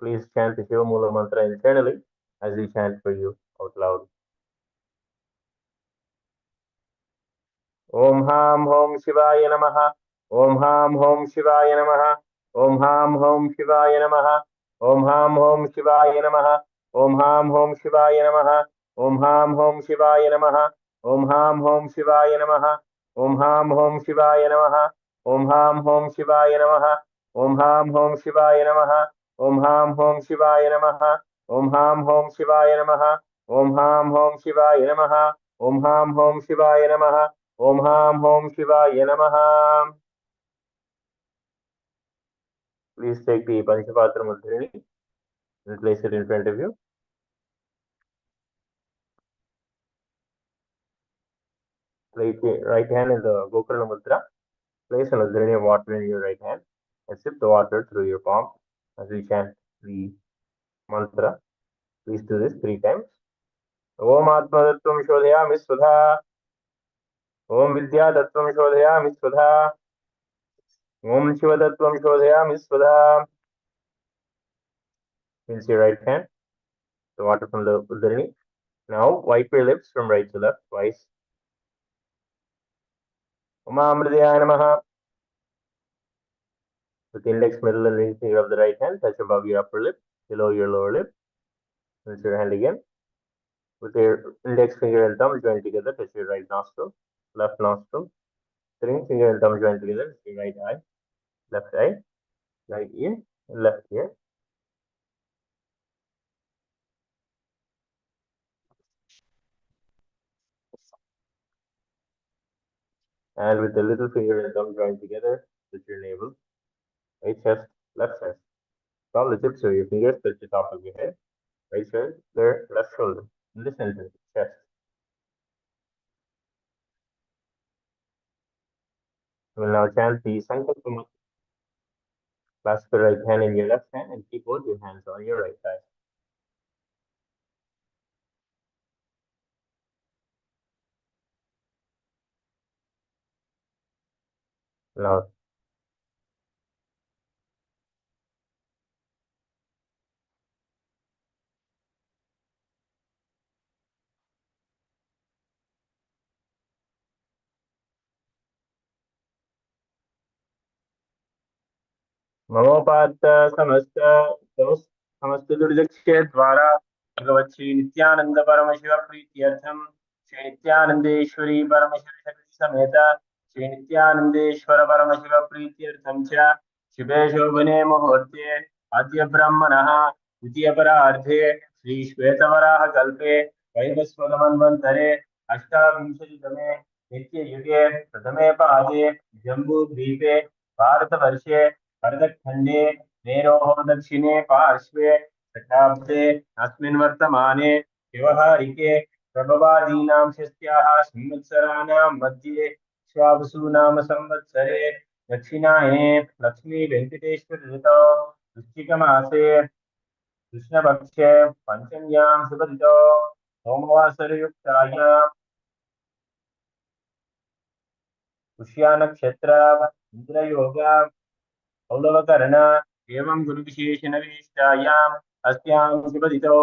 Please chant the Shiva Mula mantra internally as we chant for you out loud. Om Ham Hom Shivaya Namaha. Om Ham Hom Shivaya Namaha. Om Ham Hom Shivaya Namaha. Om Ham Hom Shivaya Namaha. Om Ham Hom Shivaya Namaha. Om Ham Hom Shivaya Namaha. Om Ham Hom Shivaya Namaha. Om Ham Hom Shivaya Namaha. Om Ham Hom Shivaya Namaha. Om Ham Hom Shivaya Namaha. Om Ham Hom Shivaya Namaha. Om Ham Hom Shivaya Namaha. Om Ham Hom Shivaya Namaha. Om Ham Hom Shivaya Namaha. Om Ham Hom Shivaya Namaha. Please take the Panchapatra Mudrini and place it in front of you. Place your right hand in the Gokarna Mudra. Place an Udrini of water in your right hand and sip the water through your palm as we chant the mantra. Please do this 3 times. Om Atmadattvam Shodhayami Svadha. Om Vidyadattvam Shodhayami Svadha. Om Shivadattvam Shodhayami Svadha. Rinse your right hand, the water from the Udrini. Now wipe your lips from right to left twice. Umamridaya Namaha. With the index, middle, and ring finger of the right hand touch above your upper lip, below your lower lip. Rinse your hand again. With your index finger and thumb joined together, touch your right nostril, left nostril. The ring finger and thumb joined together, touch your right eye, right ear, and left ear. And with the little finger and thumb joined together, touch your navel, right chest, left chest. From the tips of your fingers touch the top of your head, right shoulder, left shoulder, in the center, chest. We will now chant the Sakala Krama. Clasp the right hand in your left hand and keep both your hands on your right thigh. Now, ममोपात्त समस्त दुर्दक्षे द्वारा भगवत श्री नित्यानंद परम शिव प्रीत्यर्थम श्री नित्यानंदेश्वरी परम शिव शक्ति समेत श्री नित्यानंदेश्वर परम शिव प्रीत्यर्थम च शुभे शोभने मुहूर्ते आद्य ब्रह्मणः द्वितीय परार्धे श्री श्वेतवराह कल्पे वैवस्वतमन्वन्तरे अष्टाविंशतितमे नित्ययुगे प्रथमे पादे जम्बूद्वीपे भारतवर्षे भरतखण्डे मेरोः दक्षिणे पार्श्वे शताब्दे अस्मिन् वर्तमाने व्यवहारिके प्रभवादीनां षष्ट्याः संवत्सराणां मध्ये श्रावसु नाम संवत्सरे दक्षिणायने लक्ष्मी वेङ्कटेश्वर ऋतौ वृश्चिकमासे कृष्णपक्षे पञ्चम्यां शुभतिथौ सोमवासरयुक्तायां पुष्या नक्षत्र इन्द्रयोग औलवकर्ण एवं गुरुविशेषणविशिष्टायाम् अस्यां शुभतिथौ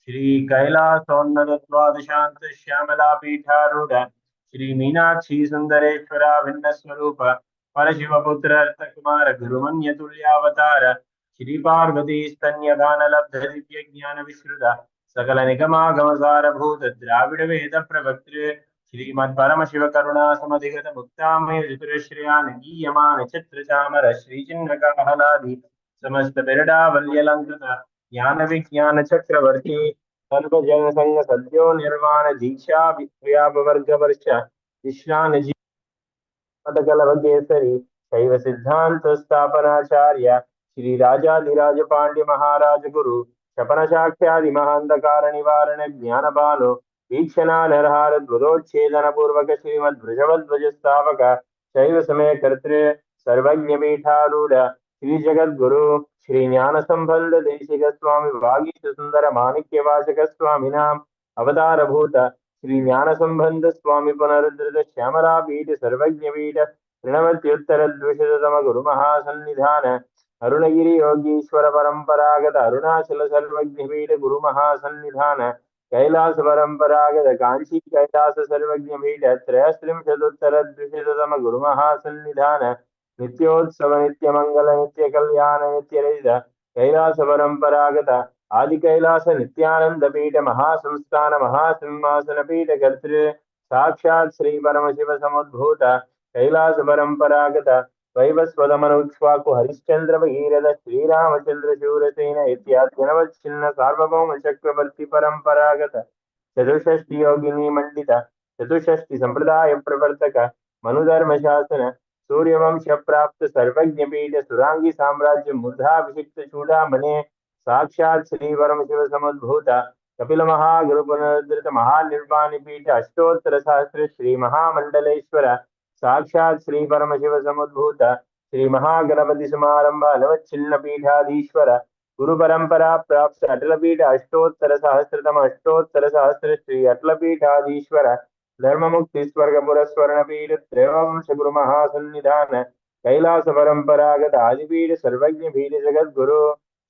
श्री कैलासोन्नतद्वादशान्त श्यामलापीठारूढ श्री मीनाक्षी सुन्दरेश्वरा भिन्नस्वरूप परशिवपुत्र अर्थकुमार गुरुमन्यतुल्यावतार श्री पार्वती स्तन्यगानलब्ध दिव्य ज्ञान विश्रुत सकल निगमागमसारभूत द्राविड वेद प्रवक्तृ श्रीमद परम शिव करुणा समधिगत मुक्तामय चतुरश्रयान गीयमान चित्र चामर श्री चिन्ह कहलादि समस्त बिरडा वल्यलंकृत ज्ञान विज्ञान चक्रवर्ती सर्वजन संग सद्यो निर्वाण दीक्षा व्यापवर्ग वर्ष विश्रान पदकलवकेसरी शैव सिद्धांत स्थापनाचार्य श्री राजाधिराज पांड्य महाराज गुरु शपन साक्षादि महांधकार निवारण ज्ञान बालो वीक्षणा नरहार द्वदोच्छेदन पूर्वक श्रीमद वृषभध्वज स्थापक शैव समय कर्तृ सर्वज्ञ पीठारूढ़ श्री जगत गुरु श्री ज्ञान संबंध देशिक स्वामी वागीश सुंदर माणिक्य वाचक स्वामी नाम अवतार भूत श्री ज्ञान संबंध स्वामी पुनरुद्धृत श्यामला पीठ सर्वज्ञ पीठ तृणवत्युत्तर द्विशतम गुरु महासन्निधान अरुणगिरि योगीश्वर परंपरागत अरुणाचल सर्वज्ञपीठ गुरु महासन्निधान कैलास परंपरागत कांची कैलास सर्वज्ञपीठ त्रयस्त्रिंशदुत्तर द्विशततम गुरु महासन्निधान नित्योत्सव नित्य मंगल नित्य कल्याण नित्य रहित कैलास परंपरागत आदि कैलास नित्यानंद पीठ महासंस्थान महासिंहासन पीठ कर्तृ साक्षात् श्री परमशिव समुद्भूत कैलास परंपरागत वैवस्वतमनुक्ष्वाकु हरिश्चंद्र भगीरथ श्रीरामचंद्र शूरसेन इत्याद्यनवच्छिन्न सार्वभौम चक्रवर्ती परंपरागत चतुष्षष्टि योगिनी मंडित चतुष्षष्टि संप्रदाय प्रवर्तक मनुधर्म शासन सूर्यवंश प्राप्त सर्वज्ञ पीठ सुरांगी साम्राज्य मुद्राभिषिक्त चूड़ामणे साक्षात् श्री परम शिव समुद्भूत कपिल महागुरु पुनरुद्धृत महानिर्वाण पीठ अष्टोत्तर सहस्र श्री महामंडलेश्वर साक्षात् श्री परम शिव समुद्भूत श्री महागणपति समारंभ अनवच्छिन्न पीठाधीश्वर गुरु परंपरा प्राप्त अटल पीठ अष्टोत्तर सहस्र श्री अटल पीठाधीश्वर धर्म मुक्ति स्वर्ग पुरस्वर्ण पीठ त्रयवंश गुरु महासन्निधान कैलास परंपरागत आदिपीठ सर्वज्ञ पीठ जगत गुरु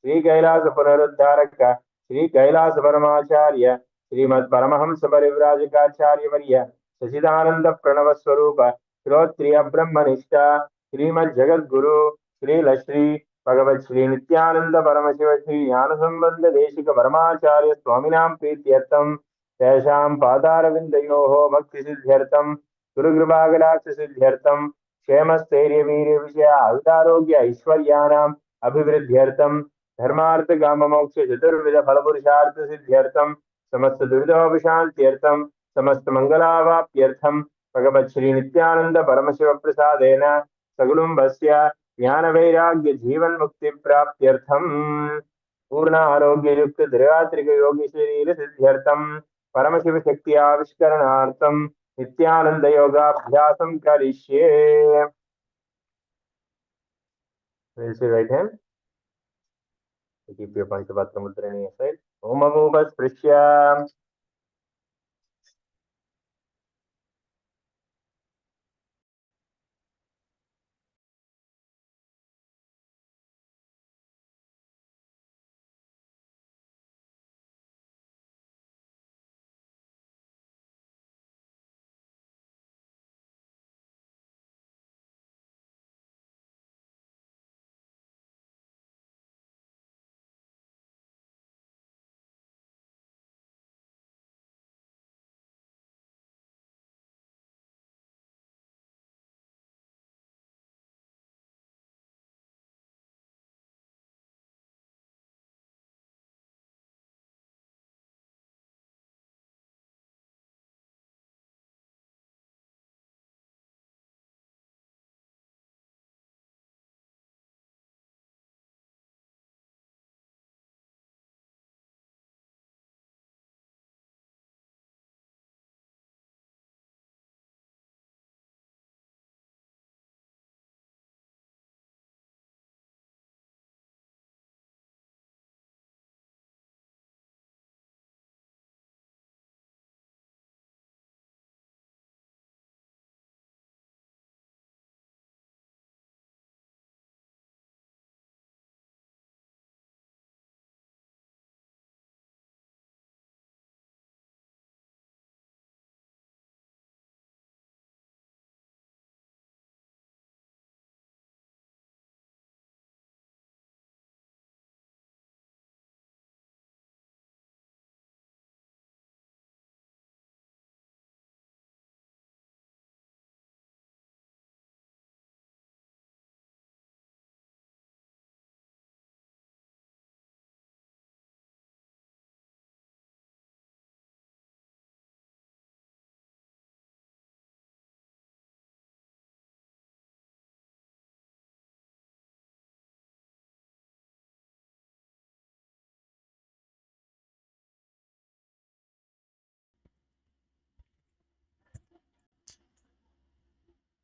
श्री कैलास पुनरुद्धारक श्री कैलास परमाचार्य श्रीमद परमहंस परिव्राजकाचार्य वर्य सचिदानंद प्रणव स्वरूप श्रोत्रिय ब्रह्मनिष्ठा श्रीमद जगत गुरु श्री भगवत श्री नित्यानंद परमशिव श्री ज्ञान संबंध देशिक परमाचार्य स्वामिनां प्रीत्यर्थम तेषां पादारविन्दयोः भक्तिसिद्ध्यर्थं गुरुकृपाकटाक्षसिद्ध्यर्थं क्षेमस्थैर्यवीर्यविषय आयुरारोग्य ऐश्वर्याणाम् अभिवृद्ध्यर्थं धर्मार्थकाममोक्ष चतुर्विध फलपुरुषार्थसिद्ध्यर्थं समस्त दुरितोपशान्त्यर्थं समस्त मंगलावाप्यर्थं भगवत् श्री नित्यानंद परमशिव प्रसादेन सकुटुम्बस्य ज्ञानवैराग्य जीवन मुक्ति प्राप्त्यर्थं पूर्ण आरोग्य युक्त दृढ़ात्रिक योगी शरीर सिद्ध्यर्थम परमशिव शक्ति आविष्करणार्थम नित्यानंद योगाभ्यासम करिष्ये. Raise your right hand. Keep your Panchapatra mudra in your side. Om Avopasprishya.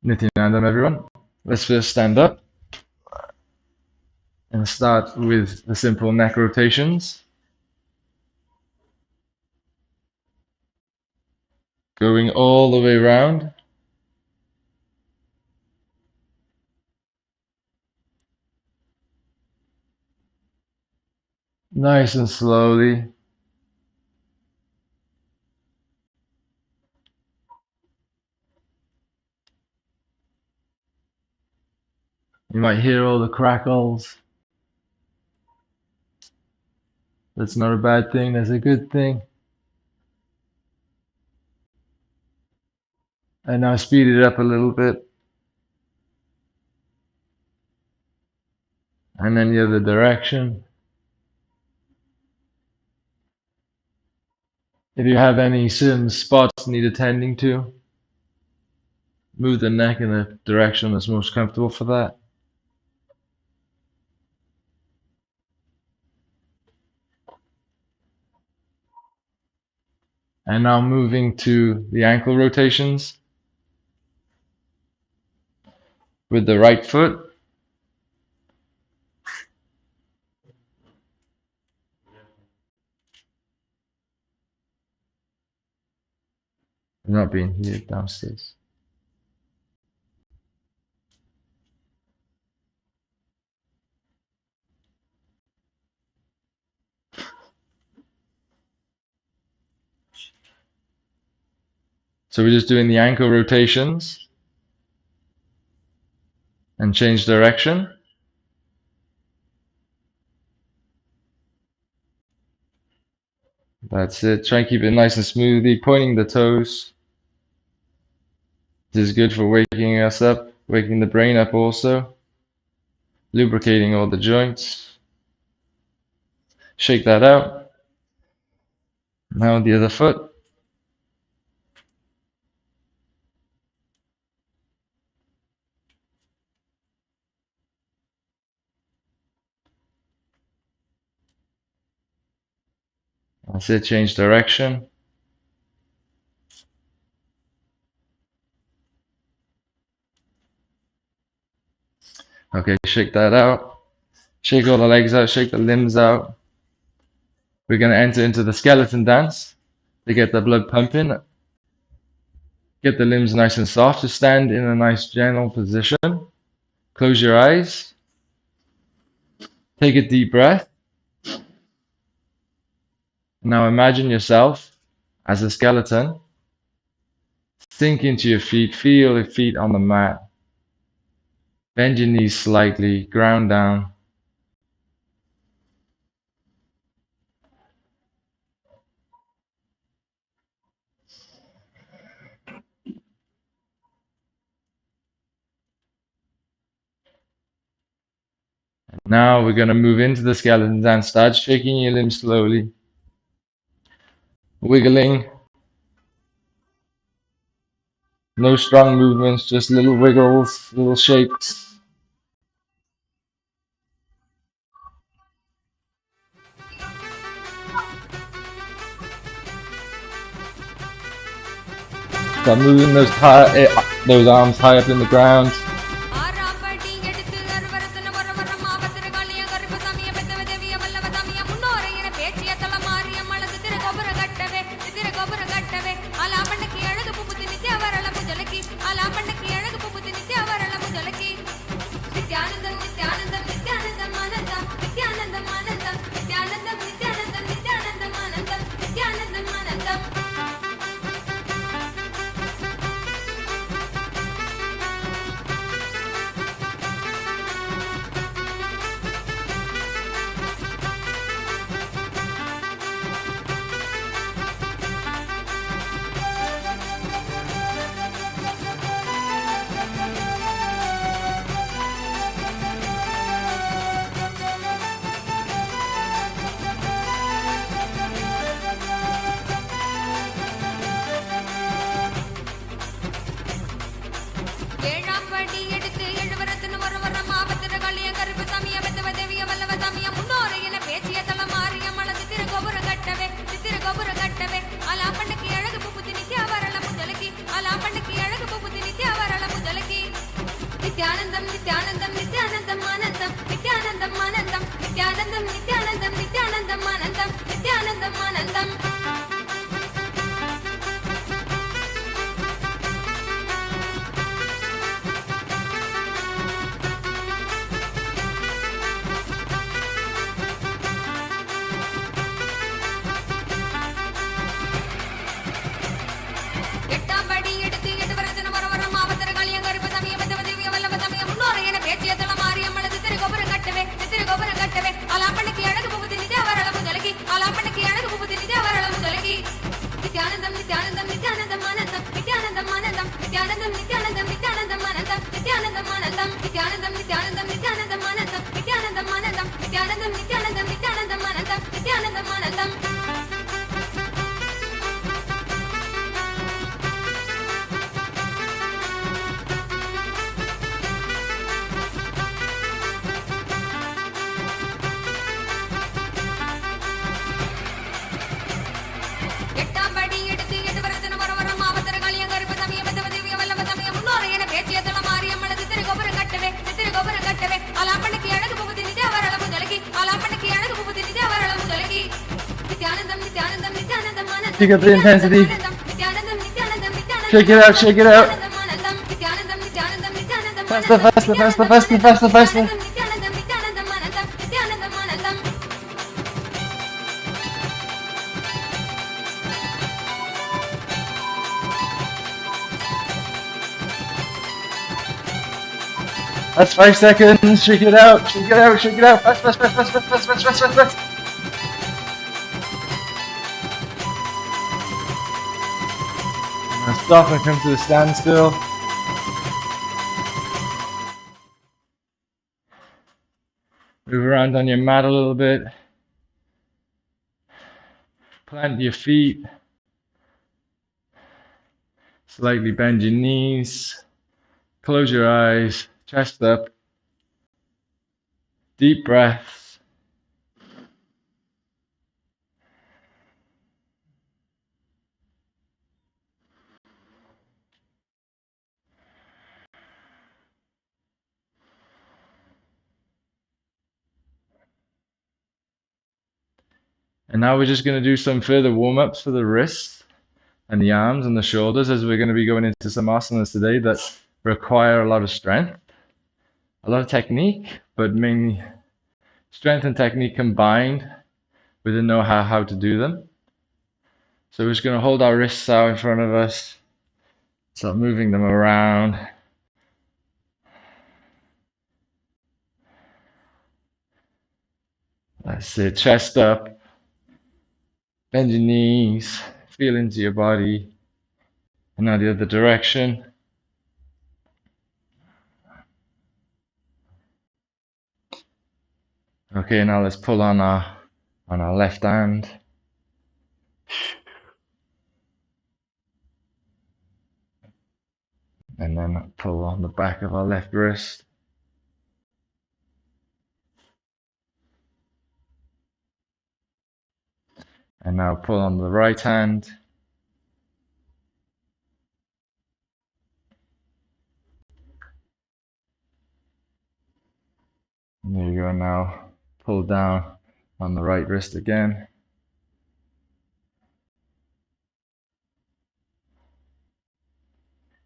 Nithyananda, everyone. Let's first stand up and start with the simple neck rotations. Going all the way around. Nice and slowly. You might hear all the crackles. That's not a bad thing, that's a good thing. And now speed it up a little bit. And then the other direction. If you have any certain spots need attending to, move the neck in the direction that's most comfortable for that. And now moving to the ankle rotations with the right foot. I'm not being here downstairs. So we're just doing the ankle rotations and change direction. That's it. Try and keep it nice and smoothly, pointing the toes. This is good for waking us up, waking the brain up also. Lubricating all the joints. Shake that out. Now the other foot. That's it, change direction. Okay, shake that out. Shake all the legs out, shake the limbs out. We're going to enter into the skeleton dance to get the blood pumping. Get the limbs nice and soft. Just stand in a nice gentle position. Close your eyes. Take a deep breath. Now imagine yourself as a skeleton. Sink into your feet. Feel your feet on the mat. Bend your knees slightly. Ground down. Now we're going to move into the skeleton dance. Start shaking your limbs slowly. Wiggling. No strong movements, just little wiggles, little shakes. Start moving those arms high up in the ground. Pick up the intensity. Shake it out, shake it out. Faster, faster, faster, faster, faster, faster. That's 5 seconds. Shake it out, shake it out, shake it out. Fast, fast, fast, fast, fast, fast, fast, fast, fast, fast. Now stop and come to a standstill. Move around on your mat a little bit. Plant your feet. Slightly bend your knees. Close your eyes. Chest up. Deep breaths. And now we're just going to do some further warm-ups for the wrists and the arms and the shoulders, as we're going to be going into some asanas today that require a lot of strength, a lot of technique, but mainly strength and technique combined with the know-how how to do them. So we're just going to hold our wrists out in front of us, start moving them around. That's it, chest up, bend your knees, feel into your body, and now the other direction. Okay, now let's pull on our left hand. And then pull on the back of our left wrist. And now pull on the right hand. And there you go, now pull down on the right wrist again.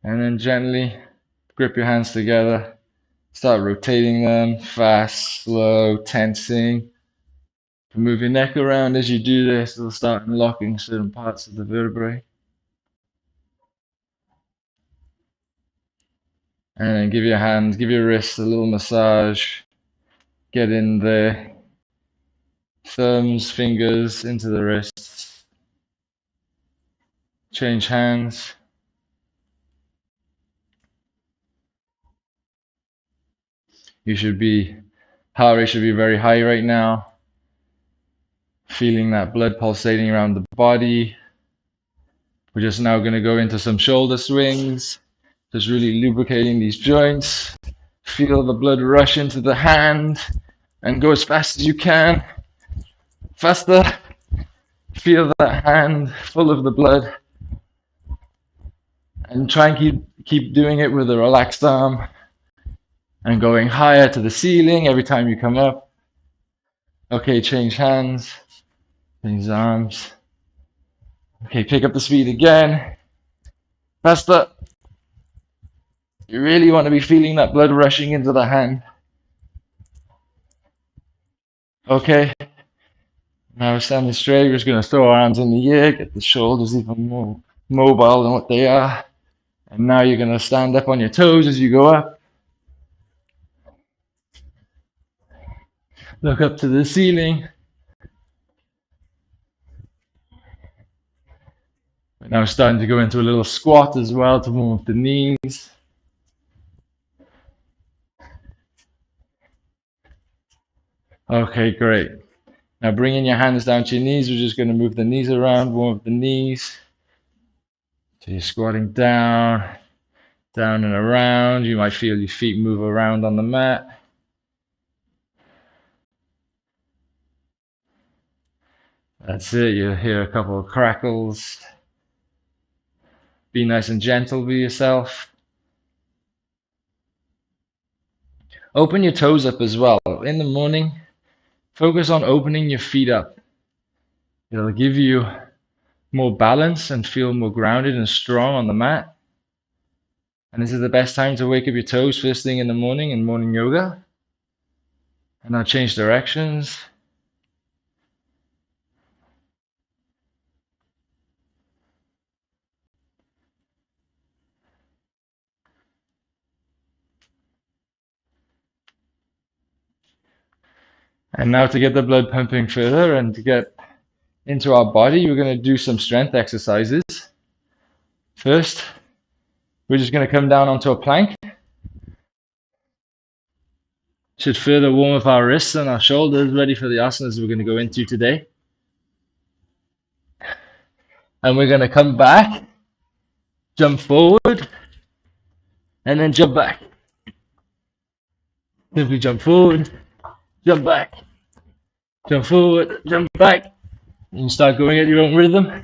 And then gently grip your hands together. Start rotating them, fast, slow, tensing. Move your neck around as you do this. It'll start unlocking certain parts of the vertebrae. And then give your hands, give your wrists a little massage. Get in there. Thumbs, fingers into the wrists. Change hands. Heart rate should be very high right now. Feeling that blood pulsating around the body. We're just now going to go into some shoulder swings. Just really lubricating these joints. Feel the blood rush into the hand and go as fast as you can. Faster. Feel that hand full of the blood. And try and keep doing it with a relaxed arm. And going higher to the ceiling every time you come up. Okay, change hands. Change arms. Okay, pick up the speed again. Faster. You really want to be feeling that blood rushing into the hand. Okay. Now we're standing straight. We're just going to throw our arms in the air, get the shoulders even more mobile than what they are. And now you're going to stand up on your toes as you go up. Look up to the ceiling. We're now starting to go into a little squat as well to move the knees. Okay, great. Now bringing your hands down to your knees, we're just going to move the knees around, warm up the knees. So you're squatting down, down and around. You might feel your feet move around on the mat. That's it, you'll hear a couple of crackles. Be nice and gentle with yourself. Open your toes up as well. In the morning, focus on opening your feet up. It'll give you more balance and feel more grounded and strong on the mat. And this is the best time to wake up your toes first thing in the morning in morning yoga. And now change directions. And now to get the blood pumping further and to get into our body, we're going to do some strength exercises. First, we're just going to come down onto a plank. Should further warm up our wrists and our shoulders, ready for the asanas we're going to go into today. And we're going to come back, jump forward, and then jump back. Simply jump forward, jump back, jump forward, jump back. And you start going at your own rhythm.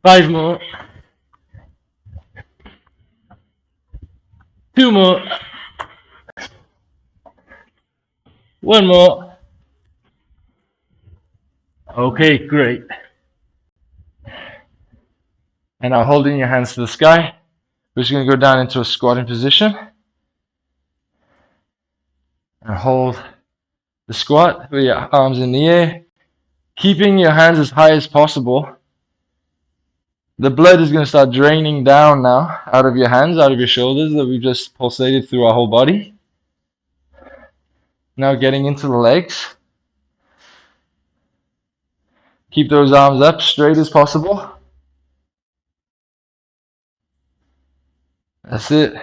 Five more. Two more. One more. Okay, great. And now holding your hands to the sky, we're just going to go down into a squatting position. And hold the squat with your arms in the air, keeping your hands as high as possible. The blood is going to start draining down now out of your hands, out of your shoulders that we've just pulsated through our whole body. Now getting into the legs. Keep those arms up straight as possible. That's it.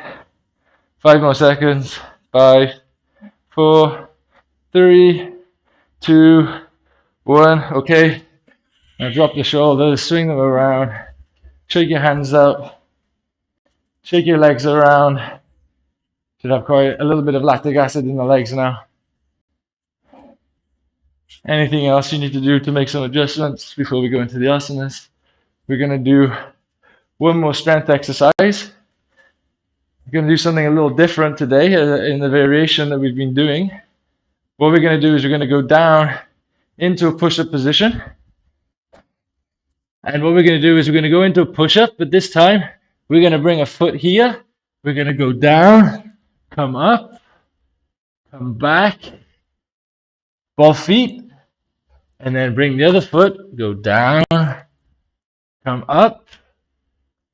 5 more seconds. 5, 4, 3, 2, 1. Okay. Now drop the shoulders, swing them around. Shake your hands out. Shake your legs around. Should have quite a little bit of lactic acid in the legs now. Anything else you need to do to make some adjustments before we go into the asanas? We're going to do one more strength exercise. We're going to do something a little different today in the variation that we've been doing. What we're going to do is we're going to go down into a push-up position. And what we're going to do is we're going to go into a push-up, but this time we're going to bring a foot here. We're going to go down, come up, come back, both feet, and then bring the other foot, go down, come up,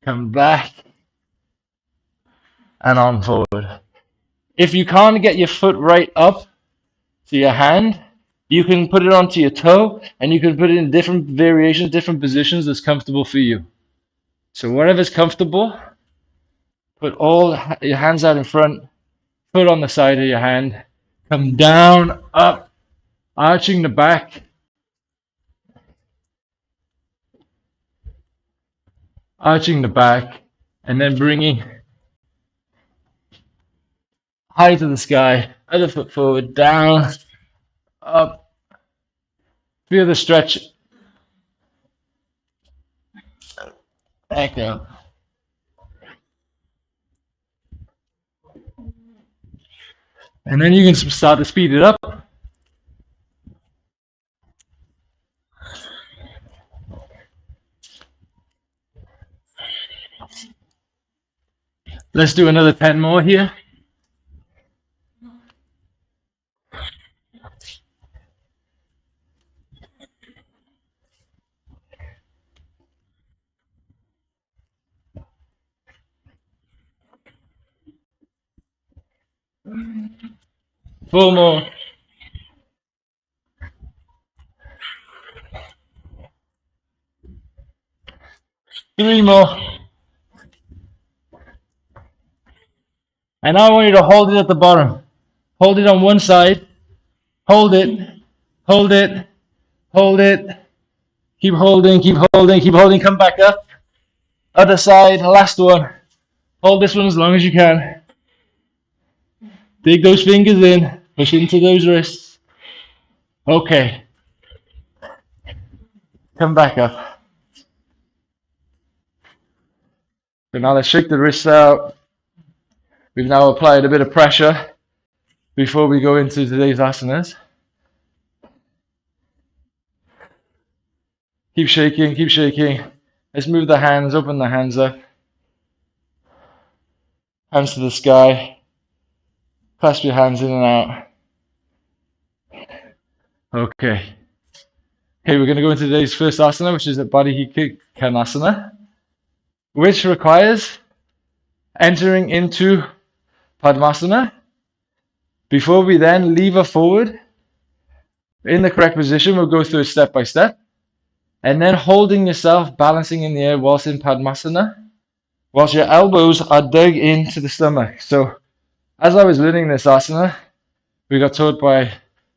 come back, and on forward. If you can't get your foot right up to your hand, you can put it onto your toe, and you can put it in different variations, different positions that's comfortable for you. So whatever's comfortable, put all your hands out in front, foot on the side of your hand, come down, up, arching the back, and then bringing high to the sky, other foot forward, down, up. Feel the stretch. Back up. And then you can start to speed it up. Let's do another 10 more here. Four more. Three more. And now I want you to hold it at the bottom. Hold it on one side. Hold it. Hold it. Hold it. Keep holding, keep holding, keep holding. Come back up. Other side, last one. Hold this one as long as you can. Dig those fingers in. Push into those wrists. Okay. Come back up. So now let's shake the wrists out. We've now applied a bit of pressure before we go into today's asanas. Keep shaking, keep shaking. Let's move the hands, open the hands up. Hands to the sky. Clasp your hands in and out. Okay. Okay, we're going to go into today's first asana, which is a Padahika which requires entering into Padmasana before we then lever forward in the correct position. We'll go through it step by step, and then holding yourself, balancing in the air whilst in Padmasana, whilst your elbows are dug into the stomach. So as I was learning this asana, we got taught by,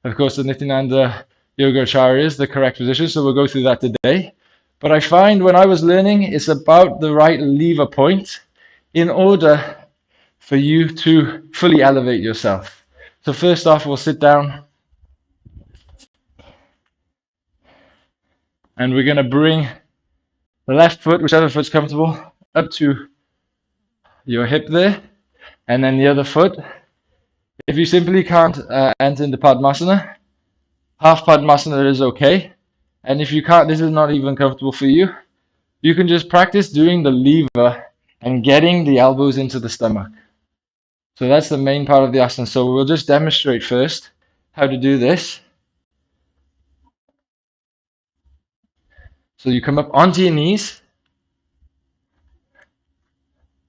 of course, the Nithyananda Yoga Acharyas, the correct position, so we'll go through that today. But I find when I was learning, it's about the right lever point in order for you to fully elevate yourself. So first off, we'll sit down. And we're going to bring the left foot, whichever foot's comfortable, up to your hip there. And then the other foot. If you simply can't enter into Padmasana, half Padmasana is okay. And if you can't, this is not even comfortable for you, you can just practice doing the lever and getting the elbows into the stomach. So that's the main part of the asana. So we'll just demonstrate first how to do this. So you come up onto your knees.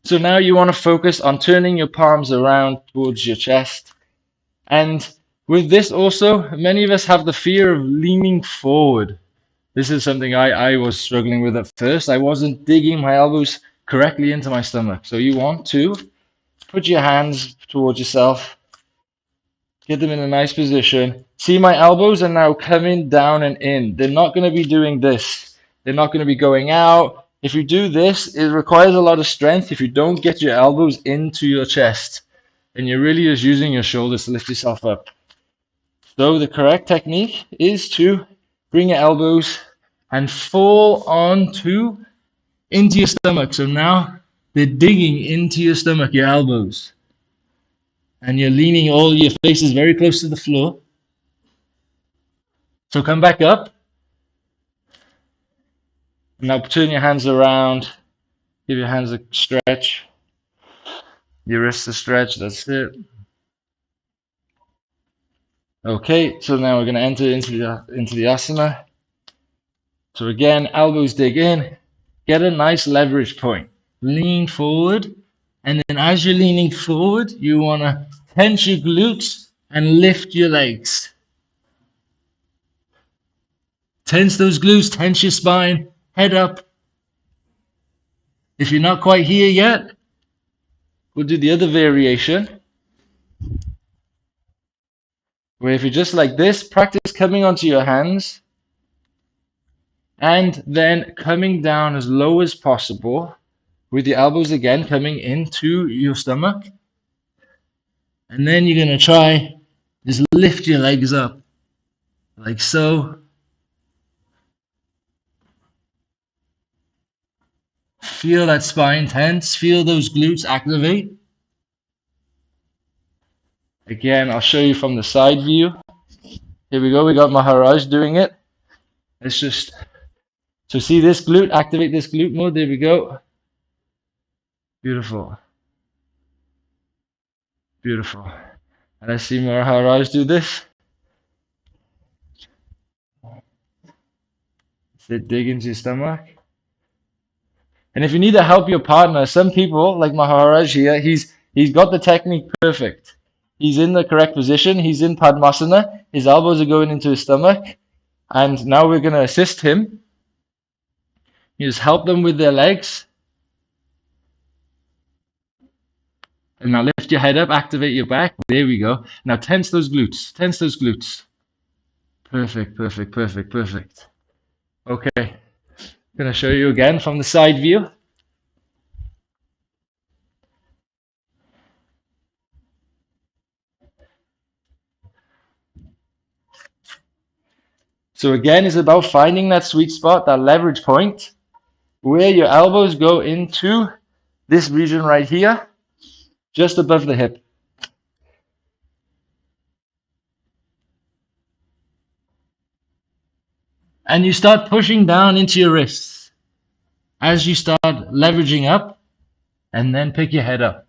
So now you want to focus on turning your palms around towards your chest. And with this also, many of us have the fear of leaning forward. This is something I was struggling with at first. I wasn't digging my elbows correctly into my stomach. So you want to put your hands towards yourself. Get them in a nice position. See, my elbows are now coming down and in. They're not going to be doing this. They're not going to be going out. If you do this, it requires a lot of strength if you don't get your elbows into your chest. And you're really just using your shoulders to lift yourself up. So the correct technique is to bring your elbows and fall into your stomach. So now they're digging into your stomach, your elbows. And you're leaning, all your face is very close to the floor. So come back up. Now turn your hands around. Give your hands a stretch. Your wrists a stretch. That's it. Okay, so now we're going to enter into the asana. So again, elbows dig in. Get a nice leverage point. Lean forward. And then as you're leaning forward, you want to tense your glutes and lift your legs. Tense those glutes, tense your spine, head up. If you're not quite here yet, we'll do the other variation. Where if you're just like this, practice coming onto your hands and then coming down as low as possible with the elbows again coming into your stomach. And then you're going to try just lift your legs up like so. Feel that spine tense. Feel those glutes activate. Again, I'll show you from the side view. Here we go. We got Maharaj doing it. Let's just, so see this glute, activate this glute mode. There we go. Beautiful. Beautiful. And let's see Maharaj do this. Sit, dig into your stomach. And if you need to help your partner, some people, like Maharaj here, he's got the technique perfect. He's in the correct position. He's in Padmasana. His elbows are going into his stomach. And now we're going to assist him. You just help them with their legs. And now lift your head up, activate your back. There we go. Now tense those glutes. Tense those glutes. Perfect, perfect, perfect, perfect. Okay. I'm going to show you again from the side view. So again, it's about finding that sweet spot, that leverage point, where your elbows go into this region right here. just above the hip. And you start pushing down into your wrists as you start leveraging up, and then pick your head up.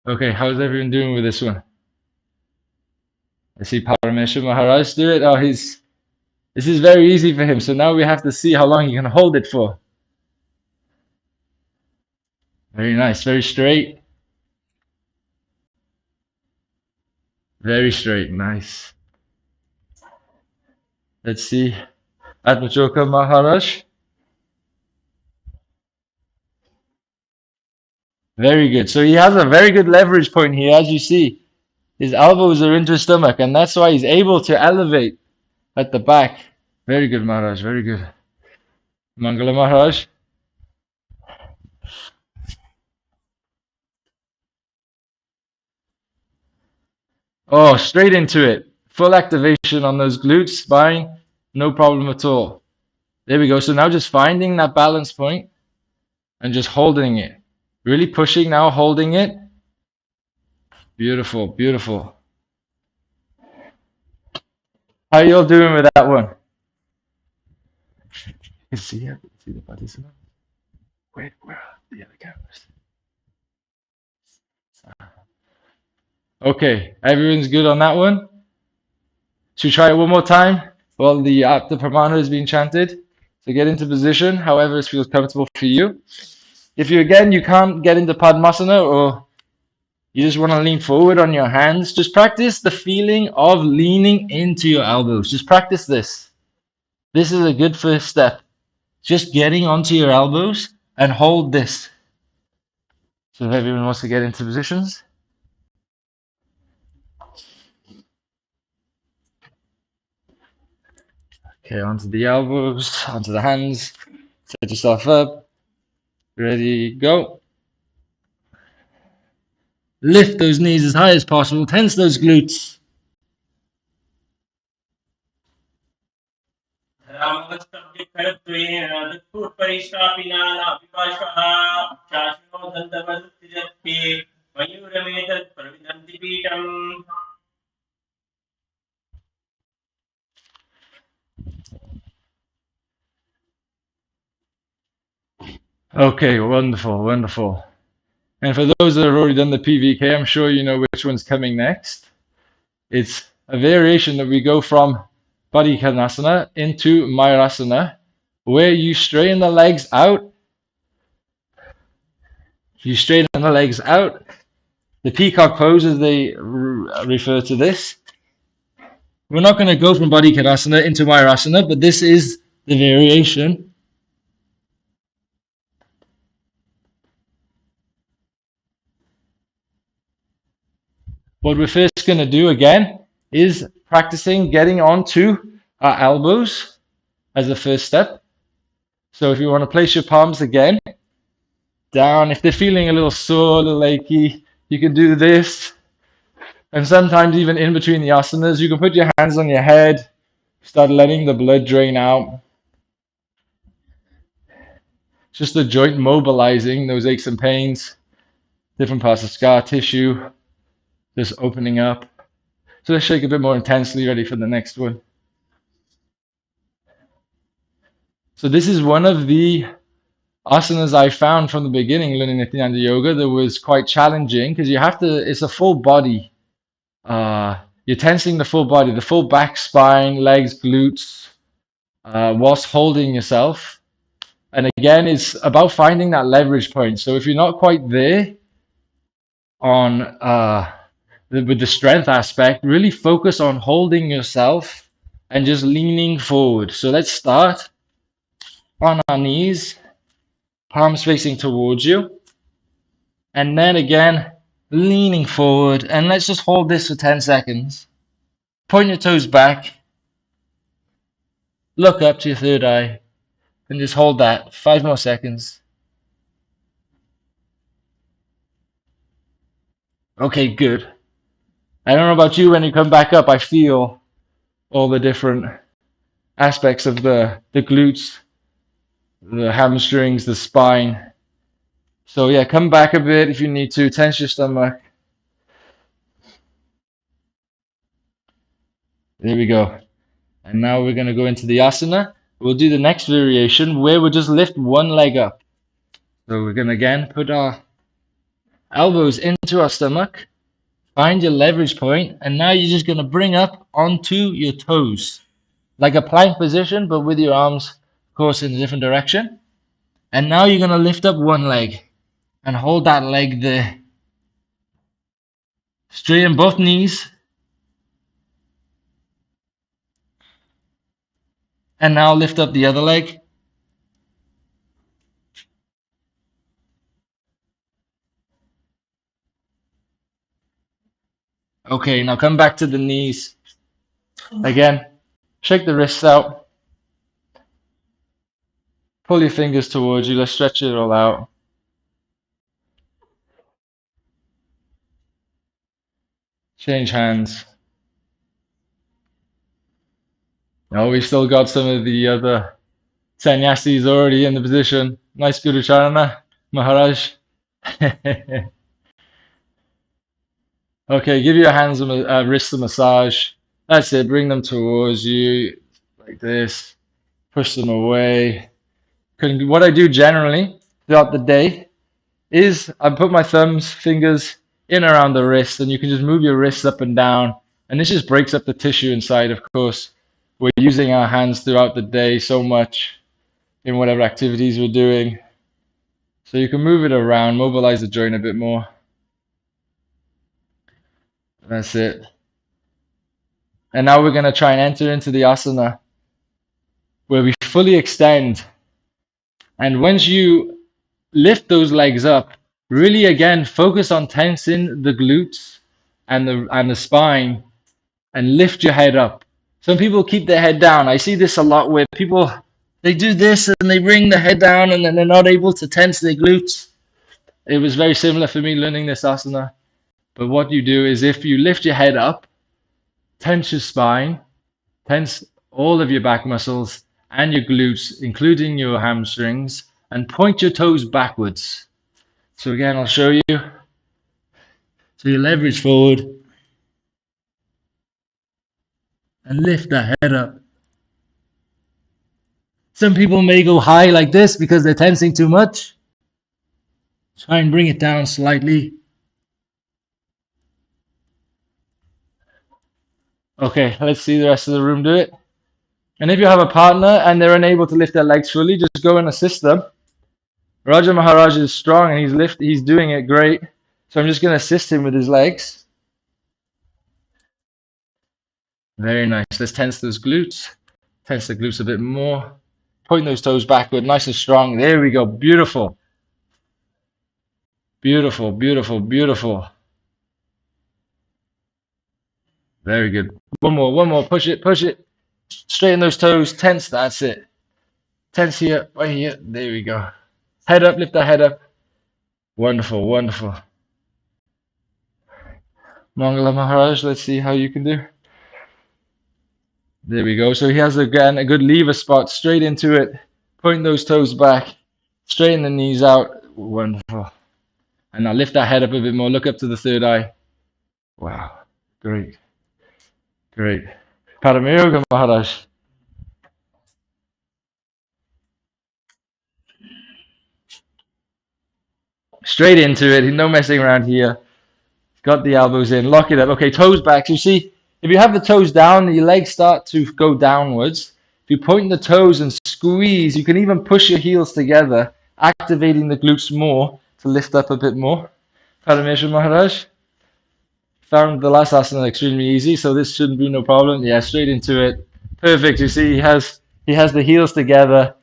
Okay, how's everyone doing with this one? I see Parameshwar Maharaj do it. Oh, this is very easy for him. So now we have to see how long he can hold it for. Very nice, very straight. Very straight, nice. Let's see. Atmachoka Maharaj. Very good. So he has a very good leverage point here, as you see. His elbows are into his stomach, and that's why he's able to elevate at the back. Very good, Maharaj. Very good. Mangala Maharaj. Oh, straight into it. Full activation on those glutes, spine. No problem at all. There we go. So now just finding that balance point and just holding it. Really pushing now, holding it. Beautiful, beautiful. How you all doing with that one? You see it? See the participant? Wait, where are the other cameras? Okay, everyone's good on that one? Should we try it one more time while the pramana is being chanted? So get into position, however it feels comfortable for you. If you can't get into Padmasana, or you just want to lean forward on your hands, just practice the feeling of leaning into your elbows. Just practice this. This is a good first step. Just getting onto your elbows and hold this. So if everyone wants to get into positions. Okay, onto the elbows, onto the hands. Set yourself up. Ready, go. Lift those knees as high as possible. Tense those glutes. Okay, wonderful, wonderful. And for those that have already done the PVK, I'm sure you know which one's coming next. It's a variation that we go from Padikkanasana into Mayurasana, where you straighten the legs out. You straighten the legs out. The peacock pose, as they refer to this. We're not going to go from Padikkanasana into Mayurasana, but this is the variation. What we're first going to do again is practicing getting onto our elbows as the first step. So if you want to place your palms again down, if they're feeling a little sore, a little achy, you can do this. And sometimes even in between the asanas, you can put your hands on your head, start letting the blood drain out. Just the joint mobilizing those aches and pains, different parts of scar tissue, just opening up. So let's shake a bit more intensely, ready for the next one. So this is one of the asanas I found from the beginning learning Nithyananda yoga that was quite challenging, because you have to, it's a full body. You're tensing the full body, the full back, spine, legs, glutes, whilst holding yourself. And again, it's about finding that leverage point. So if you're not quite there on with the strength aspect, really focus on holding yourself and just leaning forward. So let's start on our knees, palms facing towards you. And then again, leaning forward. And let's just hold this for 10 seconds. Point your toes back. Look up to your third eye. And just hold that. 5 more seconds. Okay, good. I don't know about you, when you come back up, I feel all the different aspects of the glutes, the hamstrings, the spine. So yeah, come back a bit if you need to, tense your stomach. There we go. And now we're going to go into the asana. We'll do the next variation where we'll just lift one leg up. So we're going to again put our elbows into our stomach, find your leverage point, and now you're just going to bring up onto your toes, like a plank position, but with your arms, of course, in a different direction. And now you're going to lift up one leg and hold that leg there. Straighten both knees. And now lift up the other leg. Okay, now come back to the knees. Again, shake the wrists out. Pull your fingers towards you. Let's stretch it all out. Change hands. Oh, we've still got some of the other sannyasis already in the position. Nice Guru Charana, Maharaj. Okay, give your hands a wrist a massage. That's it. Bring them towards you like this. Push them away. What I do generally throughout the day is I put my thumbs, fingers in around the wrist, and you can just move your wrists up and down. And this just breaks up the tissue inside, of course. We're using our hands throughout the day so much in whatever activities we're doing. So you can move it around, mobilize the joint a bit more. That's it. And now we're going to try and enter into the asana where we fully extend. And once you lift those legs up, really again focus on tensing the glutes and the spine and lift your head up. Some people keep their head down. I see this a lot where people, they do this and they bring the head down and then they're not able to tense their glutes. It was very similar for me learning this asana. But what you do is if you lift your head up, tense your spine, tense all of your back muscles and your glutes, including your hamstrings, and point your toes backwards. So again, I'll show you. So you leverage forward and lift the head up. Some people may go high like this because they're tensing too much. Try and bring it down slightly. Okay, let's see the rest of the room do it. And if you have a partner and they're unable to lift their legs fully, just go and assist them. Raja Maharaj is strong and he's doing it great. So I'm just going to assist him with his legs. Very nice. Let's tense those glutes. Tense the glutes a bit more. Point those toes backward, nice and strong. There we go. Beautiful. Beautiful, beautiful, beautiful. Very good. One more. Push it, push it. Straighten those toes. Tense. That's it. Tense here, right here. There we go. Head up, lift the head up. Wonderful, wonderful. Mangala Maharaj, let's see how you can do. There we go. So he has again a good lever spot straight into it. Point those toes back. Straighten the knees out. Wonderful. And now lift that head up a bit more. Look up to the third eye. Wow. Great. Great. Paramayoga Maharaj. Straight into it. No messing around here. Got the elbows in. Lock it up. Okay, toes back. So you see, if you have the toes down, your legs start to go downwards. If you point the toes and squeeze, you can even push your heels together, activating the glutes more to lift up a bit more. Parameshwar Maharaj. Found the last asana extremely easy, so this shouldn't be no problem. Yeah, straight into it. Perfect. You see, he has the heels together,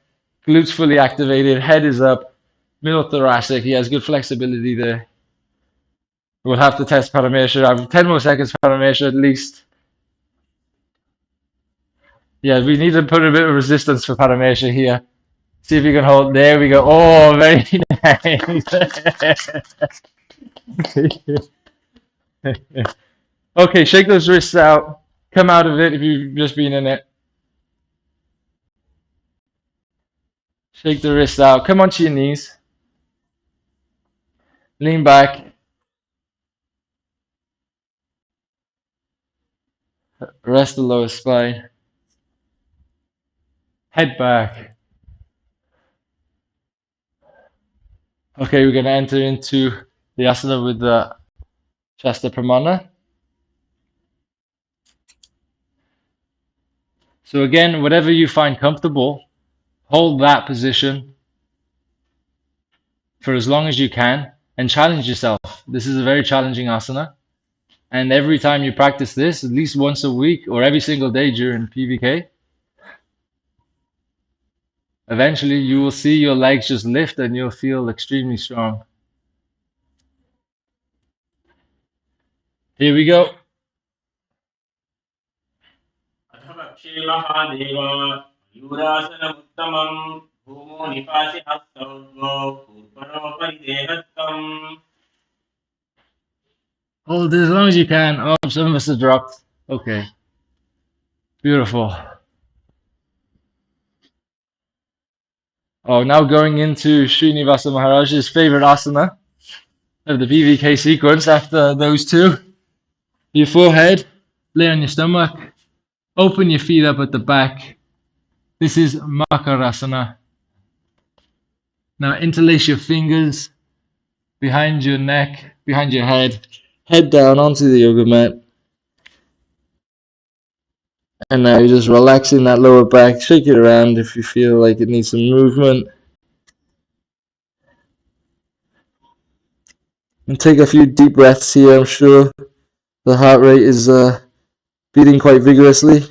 glutes fully activated, head is up, middle thoracic. He has good flexibility there. We'll have to test Parameshwar. I have 10 more seconds, Parameshwar, at least. Yeah, we need to put a bit of resistance for Parameshwar here. See if you can hold. There we go. Oh, very nice. Okay, shake those wrists out. Come out of it if you've just been in it. Shake the wrists out. Come onto your knees. Lean back. Rest the lower spine. Head back. Okay, we're going to enter into the asana with the Shasta Pramana. So again, whatever you find comfortable, hold that position for as long as you can and challenge yourself. This is a very challenging asana. And every time you practice this, at least once a week or every single day during PVK, eventually you will see your legs just lift and you'll feel extremely strong. Here we go. Hold it as long as you can. Oh, some of us have dropped. Okay. Beautiful. Oh, now going into Srinivasa Maharaj's favorite asana of the PVK sequence after those two. Your forehead, lay on your stomach, open your feet up at the back. This is Makarasana. Now interlace your fingers behind your neck, behind your head down onto the yoga mat. And now you're just relaxing that lower back. Shake it around if you feel like it needs some movement. And take a few deep breaths here. I'm sure the heart rate is beating quite vigorously.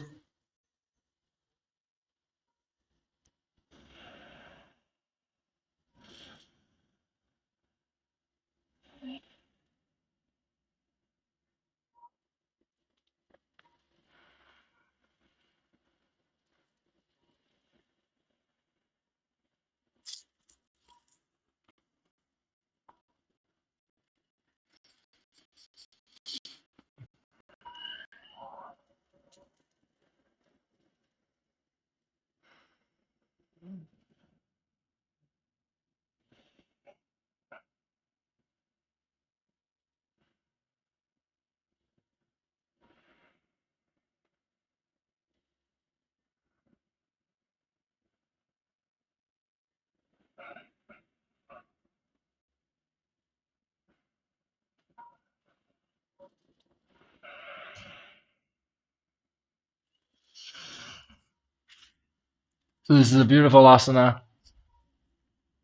So this is a beautiful asana.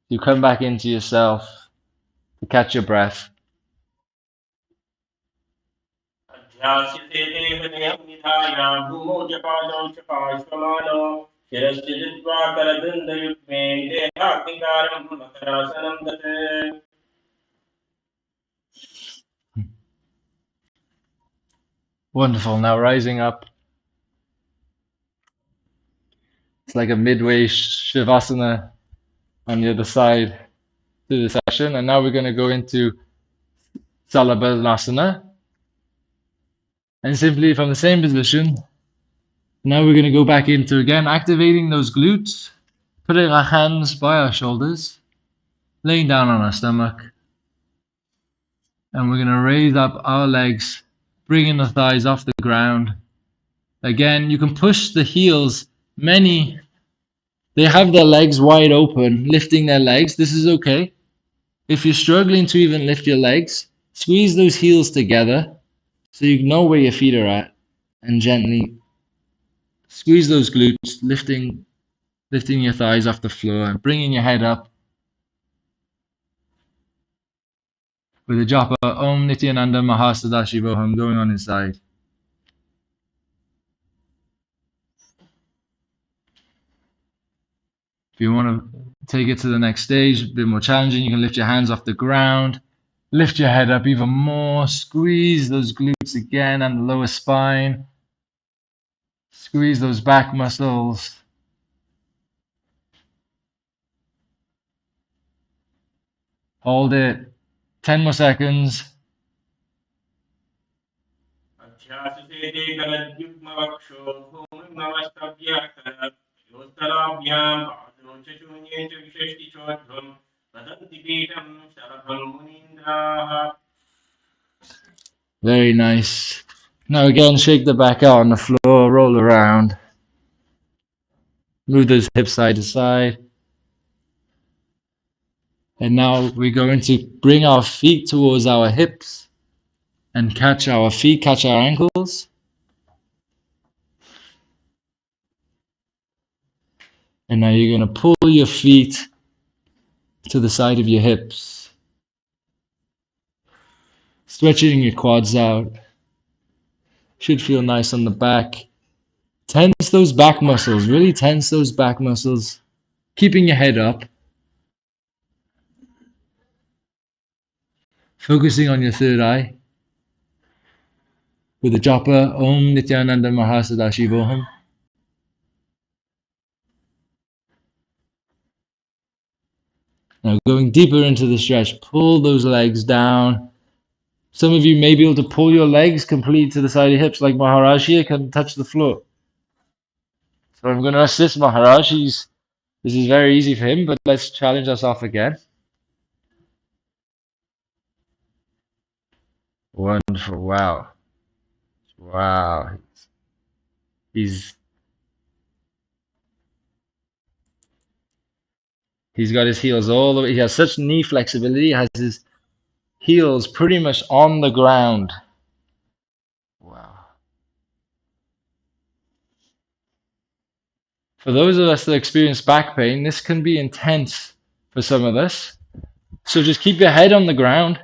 You come back into yourself to catch your breath. Wonderful. Now rising up. It's like a midway Shavasana on the other side to the session. And now we're going to go into Salabalanasana. And simply from the same position, now we're going to go back into again, activating those glutes, putting our hands by our shoulders, laying down on our stomach. And we're going to raise up our legs, bringing the thighs off the ground. Again, you can push the heels. Many, they have their legs wide open, lifting their legs. This is okay. If you're struggling to even lift your legs, squeeze those heels together so you know where your feet are at, and gently squeeze those glutes, lifting your thighs off the floor and bringing your head up with a japa Om Nithyananda Mahasadashivoham going on inside. If you want to take it to the next stage, a bit more challenging, you can lift your hands off the ground, lift your head up even more, squeeze those glutes again and the lower spine, squeeze those back muscles. Hold it. 10 more seconds. Very nice. Now again, shake the back out on the floor, roll around. Move those hips side to side. And now we're going to bring our feet towards our hips and catch our feet, catch our ankles. And now you're going to pull your feet to the side of your hips, stretching your quads out. Should feel nice on the back. Tense those back muscles, really tense those back muscles, keeping your head up. Focusing on your third eye with the japa Om Nithyananda Mahasadashivoham. Now going deeper into the stretch, pull those legs down. Some of you may be able to pull your legs completely to the side of your hips, like Maharaj here can touch the floor. So I'm going to assist Maharaj. This is very easy for him, but let's challenge ourselves again. Wonderful. Wow. Wow. He's got his heels all the way. He has such knee flexibility. He has his heels pretty much on the ground. Wow. For those of us that experience back pain, this can be intense for some of us. So just keep your head on the ground.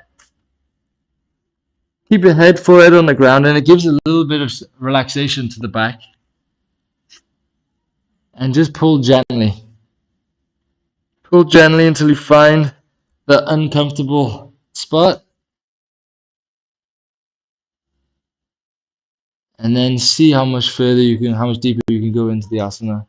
Keep your head forward on the ground, and it gives a little bit of relaxation to the back. And just pull gently. Pull gently until you find the uncomfortable spot. And then see how much further you can, how much deeper you can go into the asana.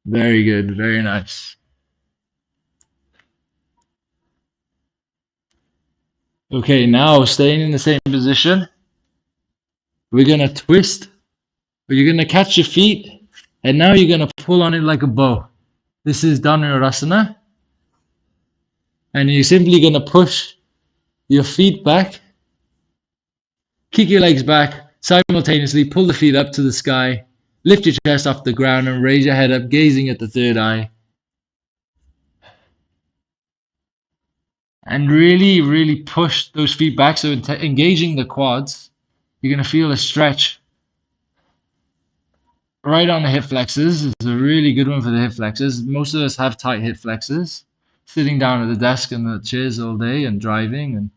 Very good, very nice. Okay, now staying in the same position, we're going to twist, but you're going to catch your feet, and now you're going to pull on it like a bow. This is Dhanurasana, and you're simply going to push your feet back, kick your legs back, simultaneously pull the feet up to the sky, lift your chest off the ground and raise your head up, gazing at the third eye. And really, really push those feet back. So engaging the quads, you're going to feel a stretch right on the hip flexors. It's a really good one for the hip flexors. Most of us have tight hip flexors, sitting down at the desk and the chairs all day and driving and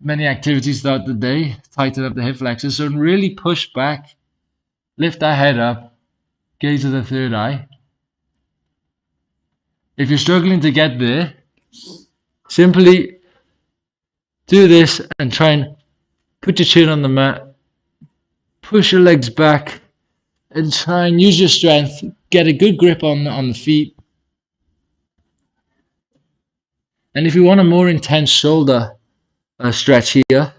many activities throughout the day, tighten up the hip flexors. So really push back, lift that head up, gaze to the third eye. If you're struggling to get there, simply do this and try and put your chin on the mat, push your legs back, and try and use your strength. Get a good grip on the feet. And if you want a more intense shoulder stretch here,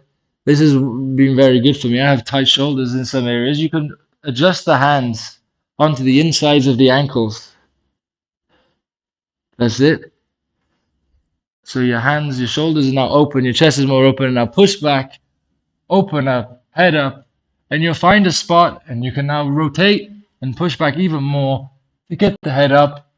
this has been very good for me. I have tight shoulders in some areas. You can adjust the hands onto the insides of the ankles. That's it. So your hands, your shoulders are now open, your chest is more open. Now push back, open up, head up, and you'll find a spot, and you can now rotate and push back even more to get the head up.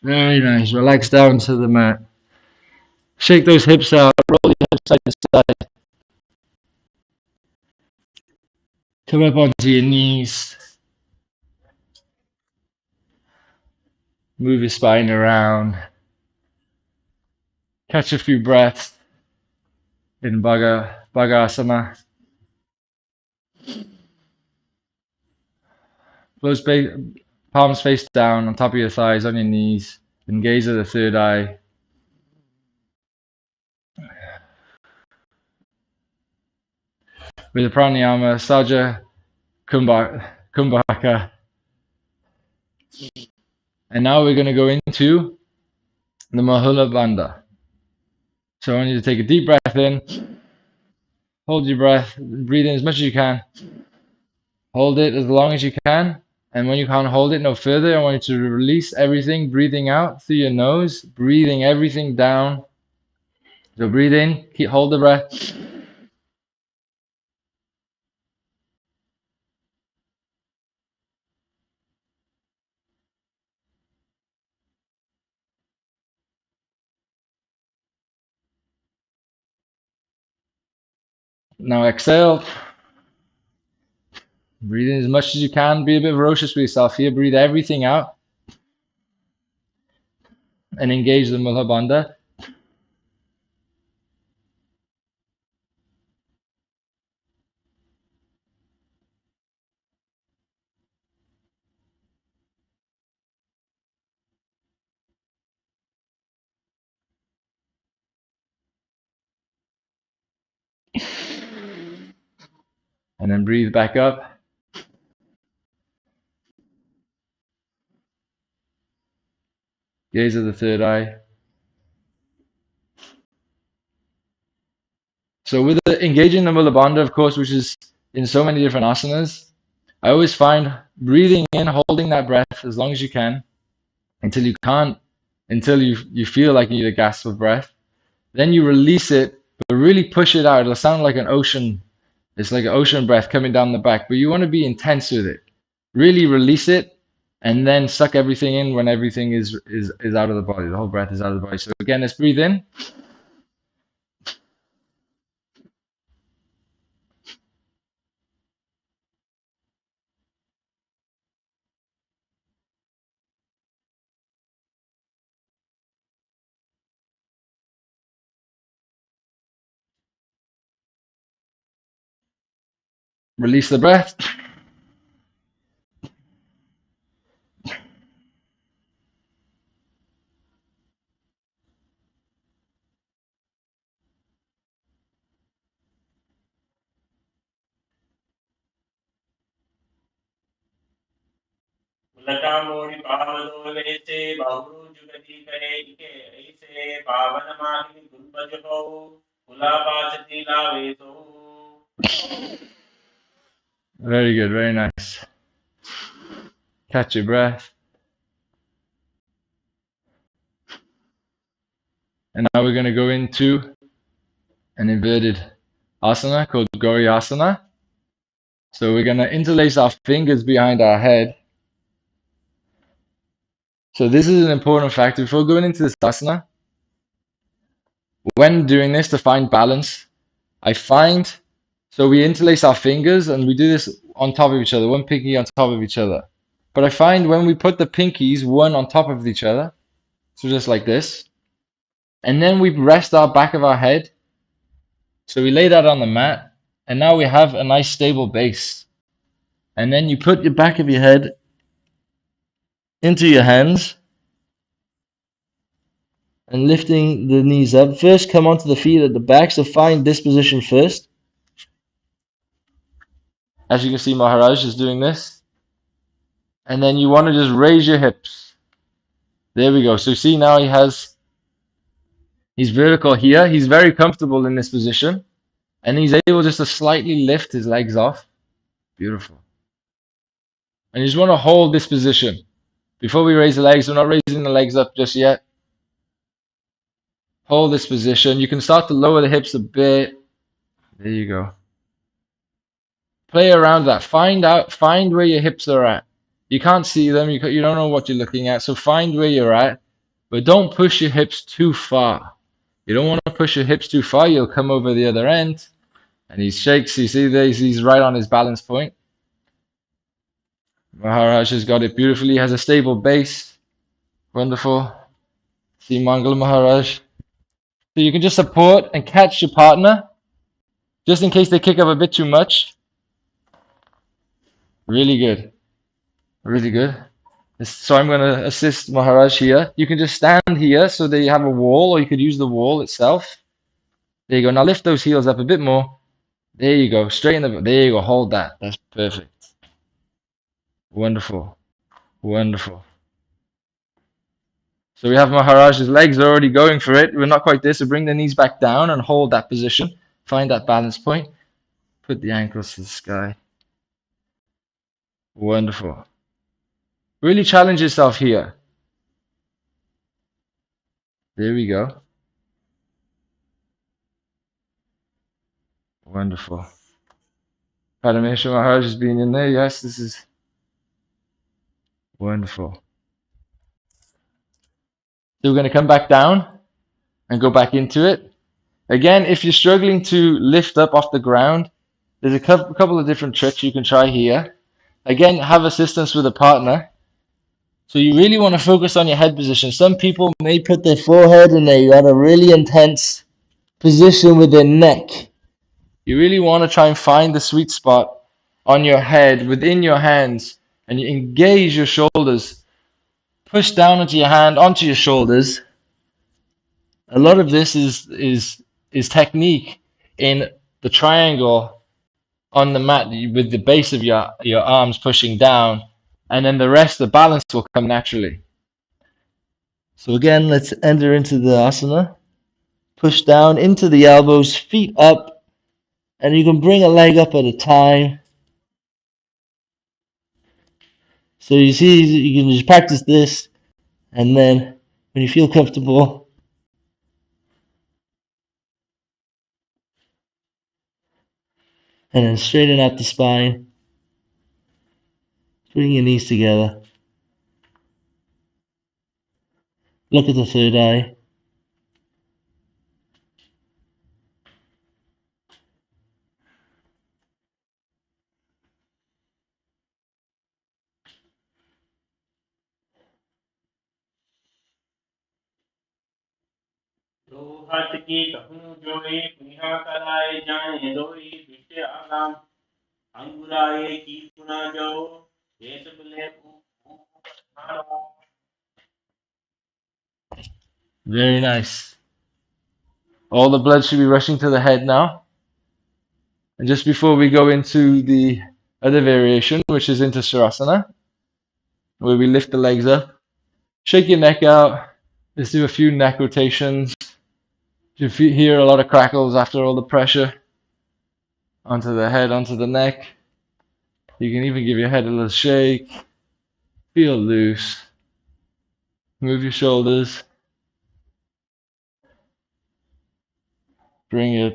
Very nice. Relax down to the mat. Shake those hips out. Roll your hips side to side. Come up onto your knees. Move your spine around. Catch a few breaths in Bhagasana. Close palms face down on top of your thighs, on your knees, and gaze at the third eye. With the pranayama, Saja Kumbhaka. And now we're going to go into the Mahula Bandha. So I want you to take a deep breath in, hold your breath, breathe in as much as you can, hold it as long as you can, and when you can't hold it no further, I want you to release everything, breathing out through your nose, breathing everything down. So breathe in, hold the breath. Now exhale. Breathe in as much as you can. Be a bit ferocious with yourself here. Breathe everything out and engage the Mula Bandha. And then breathe back up. Gaze at the third eye. So with engaging the Mula Bandha, of course, which is in so many different asanas, I always find breathing in, holding that breath as long as you can until you can't, until you feel like you need a gasp of breath. Then you release it, but really push it out. It'll sound like an ocean. It's like an ocean breath coming down the back, but you want to be intense with it. Really release it and then suck everything in when everything is out of the body. The whole breath is out of the body. So again, let's breathe in. Release the breath. लटामोड़ी पावदोले से बहुरु जुगति करे इके ऐसे पावन माहिनी गुरुपज हो कुलापाचती लावे तो. Very good, very nice. Catch your breath. And now we're going to go into an inverted asana called Gauri Asana. So we're going to interlace our fingers behind our head. So this is an important factor before going into this asana. When doing this, to find balance, so we interlace our fingers and we do this on top of each other, one pinky on top of each other. But I find when we put the pinkies one on top of each other, so just like this, and then we rest our back of our head. So we lay that on the mat, and now we have a nice stable base. And then you put your back of your head into your hands and lifting the knees up. First, come onto the feet at the back, so find this position first. As you can see, Maharaj is doing this. And then you want to just raise your hips. There we go. So see, now he's vertical here. He's very comfortable in this position. And he's able just to slightly lift his legs off. Beautiful. And you just want to hold this position. Before we raise the legs, we're not raising the legs up just yet. Hold this position. You can start to lower the hips a bit. There you go. Play around that. Find where your hips are at. You can't see them. You don't know what you're looking at. So find where you're at. But don't push your hips too far. You don't want to push your hips too far. You'll come over the other end. And he shakes. You see there, he's right on his balance point. Maharaj has got it beautifully. He has a stable base. Wonderful. See Mangala Maharaj. So you can just support and catch your partner, just in case they kick up a bit too much. Really good. Really good. So I'm going to assist Maharaj here. You can just stand here so that you have a wall, or you could use the wall itself. There you go. Now lift those heels up a bit more. There you go. Straighten the. There you go. Hold that. That's perfect. Wonderful. Wonderful. So we have Maharaj's legs are already going for it. We're not quite there, so bring the knees back down and hold that position. Find that balance point. Put the ankles to the sky. Wonderful. Really challenge yourself here. There we go. Wonderful. Parameshwar Maharaj has been in there. Yes, this is wonderful. So we're going to come back down and go back into it. Again, if you're struggling to lift up off the ground, there's a couple of different tricks you can try here. Again, have assistance with a partner. So you really want to focus on your head position. Some people may put their forehead in a really intense position with their neck. You really want to try and find the sweet spot on your head, within your hands, and you engage your shoulders. Push down onto your hand, onto your shoulders. A lot of this is technique in the triangle on the mat with the base of your arms pushing down, and then the rest, the balance will come naturally. So again, let's enter into the asana. Push down into the elbows, feet up, and you can bring a leg up at a time. So you see, you can just practice this, and then when you feel comfortable, and then straighten out the spine. Bring your knees together. Look at the third eye. Very nice. All the blood should be rushing to the head now. And just before we go into the other variation, which is into Shavasana, where we lift the legs up, shake your neck out. Let's do a few neck rotations. You hear a lot of crackles after all the pressure onto the head, onto the neck. You can even give your head a little shake. Feel loose. Move your shoulders. Bring your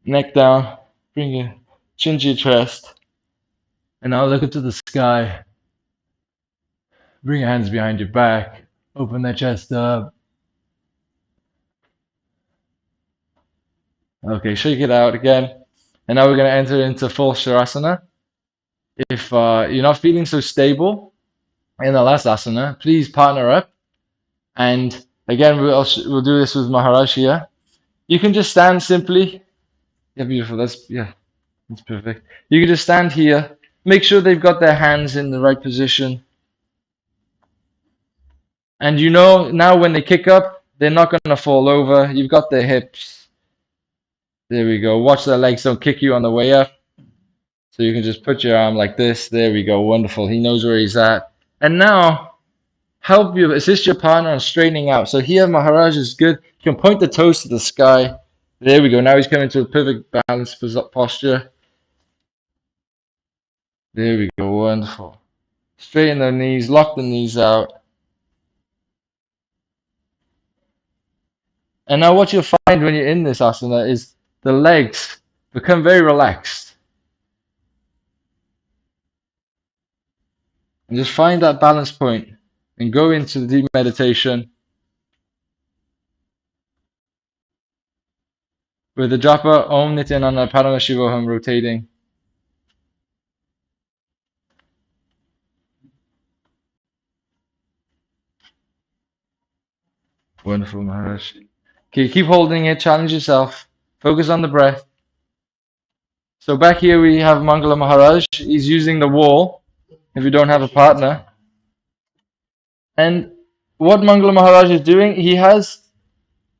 neck down. Bring your chin to your chest. And now look up to the sky. Bring your hands behind your back. Open that chest up. Okay, shake it out again. And now we're going to enter into full Shavasana. If you're not feeling so stable in the last asana, please partner up. And again, we'll do this with Maharaj here. You can just stand simply. Yeah, beautiful. That's perfect. You can just stand here. Make sure they've got their hands in the right position. And you know now when they kick up, they're not going to fall over. You've got their hips. There we go. Watch their legs don't kick you on the way up. So you can just put your arm like this. There we go. Wonderful. He knows where he's at. And now, assist your partner on straightening out. So here, Maharaj is good. You can point the toes to the sky. There we go. Now he's coming to a perfect balanced posture. There we go. Wonderful. Straighten the knees. Lock the knees out. And now what you'll find when you're in this asana is the legs become very relaxed. And just find that balance point and go into the deep meditation with the japa Om Nithyananda Paramashivoham rotating. Wonderful, Maharaj. Okay, keep holding it, challenge yourself. Focus on the breath. So back here we have Mangala Maharaj. He's using the wall if you don't have a partner. And what Mangala Maharaj is doing, he has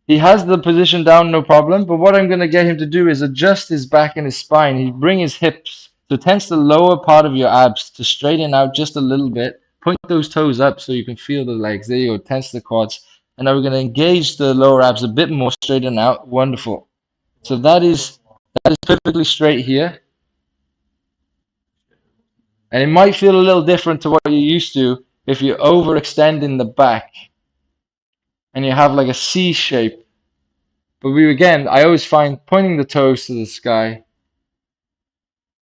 the position down, no problem. But what I'm going to get him to do is adjust his back and his spine. He bring his hips to tense the lower part of your abs to straighten out just a little bit. Point those toes up so you can feel the legs. There you go. Tense the quads. And now we're going to engage the lower abs a bit more, straighten out. Wonderful. So that is perfectly straight here. And it might feel a little different to what you're used to if you overextend in the back and you have like a C shape. But I always find pointing the toes to the sky,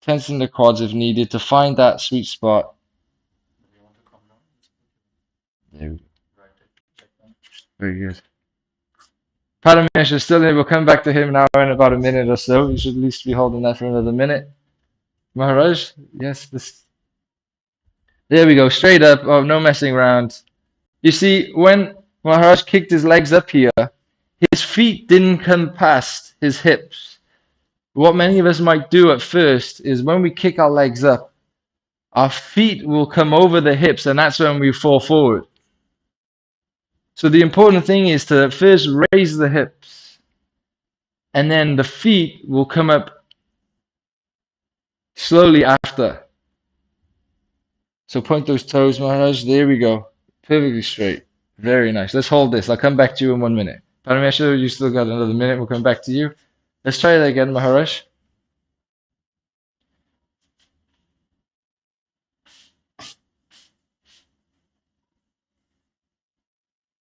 tensing the quads if needed to find that sweet spot. Very good. Paramesh is still here. We'll come back to him now in about a minute or so. You should at least be holding that for another minute. Maharaj, yes, there we go, straight up. Oh, no messing around. You see, when Maharaj kicked his legs up here, his feet didn't come past his hips. What many of us might do at first is when we kick our legs up, our feet will come over the hips, and that's when we fall forward. So the important thing is to first raise the hips, and then the feet will come up slowly after. So point those toes, Maharaj. There we go. Perfectly straight. Very nice. Let's hold this. I'll come back to you in 1 minute. Parameshwar, you still got another minute. We'll come back to you. Let's try that again, Maharaj.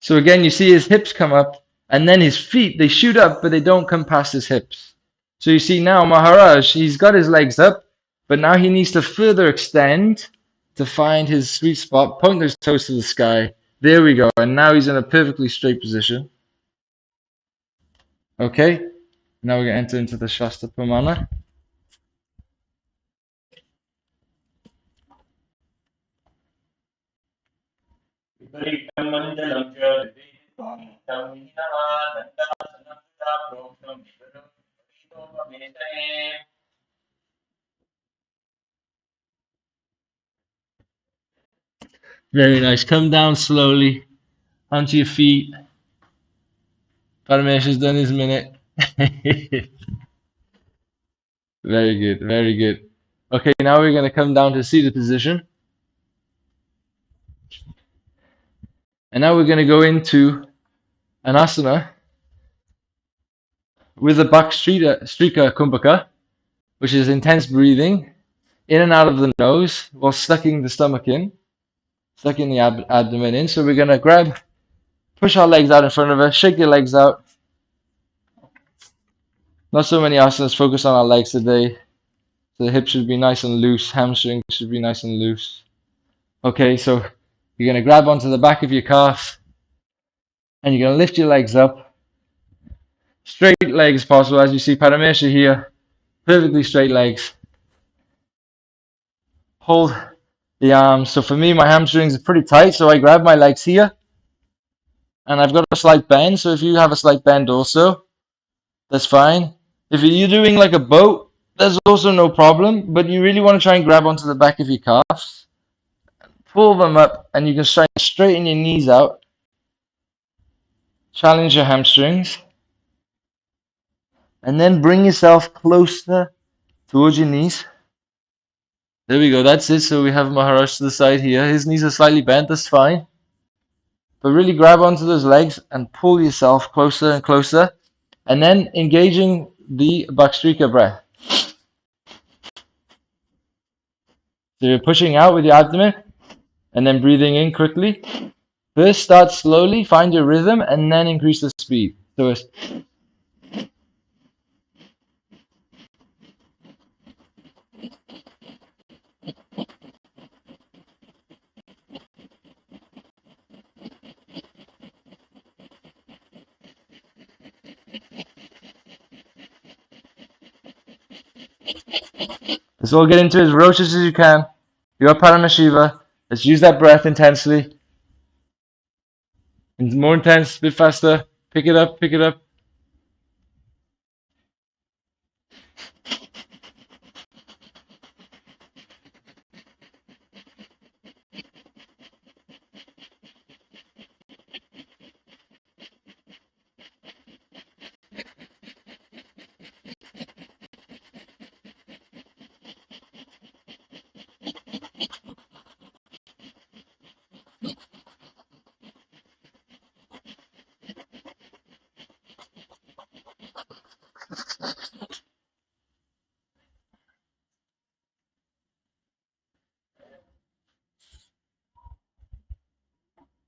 So again, you see his hips come up, and then his feet, they shoot up, but they don't come past his hips. So you see now, Maharaj, he's got his legs up, but now he needs to further extend to find his sweet spot. Point those toes to the sky. There we go. And now he's in a perfectly straight position. Okay. Now we're going to enter into the Shastra Pramana. Very nice. Come down slowly onto your feet. Paramesh has done his minute. Very good, very good. Okay, now we're going to come down to seated position. And now we're going to go into an asana with a Bhakstrika Kumbhaka, which is intense breathing in and out of the nose while sucking the stomach in, sucking the abdomen in. So we're going to push our legs out in front of us, shake your legs out. Not so many asanas, focus on our legs today. So the hips should be nice and loose, hamstrings should be nice and loose. Okay, so you're going to grab onto the back of your calf and you're going to lift your legs up. Straight legs possible, as you see Paramesha here, perfectly straight legs. Hold the arms. So for me, my hamstrings are pretty tight, so I grab my legs here and I've got a slight bend. So if you have a slight bend also, that's fine. If you're doing like a boat, there's also no problem, but you really want to try and grab onto the back of your calves, pull them up, and you can try and straighten your knees out, challenge your hamstrings, and then bring yourself closer towards your knees. There we go, that's it. So we have Maharaj to the side here. His knees are slightly bent, that's fine. But really grab onto those legs and pull yourself closer and closer, and then engaging the Bhakstrika breath. So you're pushing out with your abdomen and then breathing in quickly. First start slowly, find your rhythm, and then increase the speed. So it's let's all get into it as ferocious as you can. You're Paramashiva. Let's use that breath intensely. And more intense, a bit faster. Pick it up, pick it up.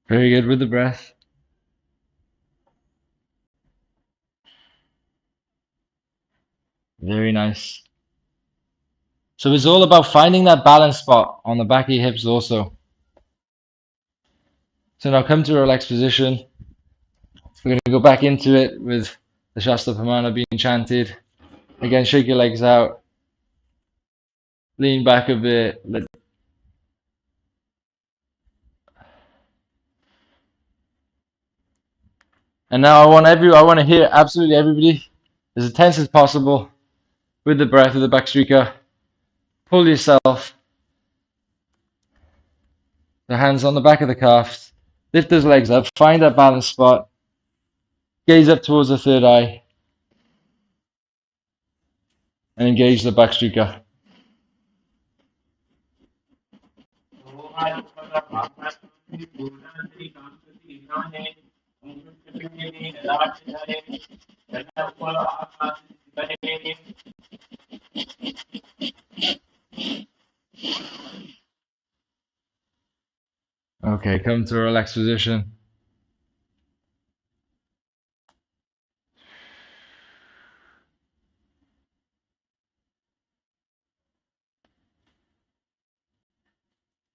Very good with the breath. Very nice. So it's all about finding that balance spot on the back of your hips also. So now come to a relaxed position. We're going to go back into it with the Shasta Pramana being chanted. Again, shake your legs out. Lean back a bit. And now I want to hear absolutely everybody as tense as possible with the breath of the back streaker. Pull yourself. The hands on the back of the calves. Lift those legs up. Find that balance spot. Gaze up towards the third eye. And engage the back streaker. Okay, come to a relaxed position.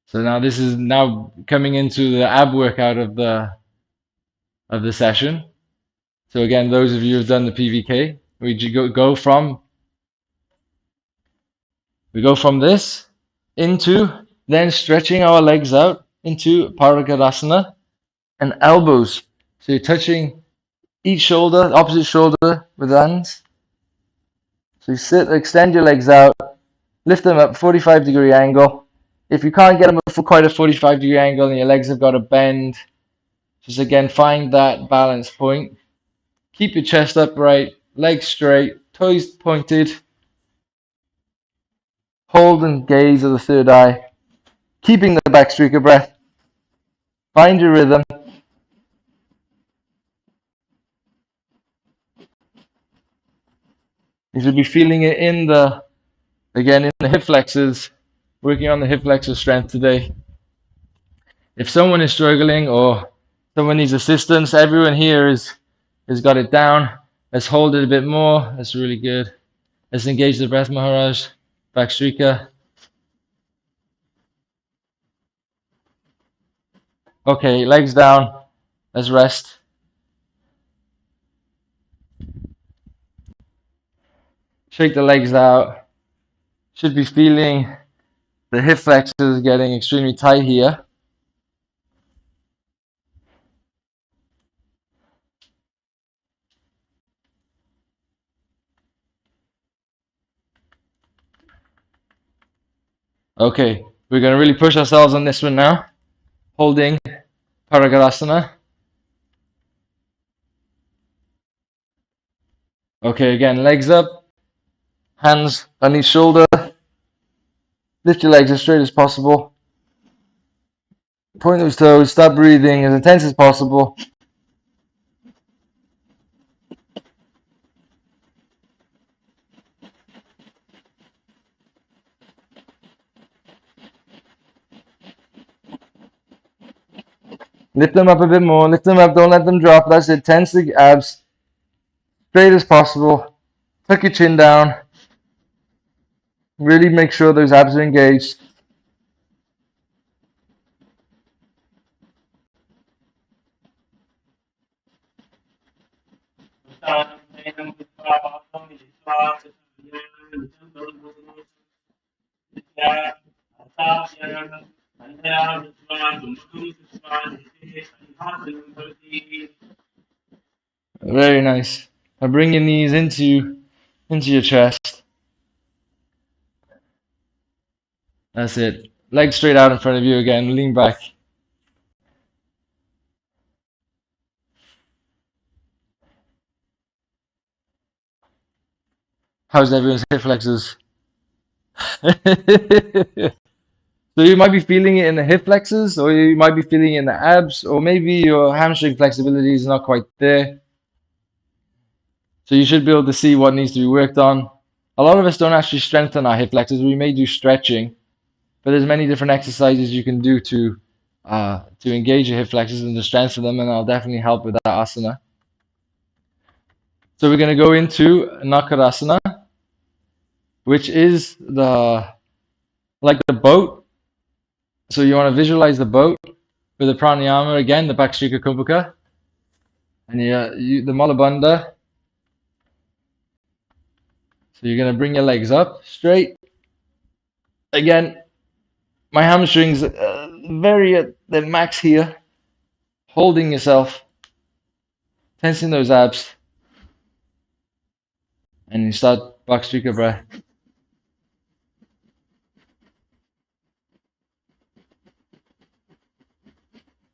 So now this is now coming into the ab workout of the session. So again, those of you who've done the PVK, we go from this into then stretching our legs out into Paragadasana and elbows. So you're touching each shoulder, opposite shoulder with hands. So you sit, extend your legs out, lift them up 45-degree angle. If you can't get them up for quite a 45-degree angle and your legs have got to bend, just again find that balance point. Keep your chest upright, legs straight, toes pointed. Hold and gaze at the third eye. Keeping the back streak of breath. Find your rhythm. You should be feeling it in the hip flexors, working on the hip flexor strength today. If someone is struggling or someone needs assistance, everyone here has got it down. Let's hold it a bit more. That's really good. Let's engage the breath, Maharaj. Back streaker. Okay, legs down. Let's rest. Shake the legs out. Should be feeling the hip flexors getting extremely tight here. Okay, we're going to really push ourselves on this one now. Holding Paragarasana. Okay, again, legs up. Hands on each shoulder. Lift your legs as straight as possible. Point those toes. Stop breathing as intense as possible. Lift them up a bit more. Lift them up. Don't let them drop. That's it. Tense the abs. Straight as possible. Tuck your chin down. Really make sure those abs are engaged. Very nice. Now bring your knees into your chest. That's it. Legs straight out in front of you again. Lean back. How's everyone's hip flexors? So you might be feeling it in the hip flexors, or you might be feeling it in the abs, or maybe your hamstring flexibility is not quite there. So you should be able to see what needs to be worked on. A lot of us don't actually strengthen our hip flexors. We may do stretching, but there's many different exercises you can do to engage your hip flexors and to strengthen them, and I'll definitely help with that asana. So we're going to go into Nakarasana, which is like the boat. So you want to visualize the boat with the pranayama again, the Bhakshrika Kumbhaka, and the Malabandha. So you're going to bring your legs up straight. Again, my hamstrings very at the max here. Holding yourself, tensing those abs, and you start Bhakshrika breath.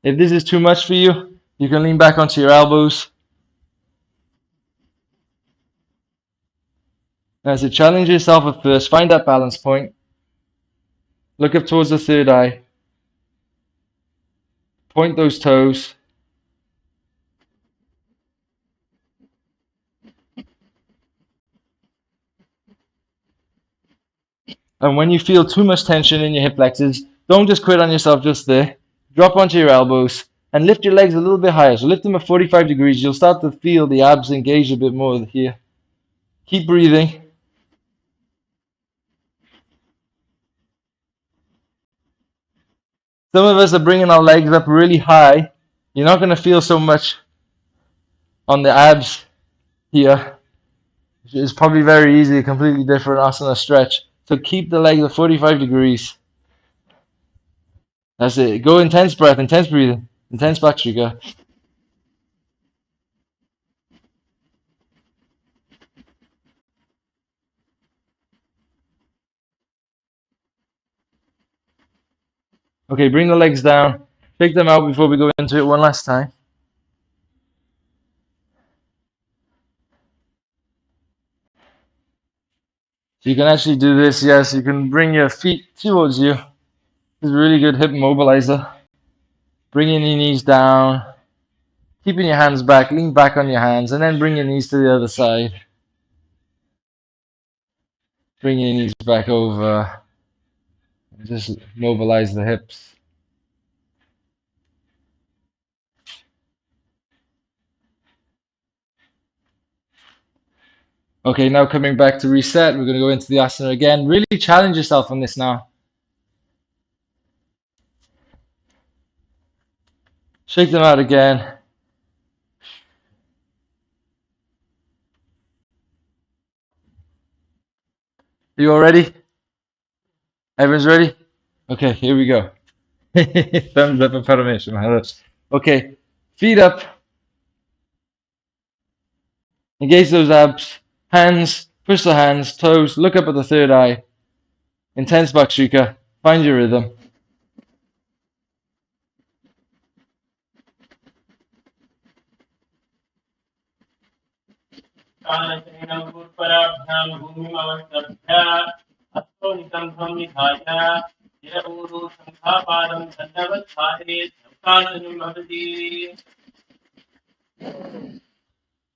If this is too much for you, you can lean back onto your elbows. As you challenge yourself at first, find that balance point. Look up towards the third eye. Point those toes. And when you feel too much tension in your hip flexors, don't just quit on yourself just there. Drop onto your elbows and lift your legs a little bit higher. So lift them at 45 degrees. You'll start to feel the abs engage a bit more here. Keep breathing. Some of us are bringing our legs up really high. You're not going to feel so much on the abs here. It's probably very easy, a completely different asana stretch. So keep the legs at 45 degrees. That's it. Go intense breath, intense breathing, intense Bhakshrika. Okay, bring the legs down. Shake them out before we go into it one last time. So you can actually do this, yes, you can bring your feet towards you. This is a really good hip mobilizer. Bringing your knees down, keeping your hands back, lean back on your hands, and then bring your knees to the other side. Bring your knees back over. Just mobilize the hips. Okay, now coming back to reset, we're going to go into the asana again. Really challenge yourself on this now. Shake them out again. Are you all ready? Everyone's ready? Okay, here we go. Thumbs up and Parameshwar. Okay, feet up. Engage those abs. Hands, push the hands, toes, look up at the third eye. Intense Bhakshrika. Find your rhythm.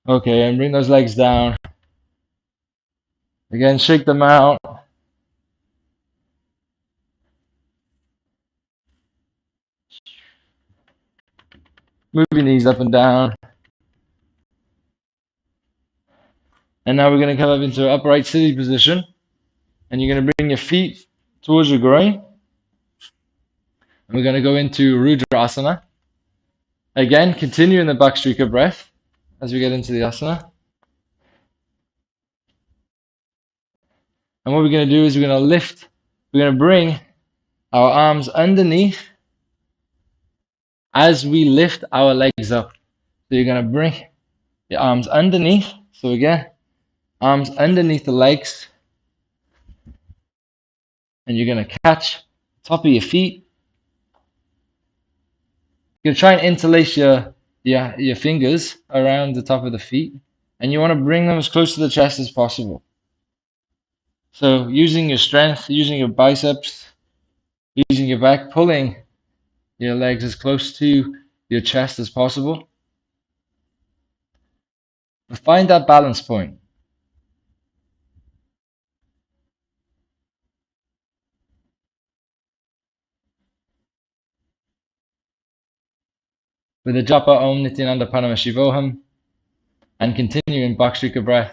Okay, and bring those legs down. Again, shake them out. Move your knees up and down. And now we're going to come up into an upright sitting position. And you're going to bring your feet towards your groin. And we're going to go into Rudrasana. Again, continuing the Bhakshrika breath as we get into the asana. And what we're going to do is we're going to lift, we're going to bring our arms underneath as we lift our legs up. So you're going to bring your arms underneath. So again, arms underneath the legs. And you're going to catch the top of your feet. You're going to try and interlace your fingers around the top of the feet. And you want to bring them as close to the chest as possible. So using your strength, using your biceps, using your back, pulling your legs as close to your chest as possible. But find that balance point. With the japa Om Nithyananda Shivoham and continue in Bhakshrika breath.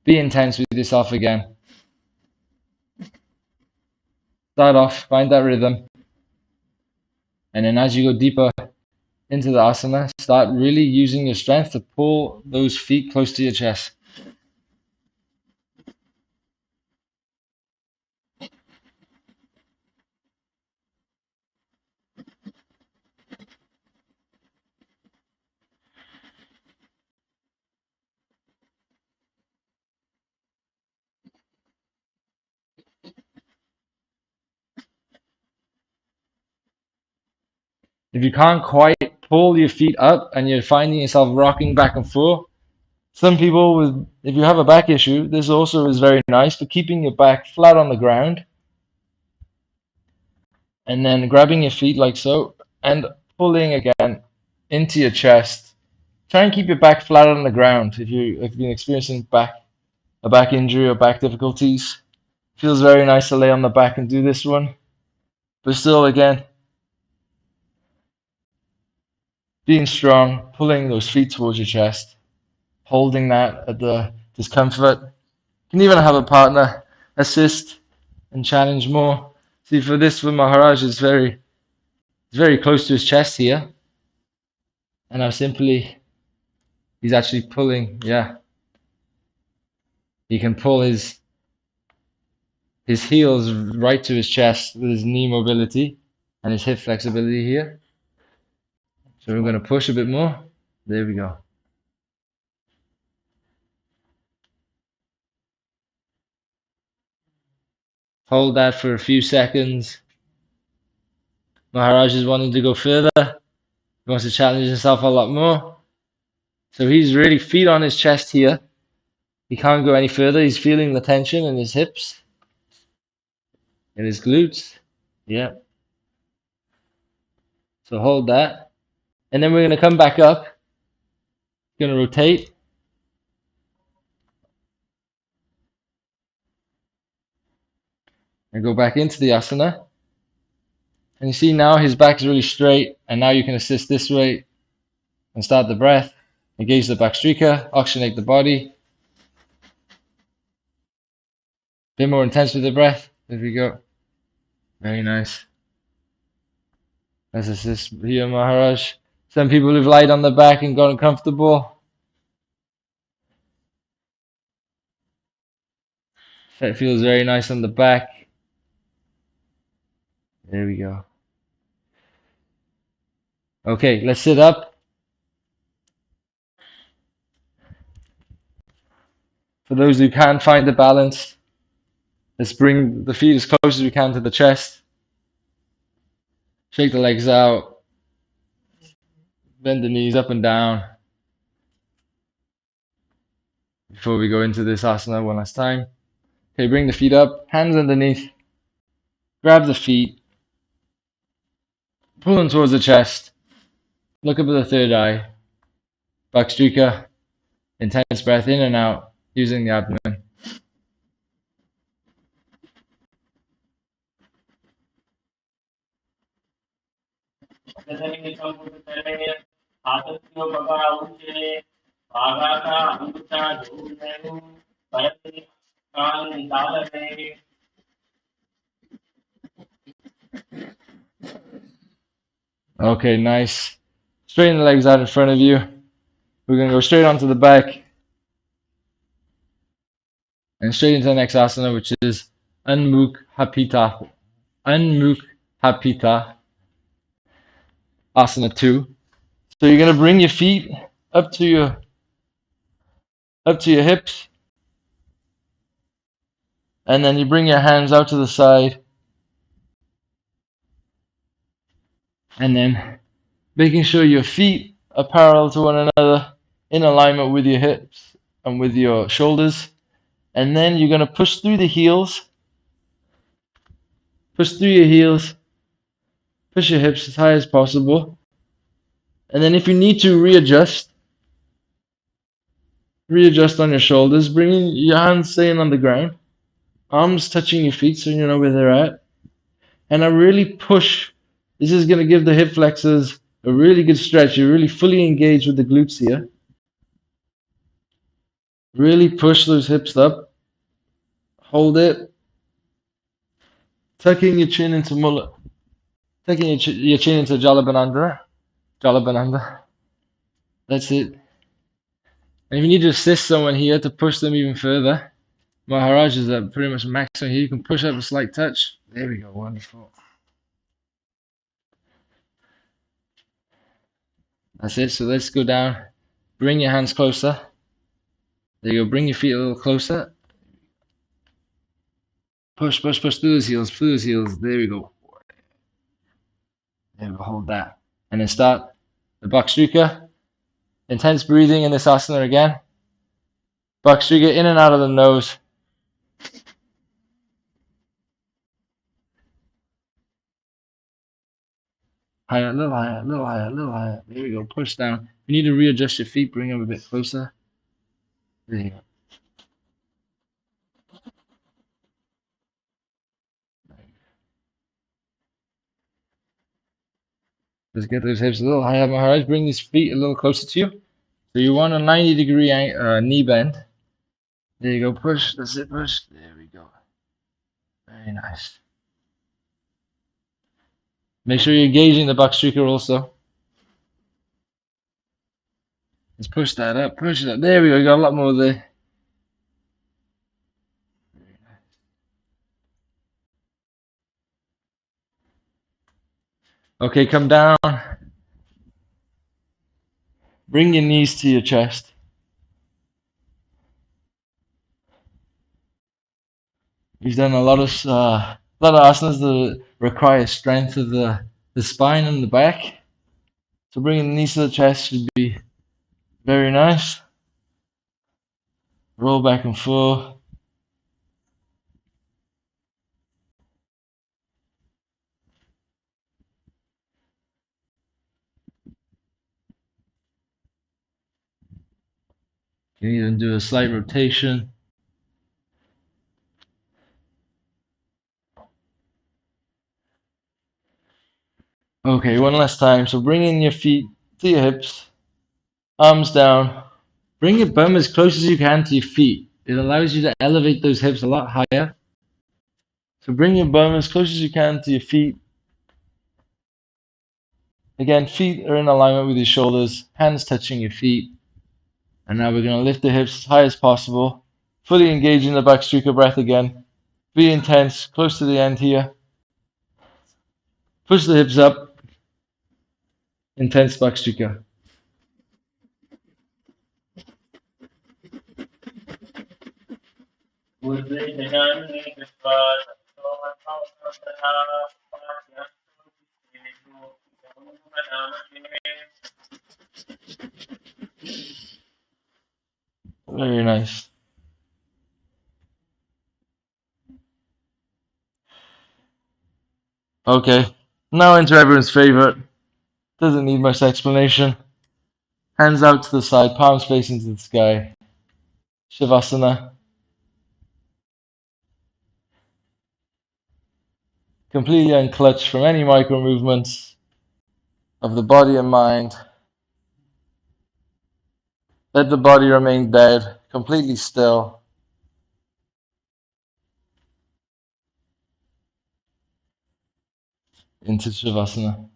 Be intense with yourself again. Start off, find that rhythm. And then as you go deeper into the asana, start really using your strength to pull those feet close to your chest. If you can't quite pull your feet up and you're finding yourself rocking back and forth, some people if you have a back issue, this also is very nice for keeping your back flat on the ground. And then grabbing your feet like so and pulling again into your chest. Try and keep your back flat on the ground if you've been experiencing a back injury or back difficulties. Feels very nice to lay on the back and do this one. But still, again, being strong, pulling those feet towards your chest, holding that at the discomfort. You can even have a partner assist and challenge more. See, for this one, Maharaj is very close to his chest here. And now simply, he's actually pulling, yeah. He can pull his heels right to his chest with his knee mobility and his hip flexibility here. So we're going to push a bit more. There we go. Hold that for a few seconds. Maharaj is wanting to go further. He wants to challenge himself a lot more. So he's really feet on his chest here. He can't go any further. He's feeling the tension in his hips, in his glutes. Yeah. So hold that. And then we're going to come back up. Going to rotate. And go back into the asana. And you see now his back is really straight. And now you can assist this way and start the breath. Engage the Bhakshrika, oxygenate the body. Bit more intense with the breath. There we go. Very nice. Let's assist here, Maharaj. Some people who've lied on the back and got uncomfortable. It feels very nice on the back. There we go. Okay, let's sit up. For those who can't find the balance, let's bring the feet as close as we can to the chest. Shake the legs out. Bend the knees up and down. Before we go into this asana one last time. Okay, bring the feet up, hands underneath. Grab the feet. Pull them towards the chest. Look up at the third eye. Bhakshrika. Intense breath in and out using the abdomen. Okay, nice. Straighten the legs out in front of you. We're going to go straight onto the back. And straight into the next asana, which is Anmukh Hapita. Anmukh Hapita. Asana 2. So you're going to bring your feet up to your hips. And then you bring your hands out to the side. And then making sure your feet are parallel to one another in alignment with your hips and with your shoulders. And then you're going to push through the heels Push through your heels. Push your hips as high as possible. And then if you need to readjust on your shoulders, bringing your hands staying on the ground, arms touching your feet so you know where they're at. And I really push. This is going to give the hip flexors a really good stretch. You're really fully engaged with the glutes here. Really push those hips up. Hold it. Tucking your chin into mullet. Tucking your chin into Jalabanandra. Jalabananda. That's it. And if you need to assist someone here to push them even further, Maharaj is at pretty much maximum here. You can push up a slight touch. There we go. Wonderful. That's it. So let's go down. Bring your hands closer. There you go. Bring your feet a little closer. Push, push, push through those heels, through those heels. There we go. There we go. Hold that. And then start the Bhakshrika. Intense breathing in this asana again. Bhakshrika in and out of the nose. Higher, a little higher, a little higher, a little higher. There we go. Push down. You need to readjust your feet. Bring them a bit closer. There you go. Let's get those hips a little higher, Maharaj. Bring these feet a little closer to you. So you want a 90-degree knee bend. There you go. Push. That's it. Push. There we go. Very nice. Make sure you're engaging the Bhakshrika also. Let's push that up. Push it up. There we go. You got a lot more there. Okay, come down. Bring your knees to your chest. We've done a lot of asanas that require strength of the spine and the back. So bringing the knees to the chest should be very nice. Roll back and forth. You can even do a slight rotation. Okay, one last time. So bringing your feet to your hips, arms down. Bring your bum as close as you can to your feet. It allows you to elevate those hips a lot higher. So bring your bum as close as you can to your feet. Again, feet are in alignment with your shoulders, hands touching your feet. And now we're going to lift the hips as high as possible. Fully engaging the Bhakshrika breath again. Be intense, close to the end here. Push the hips up. Intense Bhakshrika. Very nice. Okay, now into everyone's favorite. Doesn't need much explanation. Hands out to the side, palms facing to the sky. Shavasana. Completely unclutched from any micro movements of the body and mind. Let the body remain dead, completely still. Into Shavasana.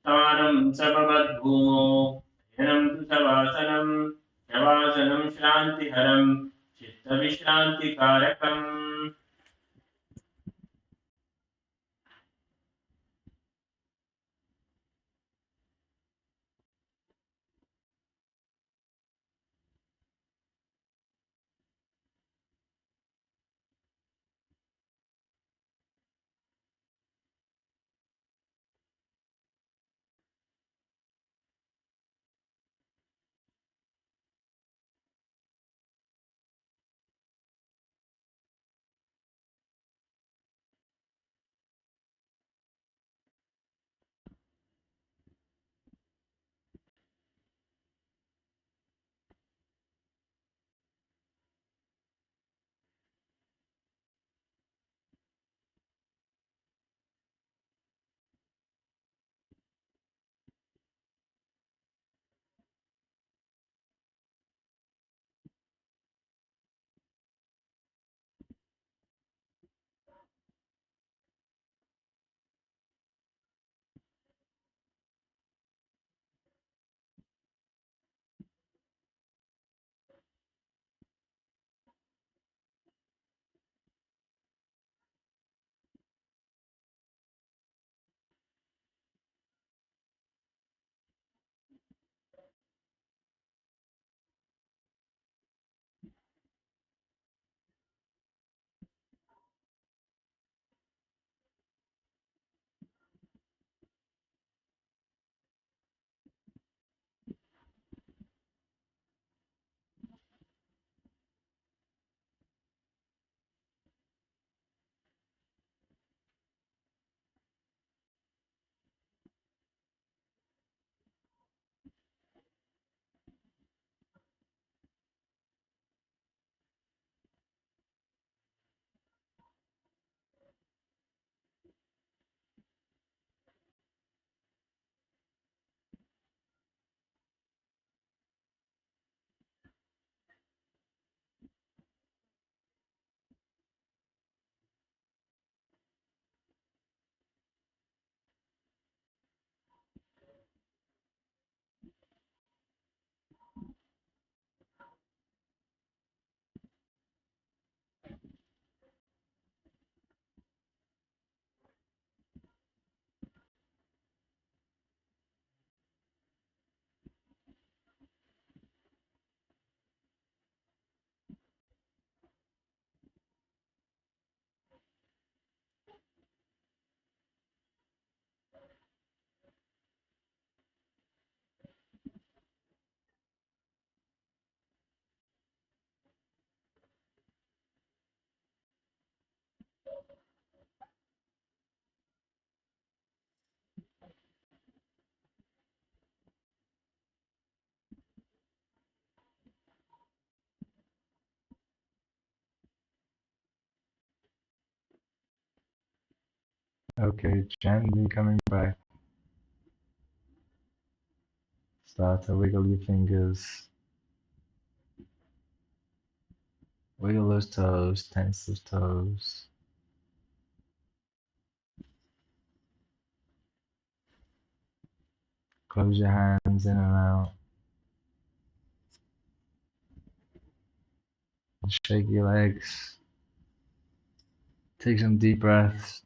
Uttanam sapabadbhumo, yanam tu savasanam, shavasanam shrantiharam, chitta vishranti karakam. Okay, gently coming back. Start to wiggle your fingers. Wiggle those toes, tense those toes. Close your hands in and out. Shake your legs. Take some deep breaths.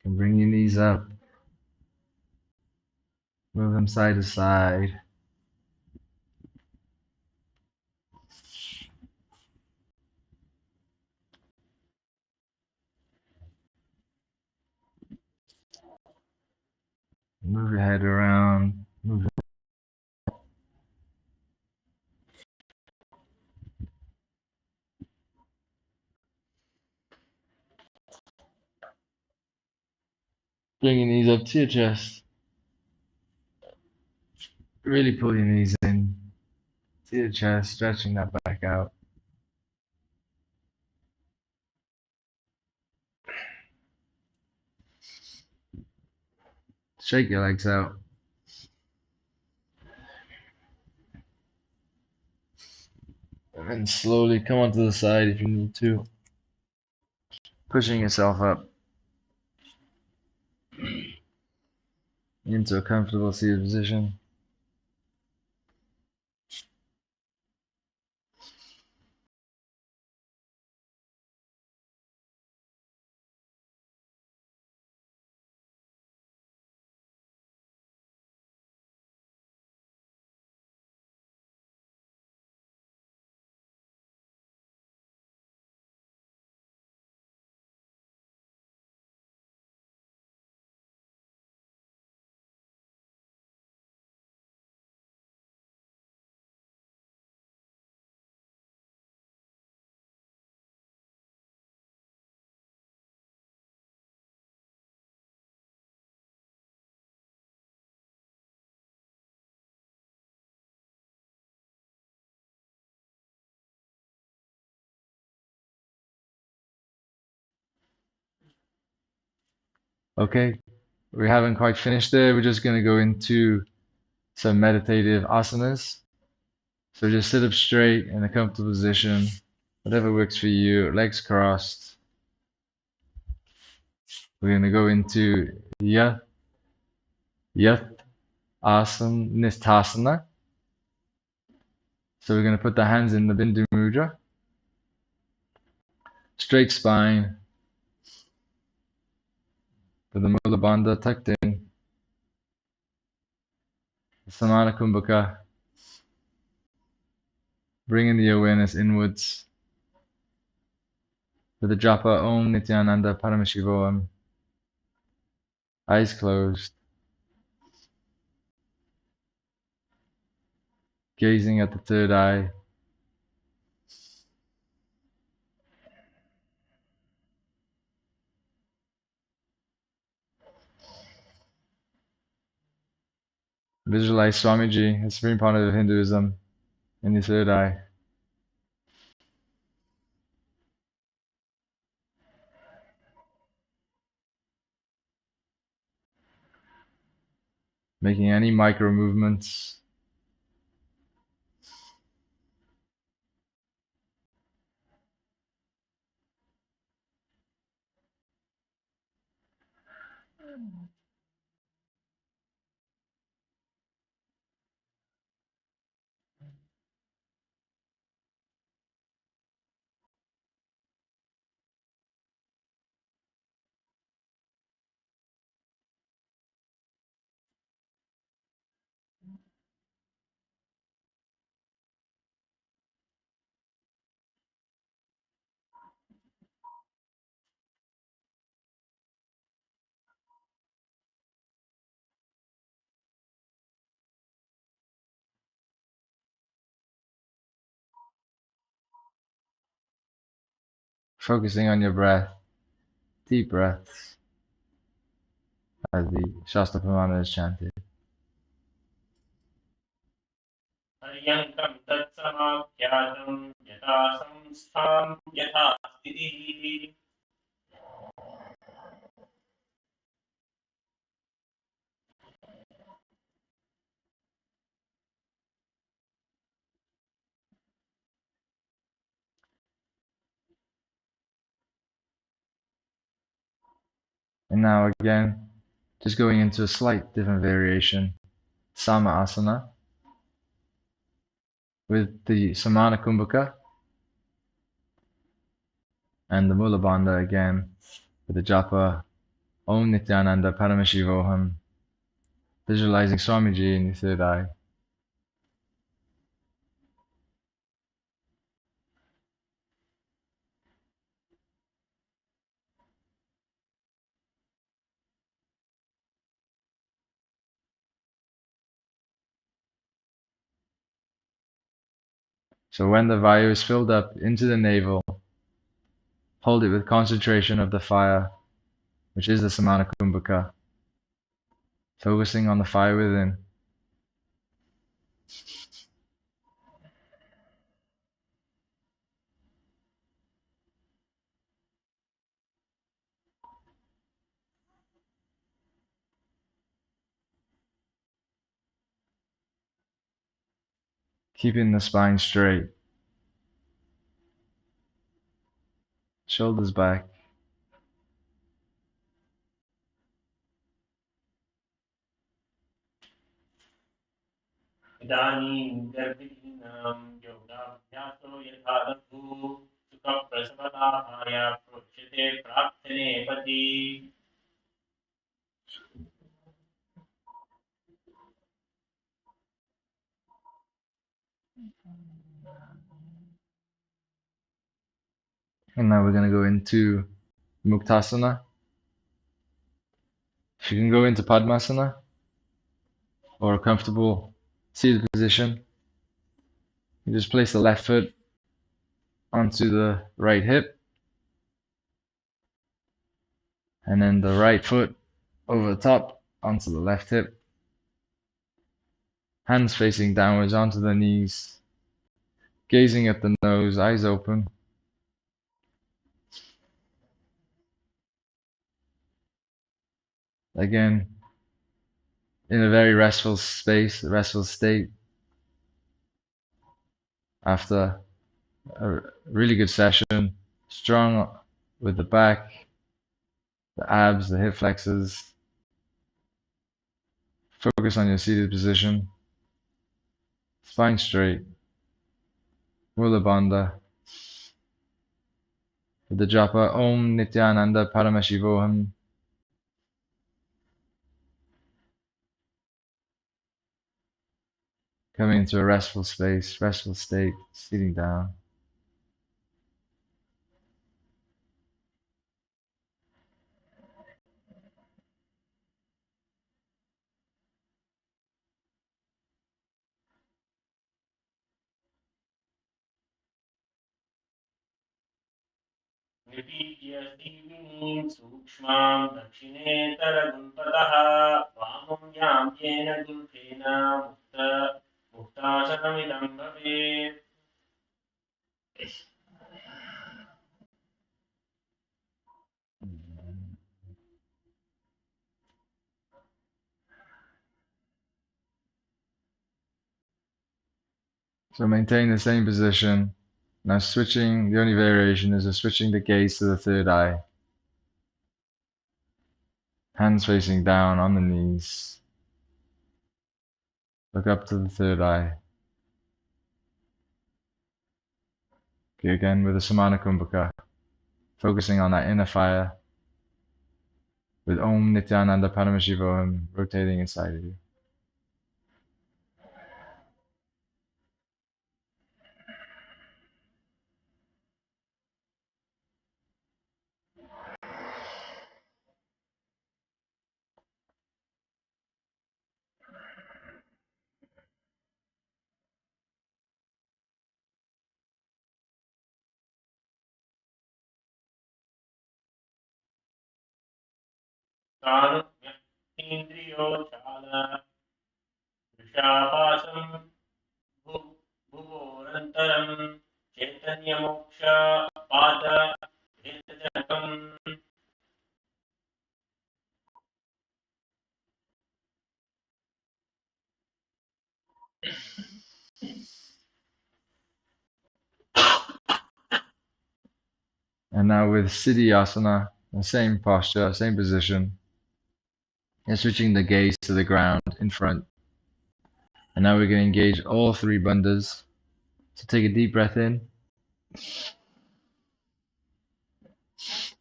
You can bring your knees up. Move them side to side. Move your head around. Move. Bring your knees up to your chest. Really pull your knees in to your chest, stretching that back out. Shake your legs out. And then slowly come onto the side if you need to. Pushing yourself up into a comfortable seated position. Okay, we haven't quite finished there. We're just going to go into some meditative asanas. So just sit up straight in a comfortable position, whatever works for you, legs crossed. We're going to go into Yat Asana, Nithyananda. So we're going to put the hands in the Bindu Mudra, straight spine, with the Mula Bandha tucked in, Samana Kumbhaka, bringing the awareness inwards, with the japa Om Nithyananda Paramashivoham, eyes closed, gazing at the third eye. Visualize Swamiji, the supreme part of Hinduism, in the third eye. Making any micro movements. Focusing on your breath, deep breaths, as the Shastra Pramana is chanted. पर्यङ्कं तत्समाख्यातं यथा संस्थां यथा स्थितिः. And now again, just going into a slight different variation, Sama Asana, with the Samana Kumbhaka and the Mula Bandha again, with the japa Om Nithyananda Paramashivoham, visualizing Swamiji in your third eye. So when the vayu is filled up into the navel, hold it with concentration of the fire, which is the Samana Kumbhaka, focusing on the fire within. Keeping the spine straight, shoulders back. इदानीं गर्भिणीनां योगाभ्यासो यथा लघु सुखप्रसवलाभाय प्रोच्यते प्रार्थने पति. And now we're going to go into Muktasana. If you can go into Padmasana or a comfortable seated position, you just place the left foot onto the right hip and then the right foot over the top onto the left hip. Hands facing downwards onto the knees, gazing at the nose, eyes open. Again, in a very restful space, a restful state after a really good session, strong with the back, the abs, the hip flexors. Focus on your seated position, spine straight, Mula Bandha, with the japa Om Nithyananda Paramashivoham. Coming into a restful space, restful state, sitting down. निपीड्य सीविनीं सूक्ष्मां दक्षिणेतरगुल्पतः वामं यां येन गुल्फेन मुक्तासनमिदं भवेत्. So maintain the same position. Now switching, the only variation is just switching the gaze to the third eye. Hands facing down on the knees. Look up to the third eye. Okay, again with the Samana Kumbhaka. Focusing on that inner fire. With Om Nithyananda Paramashivoham rotating inside of you. तानुज्ञेन्द्रियोचाल वृषापासं तदनन्तरं चैतन्यमोक्षपाद हेतजनकम्. And now with Siddhyasana, the same posture, same position, and switching the gaze to the ground in front. And now we're going to engage all three bandhas. So take a deep breath in,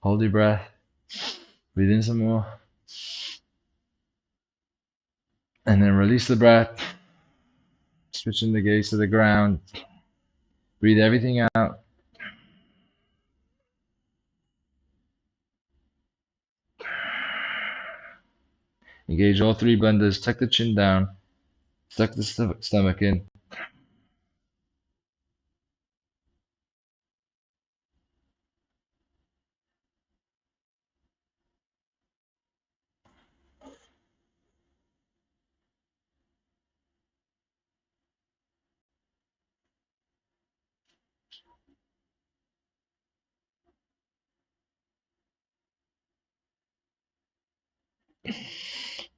hold your breath, breathe in some more, and then release the breath, switching the gaze to the ground. Breathe everything out. Engage all three bandhas, tuck the chin down, tuck the stomach in.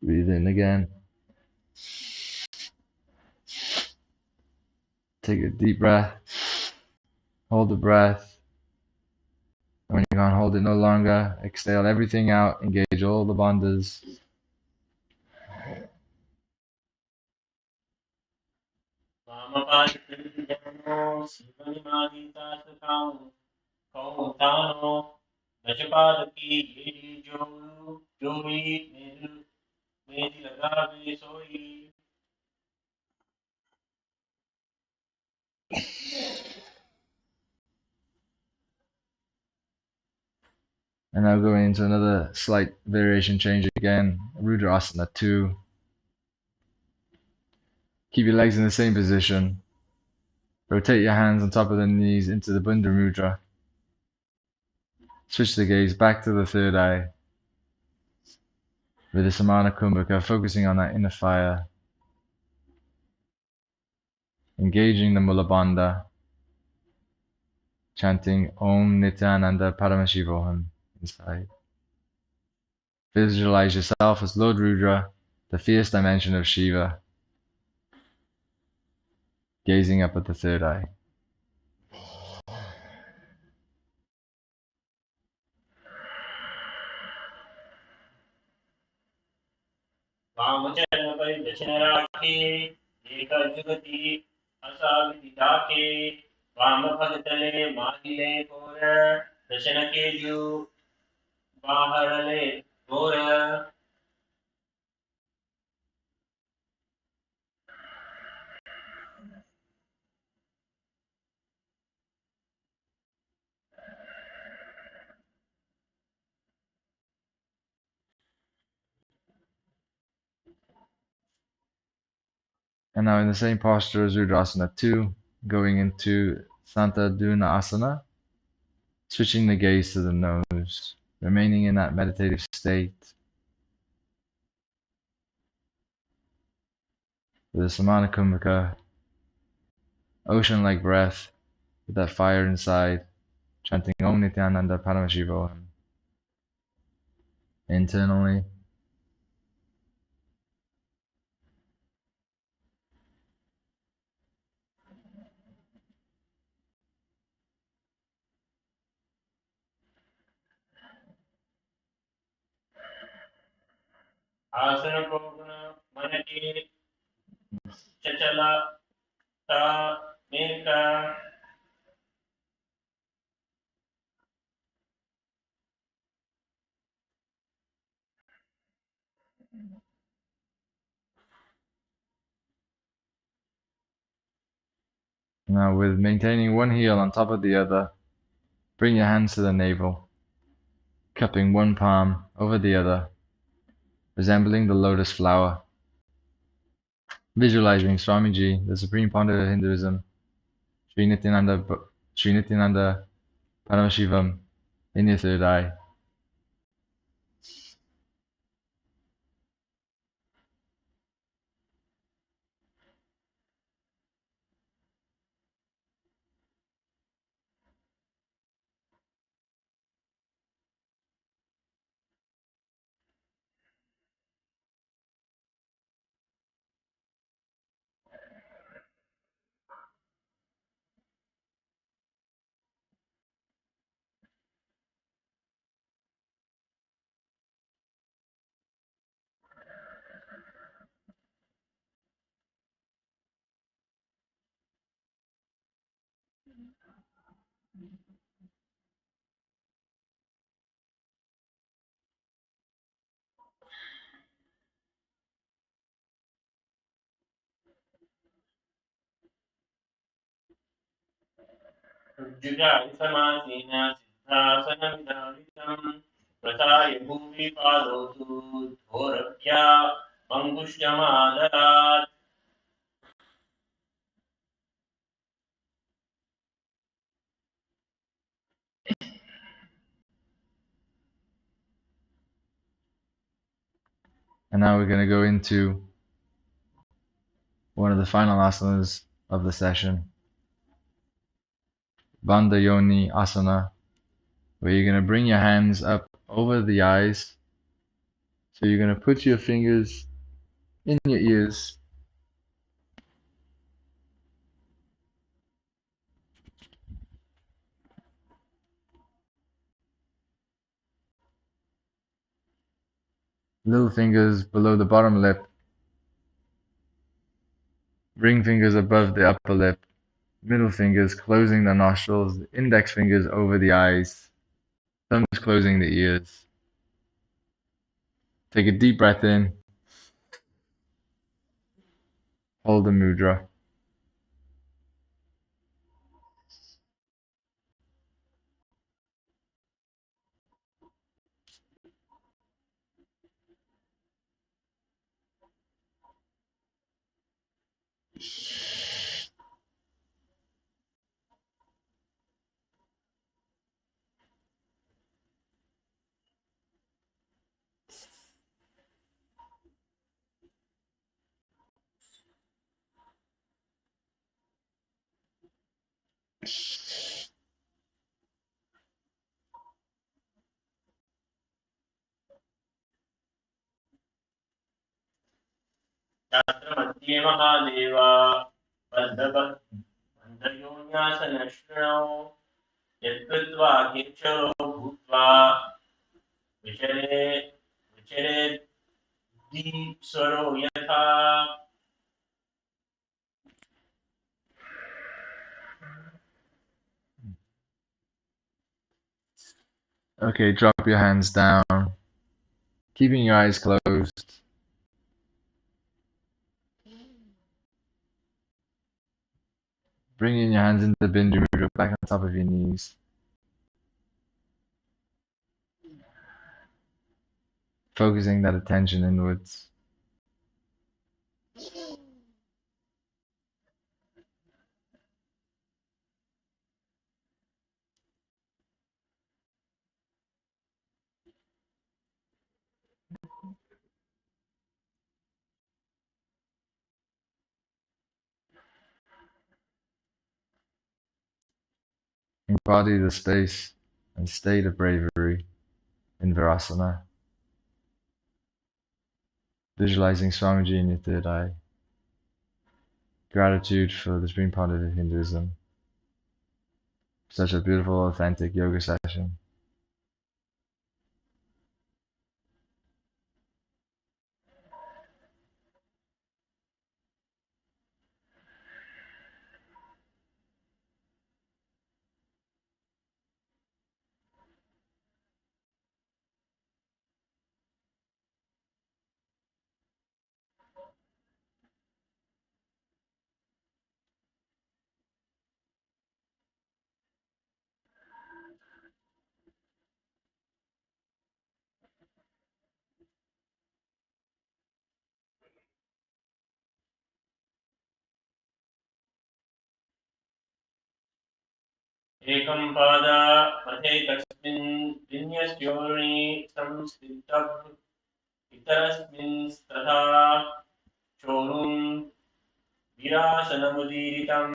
Breathe in again. Take a deep breath. Hold the breath. When you can't hold it no longer, exhale everything out. Engage all the bandhas. And now going into another slight variation change again. Rudrasana 2. Keep your legs in the same position. Rotate your hands on top of the knees into the Bandha Mudra. Switch the gaze back to the third eye. With the Samana Kumbhaka, focusing on that inner fire. Engaging the Mula Bandha. Chanting Om Nithyananda Paramashivoham inside. Visualize yourself as Lord Rudra, the fierce dimension of Shiva, gazing up at the third eye. And now in the same posture as Rudrasana 2, going into Santaduna Asana, switching the gaze to the nose, remaining in that meditative state with the Samana Kumbhaka, ocean-like breath, with that fire inside, chanting Om Nithyananda Paramashivoham internally. Now with maintaining one heel on top of the other, bring your hands to the navel, cupping one palm over the other, resembling the lotus flower. Visualizing Swamiji, the Supreme Ponder of Hinduism, Sri Nithyananda Paramashivam, in your third eye. समासीन सिद्धासनमिदारितं प्रसाय भूमि पादौ तु घोरभ्या मङ्गुष्यमादरात्. And now we're going to go into one of the final asanas of the session, Bandha Yoni Asana, where you're going to bring your hands up over the eyes. So you're going to put your fingers in your ears. Little fingers below the bottom lip. Ring fingers above the upper lip. Middle fingers closing the nostrils. Index fingers over the eyes. Thumbs closing the ears. Take a deep breath in. Hold the mudra. शास्त्रमध्ये Mahadev बन्धयोन्यासन शृणौ यत्कृत्वा किञ्चरो भूत्वा विचरेद्दीप्सरो यथा. Okay, drop your hands down, keeping your eyes closed. Bringing your hands into Bindu Mudra, back on top of your knees. Focusing that attention inwards. Embody the space and state of bravery in Virasana. Visualizing Swamiji in your third eye. Gratitude for this being part of Hinduism. Such a beautiful, authentic yoga session. एकं पादा मथैकस्मिन् विन्यस्योर्णि संस्थितः इतरस्मिंस्तथा चोरुं विरासनमुदीरितम्.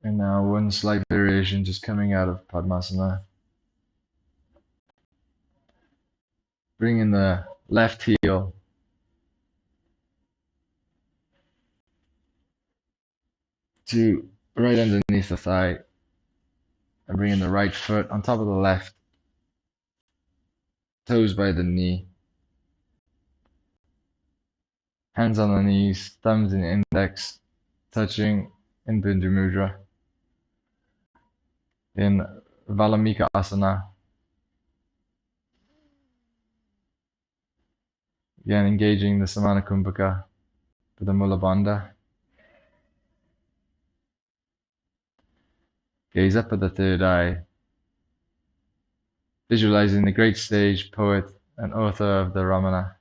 And now one slight variation just coming out of Padmasana. Bringing the left heel to right underneath the thigh. And bringing the right foot on top of the left. Toes by the knee. Hands on the knees, thumbs and index touching in Bindu Mudra. In Valamika Asana. Again, engaging the Samana Kumbhaka for the Mula Bandha. Gaze up at the third eye, visualizing the great sage, poet, and author of the Ramana.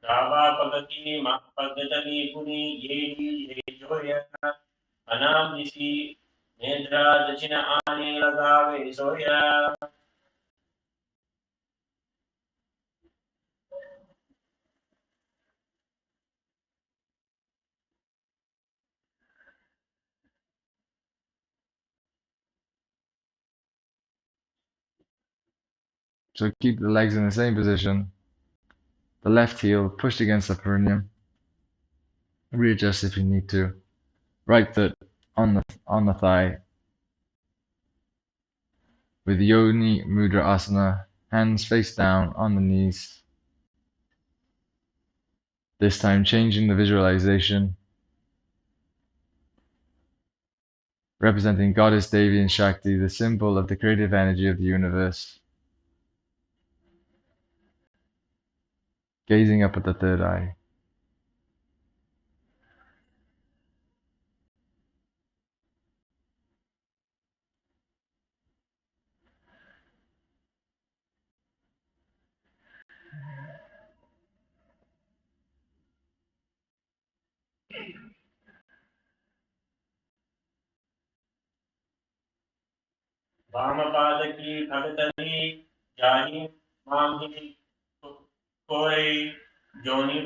दावा पगति पगतनी पुनि ये जोया अनाम दिसी नेद्रा दक्षिण आने लगावे सोया. So keep the legs in the same position. The left heel pushed against the perineum. Readjust if you need to. Right foot on the thigh. With Yoni Mudra Asana, hands face down on the knees. This time changing the visualization, representing Goddess Devi and Shakti, the symbol of the creative energy of the universe. Gazing up at the third eye. वामपादकी भगतनी जाहि मामहि कोरे जोनि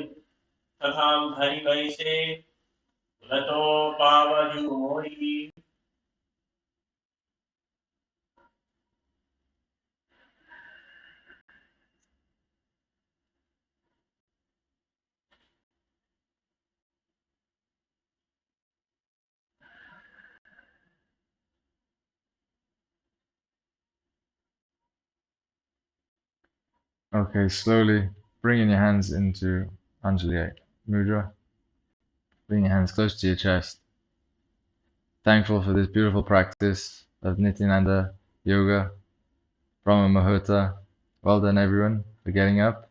तथा धरि वैसे लतो पावजु मोरी. Okay, slowly bringing your hands into Anjali Mudra. Bring your hands close to your chest. Thankful for this beautiful practice of Nithyananda Yoga, Brahma Muhurta. Well done, everyone, for getting up.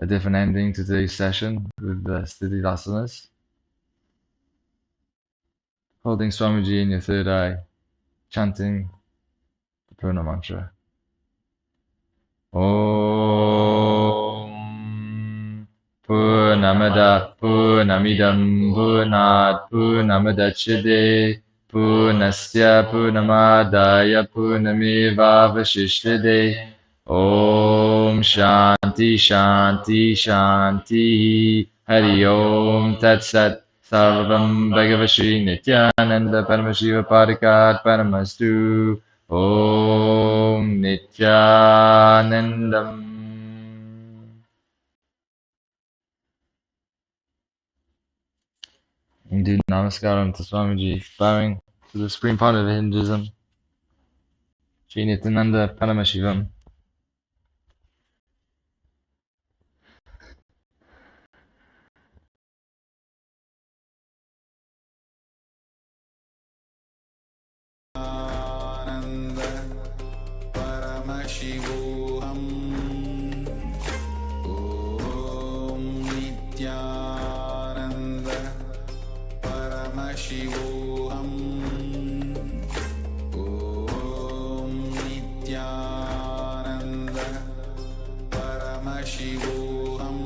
A different ending to today's session with the Sthitidasanas. Holding Swamiji in your third eye, chanting the Purna mantra. Om Purnamada Purnamidam Purnat Purnamadachyate Purnasya Purnamadaya Purnamevavashishyate. Om Shanti Shanti Shanti. Hari Om Tat Sat. Sarvam Bhagavashi Nithyananda Paramashiva Parikat Paramastu. Om Nithyanandam. Indeed, Namaskaram to Swamiji, bowing to the supreme part of Hinduism, Sri Nithyananda Paramashivam. आनंद परमशिवोऽहम् ॐ नित्यानन्द परमशिवोऽहम् ॐ नित्यानन्द परमशिवोऽहम्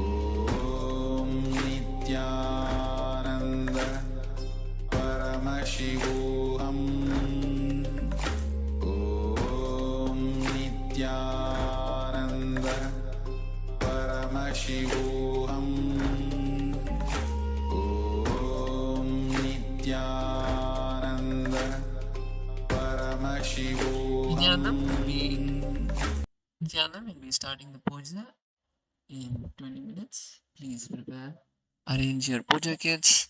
ॐ नित्यानन्द परमशिवोऽहम् ॐ नित्यानन्द परमशिवोऽहम् ॐ नित्यानन्द परमशिवोऽहम्. Nithyananda will be starting the puja in 20 minutes. Please prepare. Arrange your puja kits.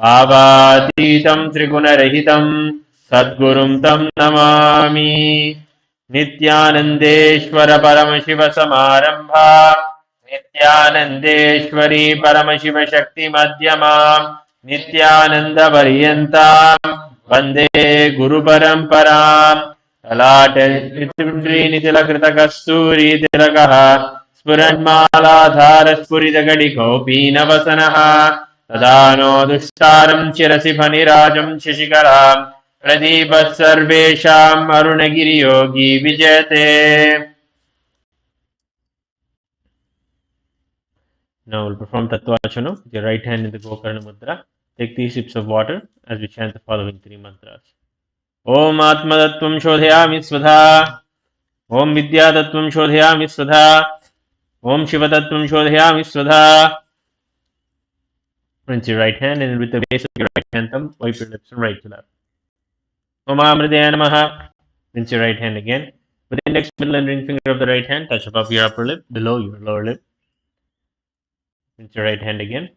भावातीतं त्रिगुणरहितं सद्गुरुं तं नमामि। नित्यानन्देश्वर परमशिव समारम्भा नित्यानन्देश्वरी परमशिव शक्ति मध्यमाम् नित्यानन्दपर्यन्तां वन्दे गुरुपरम्पराम्। ललाटनितिलकृतकस्तूरीतिलकः स्फुरन्मालाधारस्फुरितगडिकोऽपीनवसनः तदा नो दुष्टारं चिरसि फनिराजं शशिकरां प्रदीपः सर्वेषाम् अरुणगिरियोगी विजयते। Now we'll perform Tattvachana with your right hand in the Gokarna Mudra. Take 3 sips of water as we chant the following 3 mantras. Om Atmadattvam Shodhayami Svadha. Om Vidyadattvam Shodhayami Svadha. Om Shivadattvam Shodhayami Svadha. Rinse your right hand and with the base of your right hand thumb, wipe your lips from right to left. Om Amridaya Namaha. Rinse your right hand again. With the index, middle and ring finger of the right hand, touch above your upper lip, below your lower lip. Rinse your right hand again.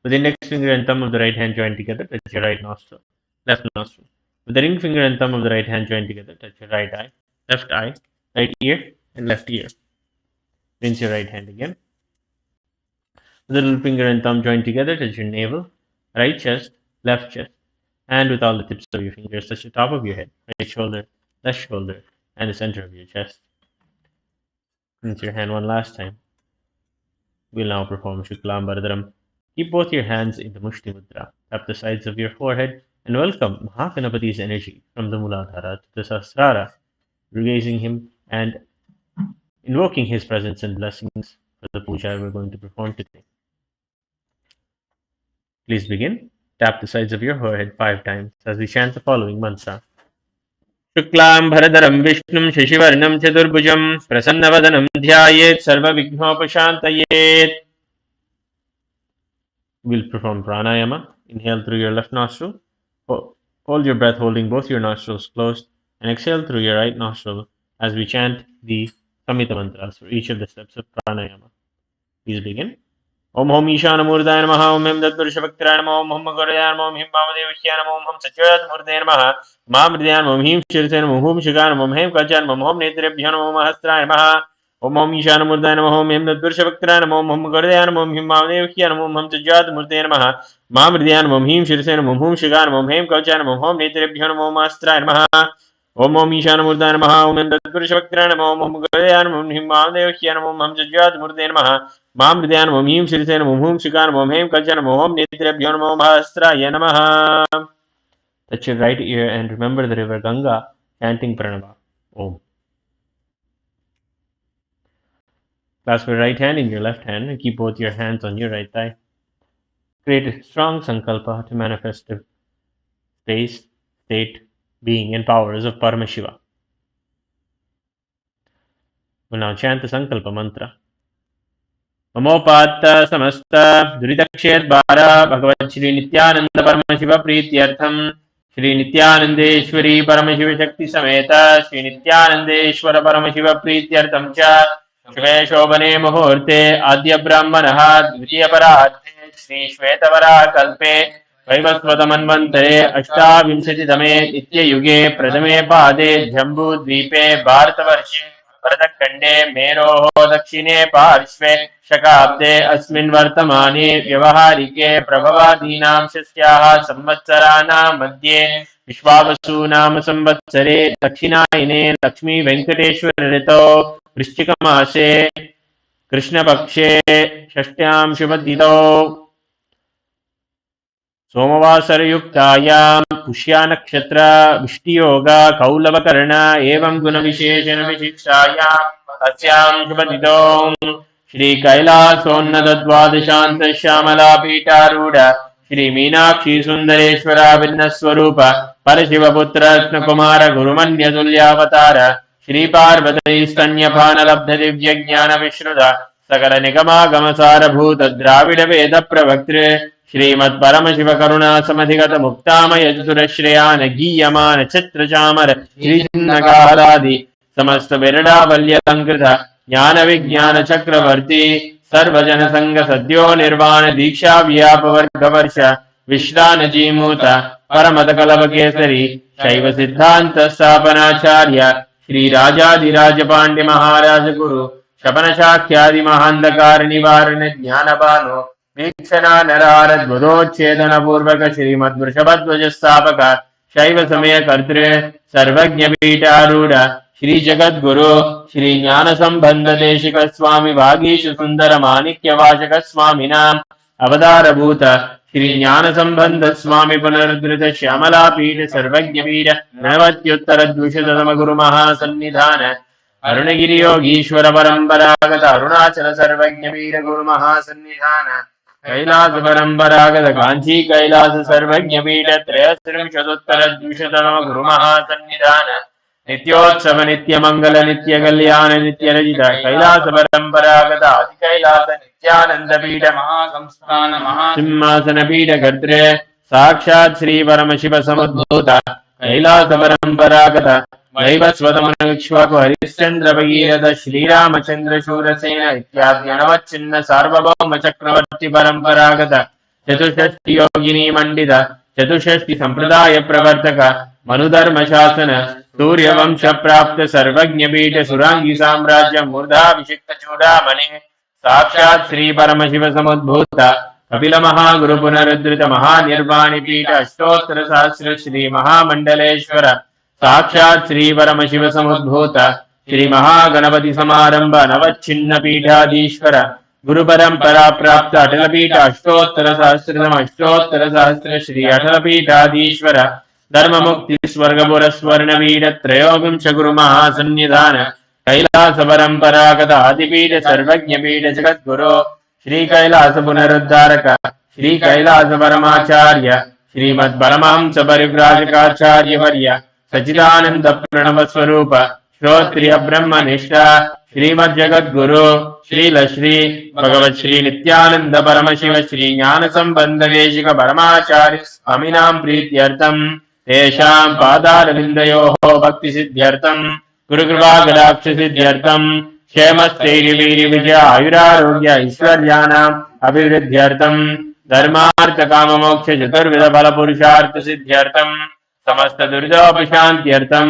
With the index finger and thumb of the right hand joined together, touch your right nostril, left nostril. With the ring finger and thumb of the right hand joined together, touch your right eye, right ear, and left ear. Rinse your right hand again. With the little finger and thumb joined together, touch your navel, right chest, left chest, and with all the tips of your fingers, touch the top of your head, right shoulder, left shoulder, and the center of your chest. Rinse your hand one last time. We'll now perform Shuklam Bharadaram. Keep both your hands in the Mushti Mudra. Tap the sides of your forehead and welcome Mahaganapati's energy from the Muladhara to the Sahasrara, raising him and invoking his presence and blessings for the puja we're going to perform today. Please begin. Tap the sides of your forehead 5 times as we chant the following mantra. Shuklam Bharadaram Vishnum Shashivarnam Chaturbhujam Prasannavadhanam Dhyayet Sarva Vighnopashantayet. We'll perform pranayama. Inhale through your left nostril. Hold your breath holding both your nostrils closed and exhale through your right nostril as we chant the Samhita mantras for each of the steps of pranayama. Please begin. Om Hom Ishana Murdaya Namaha Om Hem Dadvarshavaktiraya Namaha Om Hom Magadaya Namaha Om Him Vamadevishya Namaha Om Hom Satyajat Murdaya Namaha Mamridaya Namaha Om Him Shirtaya Namaha Om Hum Shikaya Namaha Om Hem Kajaya Namaha Om Hom Netrebhya Namaha Om Hastraya Namaha Om Hom Ishana Murdaya Namaha Om Hem Dadvarshavaktiraya Namaha Om Hom Magadaya Namaha Om Him Vamadevishya Namaha Om Hom Satyajat Murdaya Namaha Mamridaya Namaha Om Him Shirtaya Namaha Om Hum Shikaya Namaha Om Hem Kajaya Namaha Om Hom Netrebhya Namaha Om Hastraya Namaha Om Hom Ishana Murdaya Namaha Om Hem Dadvarshavaktiraya Namaha Om Hom Magadaya Namaha Om Him Vamadevishya Namaha Om Hom Satyajat Murdaya Namaha Mamridaya Namaha Om Him Shirtaya Namaha Om Hum Shikaya Namaha Om Hem Kajaya Namaha Om Hom Netrebhya Namaha Om Hastraya Namaha. Touch your right ear and remember the river Ganga chanting Pranava. Om. Clasp your right hand in your left hand and keep both your hands on your right thigh. Create a strong sankalpa to manifest the space, state, being, and powers of Paramashiva. We'll now chant the sankalpa mantra. Mamopatta samasta duritakshayat bara Bhagavat Shri Nithyananda Paramashiva Prityartham Shri Nithyanandeshwari Paramashiva Shakti Sameta Shri Nithyanandeshwara Paramashiva Prityartham cha Shve Shobhane Muhurte Adya Brahmanaha Dvitiya Parahate Shri Shvetavara Kalpe Vaivasvata Manvantare Ashtavimshati Dame Nitya Yuge Pradame Pade Jambu Dvipe Bharatavarshi भरतखण्डे मेरोः दक्षिणे पार्श्वे शकाब्दे अस्मिन् वर्तमाने व्यवहारिके प्रभवादीनां शस्याः संवत्सराणां मध्ये विश्वावसु नाम संवत्सरे दक्षिणायने लक्ष्मी वेङ्कटेश्वर ऋतौ वृश्चिकमासे कृष्णपक्षे षष्ट्यां शुभतिथौ सोमवासरयुक्तायां पुष्या नक्षत्र विष्टियोग कौलवकर्ण एवं गुणविशेषण विशिष्टायां अस्यां शुभतिथौ श्री कैलासोन्नतद्वादशान्त श्यामला पीठारूढ श्री मीनाक्षी सुन्दरेश्वराभिन्नस्वरूप परशिवपुत्र रत्नकुमार गुरुमन्यतुल्यावतार श्री पार्वती स्तन्यपानलब्ध दिव्यज्ञान विश्रुत सकल निगमागमसारभूत द्राविड वेद प्रवक्तृ श्रीमत्परमशिव करुणा समधिगत मुक्तामय चतुरश्रेयान गीयमान चित्रचामर श्रीचिन्नकालादि समस्त विरडावल्यलंकृत ज्ञान विज्ञान चक्रवर्ती सर्वजन संग सद्यो निर्वाण दीक्षा व्यापवर्ग वर्ष विश्रानजीमूत परमतकलवकेसरी शैव सिद्धांत स्थापनाचार्य श्री राजाधिराज पांड्य महाराज गुरु शपन शाख्यादि महांधकार निवारण ज्ञानभानु वीक्षणा नरारद्भुतोच्छेदन पूर्वक श्रीमद्वृषभध्वज स्थापक शैव समय कर्तृ सर्वज्ञ पीठारूढ़ श्री जगद्गुरु श्री ज्ञान संबंध देशिक स्वामी भागीश सुंदर माणिक्य वाचक स्वामिनाम अवतारभूत श्री ज्ञान संबंध स्वामी पुनरुद्धृत श्यामला पीठ सर्वज्ञ पीठ नवत्युत्तर द्विशतम गुरु महासन्निधान अरुणगिरि योगीश्वर परंपरागत अरुणाचल सर्वज्ञ पीठ गुरु महासन्निधान कैलास परंपरागत कांची कैलास सर्वज्ञ पीठ त्रयस्त्रिंशदुत्तर द्विशतम गुरु महासन्निधान नित्योत्सव नित्य मंगल नित्य कल्याण नित्य रजित कैलास परंपरागत आदि कैलास नित्यानंद पीठ महासंस्थान महासिंहासन पीठ कर्तृ साक्षात् श्री परम शिव समुद्भूत कैलास परंपरागत वैवस्वतमनुक्ष्वक हरिश्चंद्र भगीरथ श्रीरामचंद्र शूरसेन इत्यादि अणवच्छिन्न सार्वभौम चक्रवर्ती परंपरागत चतुष्षष्टि योगिनी मंडित चतुष्षष्टि संप्रदाय प्रवर्तक मनुधर्म शासन सूर्यवंश प्राप्त सर्वज्ञ पीठ सुरांगी साम्राज्य मूर्धाभिषिक्त चूड़ामणि साक्षात् श्री परम शिव समुद्भूत कपिल महागुरु पुनरुद्धृत महानिर्वाणि पीठ अष्टोत्तर सहस्र श्री महामंडलेश्वर साक्षात् श्री परम शिव समुद्भूत श्री महागणपति समारंभ नवच्छिन्न पीठाधीश्वर गुरु परंपरा प्राप्त अटल पीठ अष्टोत्तर सहस्र श्री अटल पीठाधीश्वर धर्म मुक्ति स्वर्गपुर स्वर्ण पीठ त्रयोविंश गुरु महासन्निधान कैलास परंपरागत आदिपीठ सर्वज्ञ पीठ जगद्गुरु श्री कैलास पुनरुद्धारक श्री कैलास परमाचार्य श्रीमद परमहंस परिव्राजकाचार्य वर्य सच्चिदानंद प्रणव स्वरूप श्रोत्रिय ब्रह्मनिष्ठा श्रीमद जगद्गुरु श्रील श्री भगवत श्री नित्यानंद परम शिव श्री ज्ञान संबंध देशिक परमाचार्य स्वामिनां प्रीत्यर्थम तेषां पादारविन्दयोः भक्ति सिद्ध्यर्थम गुरुकृपा कटाक्ष सिद्ध्यर्थम क्षेमस्थैर्यवीर्य विजय आयुरारोग्य ऐश्वर्याणाम् अभिवृद्ध्यर्थम धर्मार्थ काम मोक्ष चतुर्विध फल पुरुषार्थ सिद्ध्यर्थम समस्त दुर्जोपशान्त्यर्थम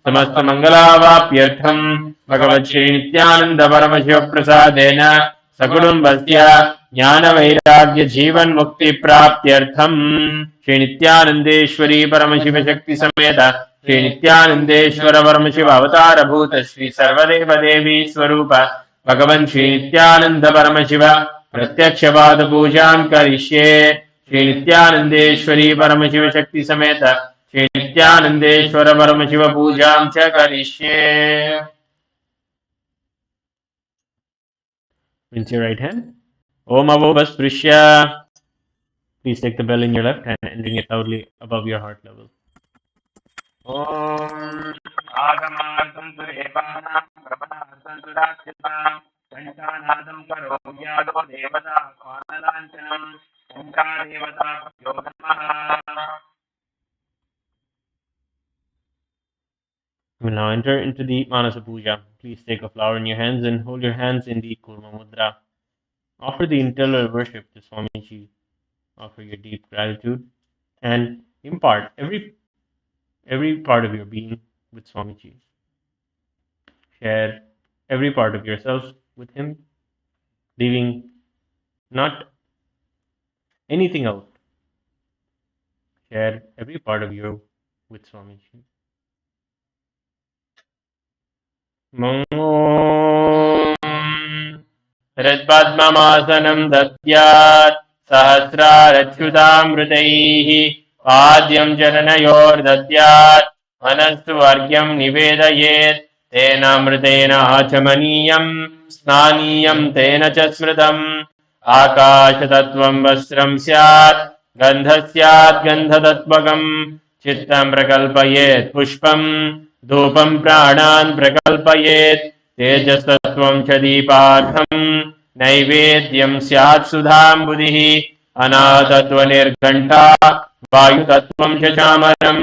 समस्त मंगलावाप्यर्थम भगवत श्री नित्यानंद परम शिव प्रसादेन सकुटुम्बस्य ज्ञान वैराग्य जीवन मुक्ति प्राप्त्यर्थम श्री नित्यानंदेश्वरी परम शिव शक्ति समेत श्री नित्यानंदेश्वर परम शिव अवतार भूत श्री सर्वदेव देवी स्वरूप भगवान श्री नित्यानंद परम शिव प्रत्यक्ष पाद पूजां करिष्ये श्री नित्यानंदेश्वरी परम शिव शक्ति समेत श्री नित्यानंदेश्वर परम शिव पूजां च करिष्ये। Rinse your right hand. Om avobasprishya. Please take the bell in your left hand and ring it loudly above your heart level. Om Agamadam Surevanam Prabhasam Surakshitam Kantanadam Karogyado Devata Kvanalanchanam Omka Devata Yogamah. We will now enter into the Manasa Puja. Please take a flower in your hands and hold your hands in the Kurma Mudra. Offer the internal worship to Swamiji. Offer your deep gratitude and impart every part of your being with Swamiji. Share every part of yourself with him, leaving not anything out. Share every part of you with Swamiji. Radpadmasanam datyat सहस्रारच्युतामृतैः पाद्यं चरणयोर दद्यात् मनस्तु अर्घ्यं निवेदयेत् तेन अमृतेन आचमनीयं स्नानीयं तेन च स्मृतम् आकाशतत्त्वं वस्त्रं स्यात् गन्धः स्यात् गन्धतत्त्वकं चित्तं प्रकल्पयेत् पुष्पं धूपं प्राणान् प्रकल्पयेत् तेजस्तत्त्वं च दीपार्थं नैवेद्यं स्यात् सुधाम्बुधिः अनाथत्वनिर्घण्टा वायुतत्त्वं च चामरं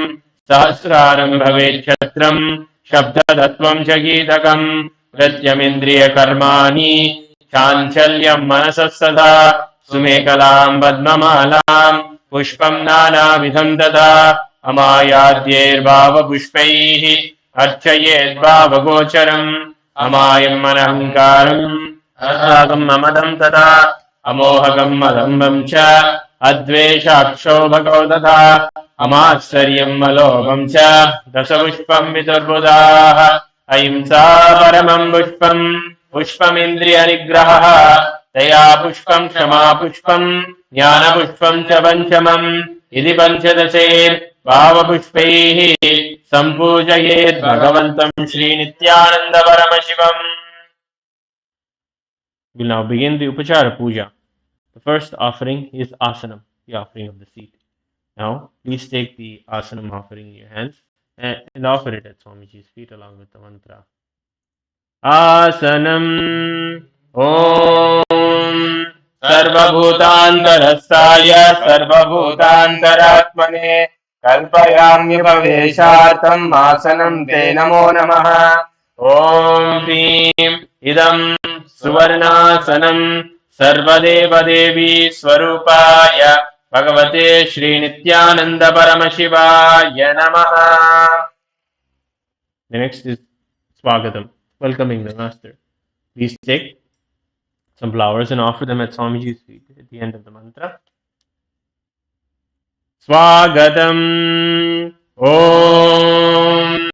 सहस्रारं भवेत् क्षत्रं शब्दतत्त्वं च गीतकं प्रत्यमिन्द्रियकर्माणि चाञ्चल्यं मनसः सदा सुमेकलां पद्ममालां पुष्पं नानाविधं तथा अमायाद्यैर्भावपुष्पैः अर्चयेद्भावगोचरम् अमायम् अनहङ्कारम् अरागम् अमदं तथा अमोहगम् अदम्बम् च अद्वेषाक्षोभगौ तथा अमात्सर्यम् अलोभम् च दशपुष्पम् विदुर्बुधाः अहिंसा परमम् पुष्पम् पुष्पमिन्द्रियनिग्रहः दया पुष्पम् क्षमा पुष्पम् ज्ञानपुष्पम् च पञ्चमम् इति पञ्चदशैर्भावपुष्पैः सम्पूजयेत् भगवन्तम् श्रीनित्यानन्दपरमशिवम्. We'll now begin the Upachara Puja. The first offering is Asanam, the offering of the seat. Now, please take the Asanam offering in your hands and offer it at Swamiji's feet along with the mantra. Asanam Om Sarvabhutantarasthaya Sarvabhutantaratmane Kalpayamyupaveshartam Asanam Te Namo Namaha. Om Hrim Idam Suvarnasanam Sarvadeva Devi Swarupaya Bhagavate Shri Nithyananda Paramashivaya Namaha. The next is Swagatam, welcoming the Master. Please take some flowers and offer them at Swamiji's feet at the end of the mantra. Swagatam Om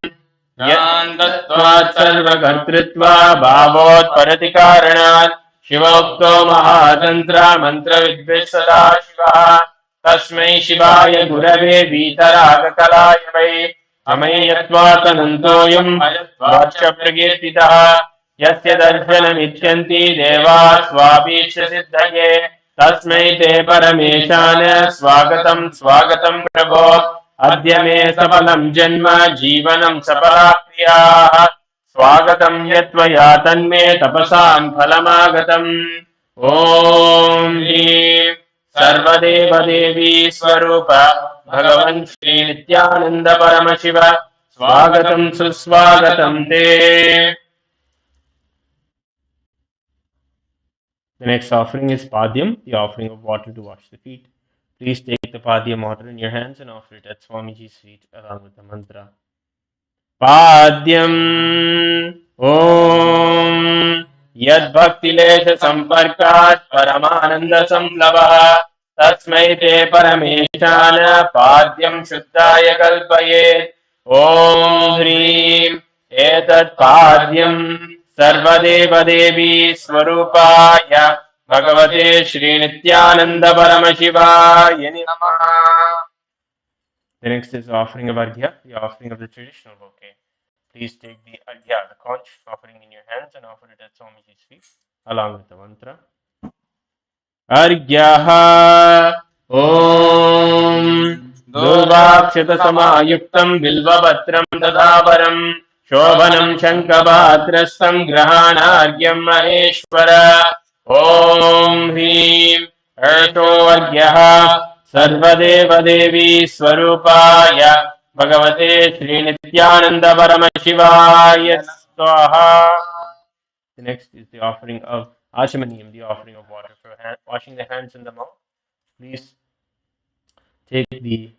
Yantatvat Sarvakartritva Bhavot Paratikaranat Shivokto Mahatantra Mantra Vidvesada Shiva Tasmai Shivaya Gurave Vitaraga Kalayavai Amayatvatanantoyam Ayatvacha Pragetitaha Yasya Darshanamichanti Deva Swabhisha Siddhaye Tasmai Te Parameshana Swagatam Swagatam Prabho Adya Me Sapalam Janma Jivanam Sapalapriyaha Swagatam Yatvaya Tanme Tapasam Phalamagatam. Om Hrim Sarvadeva Devi Swarupa Bhagavan Shri Nithyananda Paramashiva Swagatam Suswagatam Te. The next offering is Padyam, the offering of water to wash the feet. Please take the Padyam water in your hands and offer it at Swamiji's feet along with the mantra. Padyam Om Yad Bhakti Lesha Samparkat Paramananda Samplavaha Tasmai Te Parameshana Padyam Shuddhaya Kalpayet. Om Hrim Etat Padyam Sarvadeva Devi Swarupaya Bhagavate Shri Nithyananda Paramashivaya Namaha. The next is the offering of Arghya, the offering of the traditional bouquet. Please take the Arghya, the conch offering in your hands and offer it at Swamiji's feet along with the mantra. Arghyaha Om Durvakshita Samayuktam Bilvavatram Dadavaram Shobhanam Shankabhadrastam Grahana Maheshwara. Om Hrim Erto Arghyaha Sarvadeva Devi Swarupaya Bhagavate Shri Nithyananda Paramashivaya Swaha. The next is the offering of Achamaniyam, the offering of water for washing the hands and the mouth. Please take the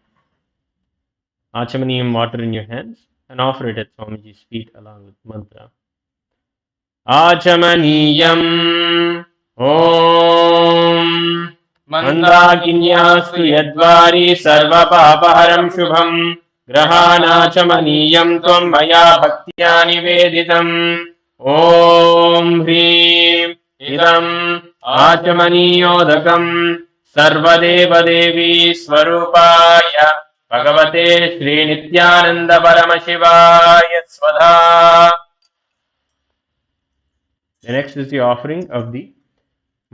Achamaniyam water in your hands and offer it at Swamiji's feet along with mantra. Achamaniyam Om Mandakinyastu Yadvari Sarva Papaharam Shubham Grahanachamaniyam Tvam Maya Bhaktya Niveditam. Om Hrim Idam Achamaniyodakam Sarvadeva Devi Swarupaya Bhagavate Shri Nithyananda Paramashivaya Swadha. The next is the offering of the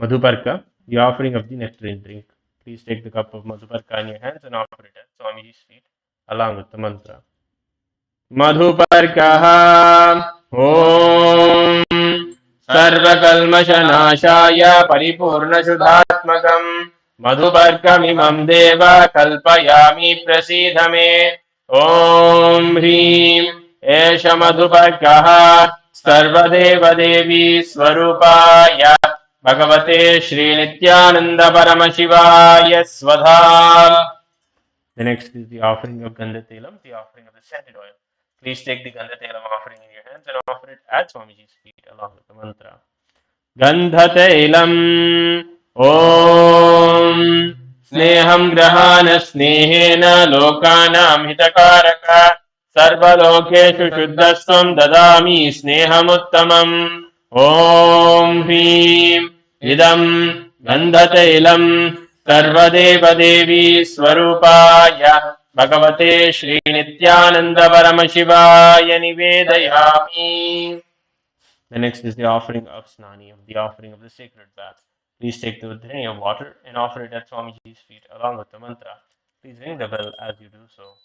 Madhuparka, the offering of the nectarine drink. Please take the cup of Madhuparka in your hands and offer it at Swamiji's feet along with the mantra. Madhuparkaha Om Sarvakalmashanashaya Paripurna Shuddhatmakam Madhuparkamimam Deva Kalpayami Prasidhame. Om Hrim Esha Madhuparkaha Sarvadeva Devi Swarupaya भगवते श्रीनित्यानंद परमशिवाय स्वधा. The next is the offering of Gandha-telam, the offering of the scented oil. Please take the Gandha-telam offering in your hands and offer it at Swamiji's feet along with the mantra. Gandha-telam Om Sneham Grahana Snehena Lokanam Hitakaraka Sarvalokeshu Shuddhasvam Dadami Snehamuttamam Om Hrim Idam Gandha-telam सर्वदेव देवी स्वरूपाय भगवते श्री नित्यानंद परम शिवाय निवेदयामि. The next is the offering of Snani, the offering of the sacred bath. Please take the udhini of water and offer it at Swamiji's feet along with the mantra. Please ring the bell as you do so.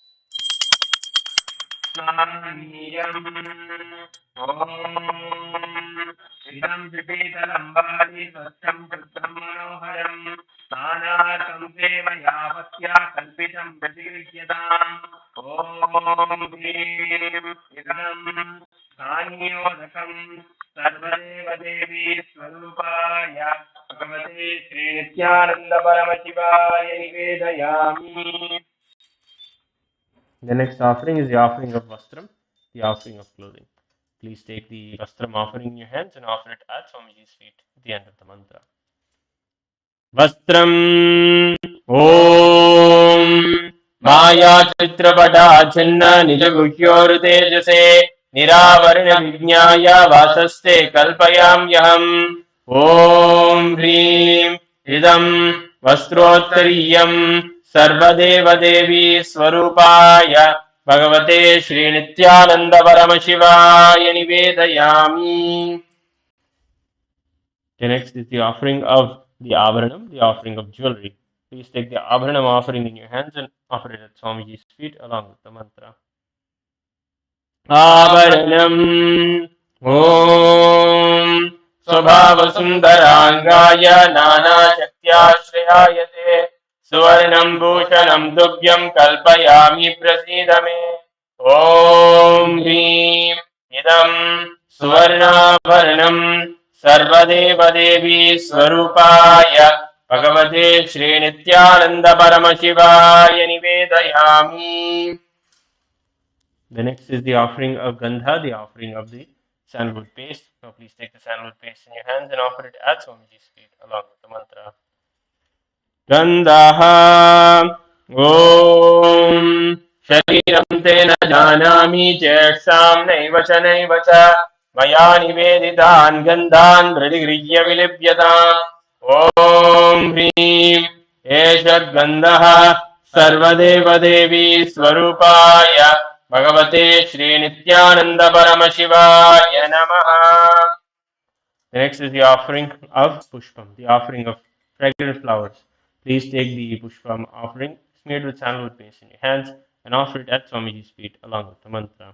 इदं विपीतलम्बादि स्वच्छं शुद्धं मनोहरं स्नानार्थं सेवयावत्या कल्पितं प्रतिगृह्यताम्. ॐ ह्रीं इदं स्थानीयोदकं सर्वदेव देवी स्वरूपाय भगवते श्रीनित्यानन्द परमशिवाय निवेदयामि. The next offering is the offering of Vastram, the offering of clothing. Please take the Vastram offering in your hands and offer it at Swamiji's feet at the end of the mantra. Vastram Om Maya Chitrapada Chinna Nijaguhyur Tejase Niravarna Vijnaya Vasaste Kalpayam Yaham. Om Hrim Idam Vastrottariyam सर्वदेव देवी स्वरूपाय भगवते श्री नित्यानंद परम शिवाय निवेदयामि. The next is the offering of the Abharanam, the offering of jewelry. Please take the Abharanam offering in your hands and offer it at Swamiji's feet along with the mantra. Abharanam Om Swabhava Sundarangaya Nana Shaktyashrayayate सुवर्णं भूषणं दुभ्यं कल्पयामि प्रसीद मे. ॐ ह्रीं इदं सुवर्णाभरणं सर्वदेव देवी स्वरूपाय भगवते श्रीनित्यानन्द परमशिवाय निवेदयामि. The next is the offering of Gandha, the offering of the sandalwood paste. Now please take the sandalwood paste in your hands and offer it at Swamiji's feet along with the mantra. गन्धः ॐ शरीरं ते न जानामि चेष्टां नैव च मया निवेदितान् गन्धान् प्रतिगृह्य विलिप्यताम्. ॐ ह्रीं एषद्गन्धः सर्वदेव देवी स्वरूपाय भगवते श्रीनित्यानन्द परमशिवाय नमः. The next is the offering of Pushpam, the offering of fragrant flowers. Please take the Pushpam offering smeared with sandalwood paste in your hands and offer it at Swamiji's feet along with the mantra.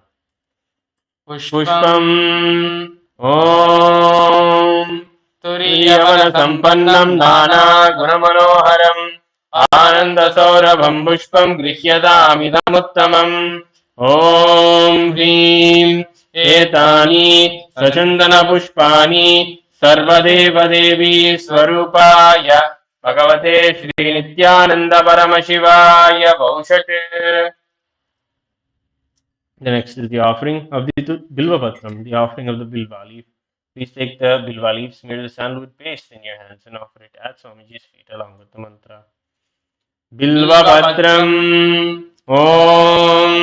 Pushpam Om Turiyavana Sampannam Nana Gunamanoharam Ananda Saurabham Pushpam Grihyadamidamuttamam. Om Hrim Etani Sachandana Pushpani Sarvadeva Devi Swarupaya Bhagavate Shri Nityananda Paramashivaya Baushate. The next is the offering of the Bilva Patram, the offering of the Bilva leaf. Please take the Bilva leaf, smear the sandalwood paste in your hands and offer it at Swamiji's feet along with the mantra. Bilva Patram Om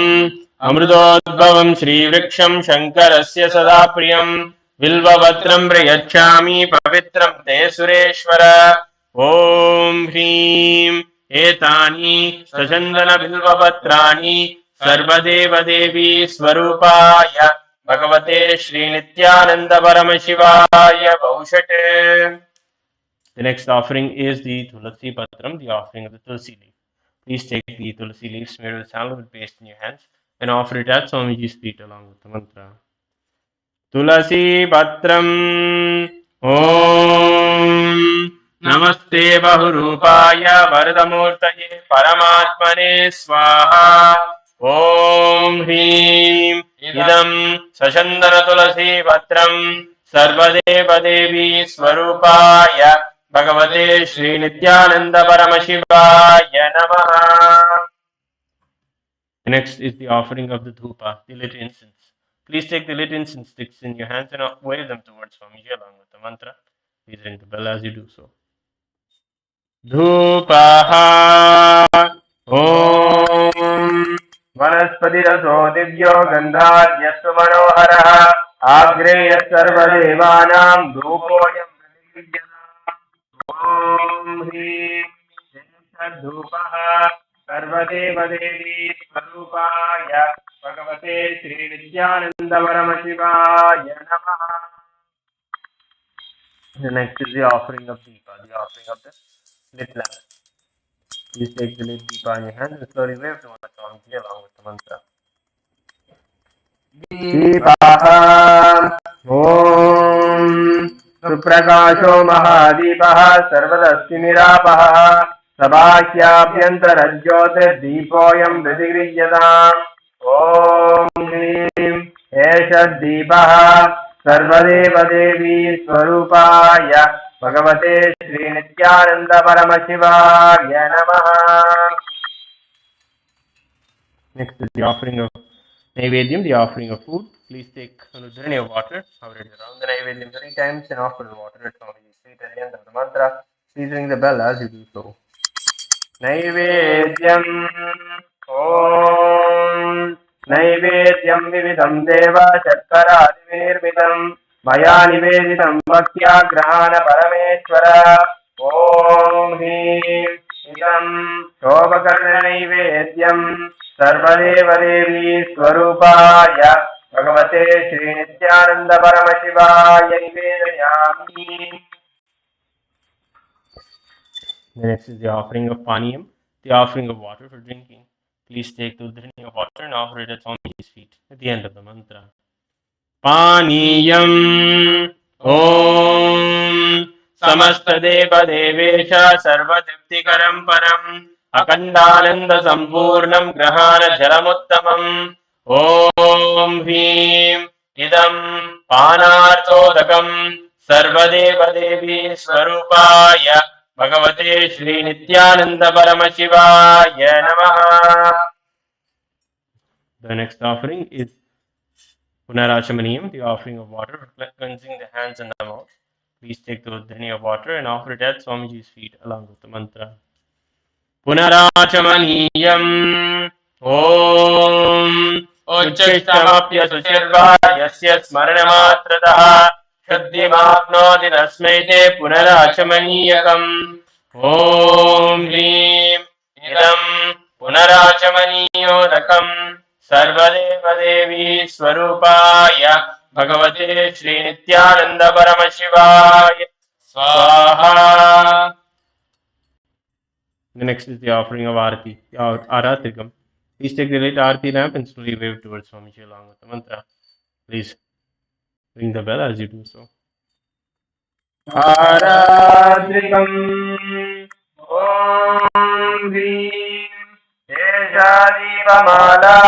Amrudodbhavam Shri Vriksham Shankarasya Sada Priyam Bilva Patram Prayachami Pavitram Te Sureshwara. Om Hrim Etani Sachandana Bilva Patrani सर्वदेव देवी स्वरूपाय भगवते श्री नित्यानंद परम शिवाय बहुशटे. The next offering is the Tulasi Patram, the offering of the Tulsi leaf. Please take the Tulsi leaf smeared with sandalwood paste in your hands and offer it at Swamiji's feet along with the mantra. Tulasi Patram Om Namaste Bahurupaya Varadamurtaye Paramatmane Swaha. Om Hrim Idam Sachandana Tulasi Patram सर्वदेवदेवी स्वरूपाय भगवते श्रीनित्यानन्द परमशिवाय नमः. Next is the offering of the dhupa, the lit incense. Please take the lit incense sticks in your hands and wave them towards Swamiji along with the mantra. Please ring the bell as you do so. Dhupaha Om Vanaspatiraso Divyo Gandharyastu Manoharaha Agreya Sarvadevanam Dhupoyam Om Hrim Dhupaha Sarvadevadevi Swarupaya Bhagavate Sri Nithyananda Paramashivaya Namaha. The next is the offering of Deepa, the offering of the lit lamp. Please take the lit Deepa in your hand and slowly wave towards Swamiji along with the mantra. Deepaha Om Suprakasho Mahadipah Sarvadasti Nirapah Sabhakyabhyantara Deepoyam Vidigriyatam Om Hrim Esha Deepaha Sarvadeva Devi Swarupaya Bhagavate Sri Nithyananda Paramashivaya Namaha. Next is the offering of Naivedyam, the offering of food. Please take an udhrani of water, hover it around the Naivedyam 3 times and offer the water at Swamiji's feet at the end of the mantra. Please ring the bell as you do so. Naivedyam Om Naivedyam Vividam Deva Shatkara Divinirmitam Maya Niveditam Bhaktya Grahana Parameshwara Om Him Idam Shobhakarna Naivedyam Sarvadevadevi Swarupaya Bhagavate Sri Nithyananda Paramashivaya Nivedayami. The next is the offering of Paniyam, the offering of water for drinking. Please take the udhrani of water and offer it at Swamiji's feet at the end of the mantra. Paniyam Om Samastadeva Devesha Sarvatiptikaram Param Akandananda Sampurnam Grahana Jalamuttamam Om Hrim Idam Panartodakam Sarvadeva Devi Swarupaya Bhagavate Sri Nithyananda Paramashivaya Namaha. The next offering is Punarachamaniyam, the offering of water for cleansing the hands and the mouth. Please take the udhrani of water and offer it at Swamiji's feet along with the mantra. Punarachamaniyam Om Uchchishtamapya Suchirva Yasya Smaranamatrataha Shuddhimapnoti Tasmai Te Punarachamaniyakam Om Hrim Idam Punarachamaniyodakam Sarvadeva Devi Swarupaya Bhagavate Sri Nithyananda Paramashivaya Swaha. The next is the offering of Arati, Aratrikam. Please take the lit Arati lamp and slowly wave towards Swamiji along with the mantra. Please ring the bell as you do so. Aratrikam Om Hrim Esha Deepamala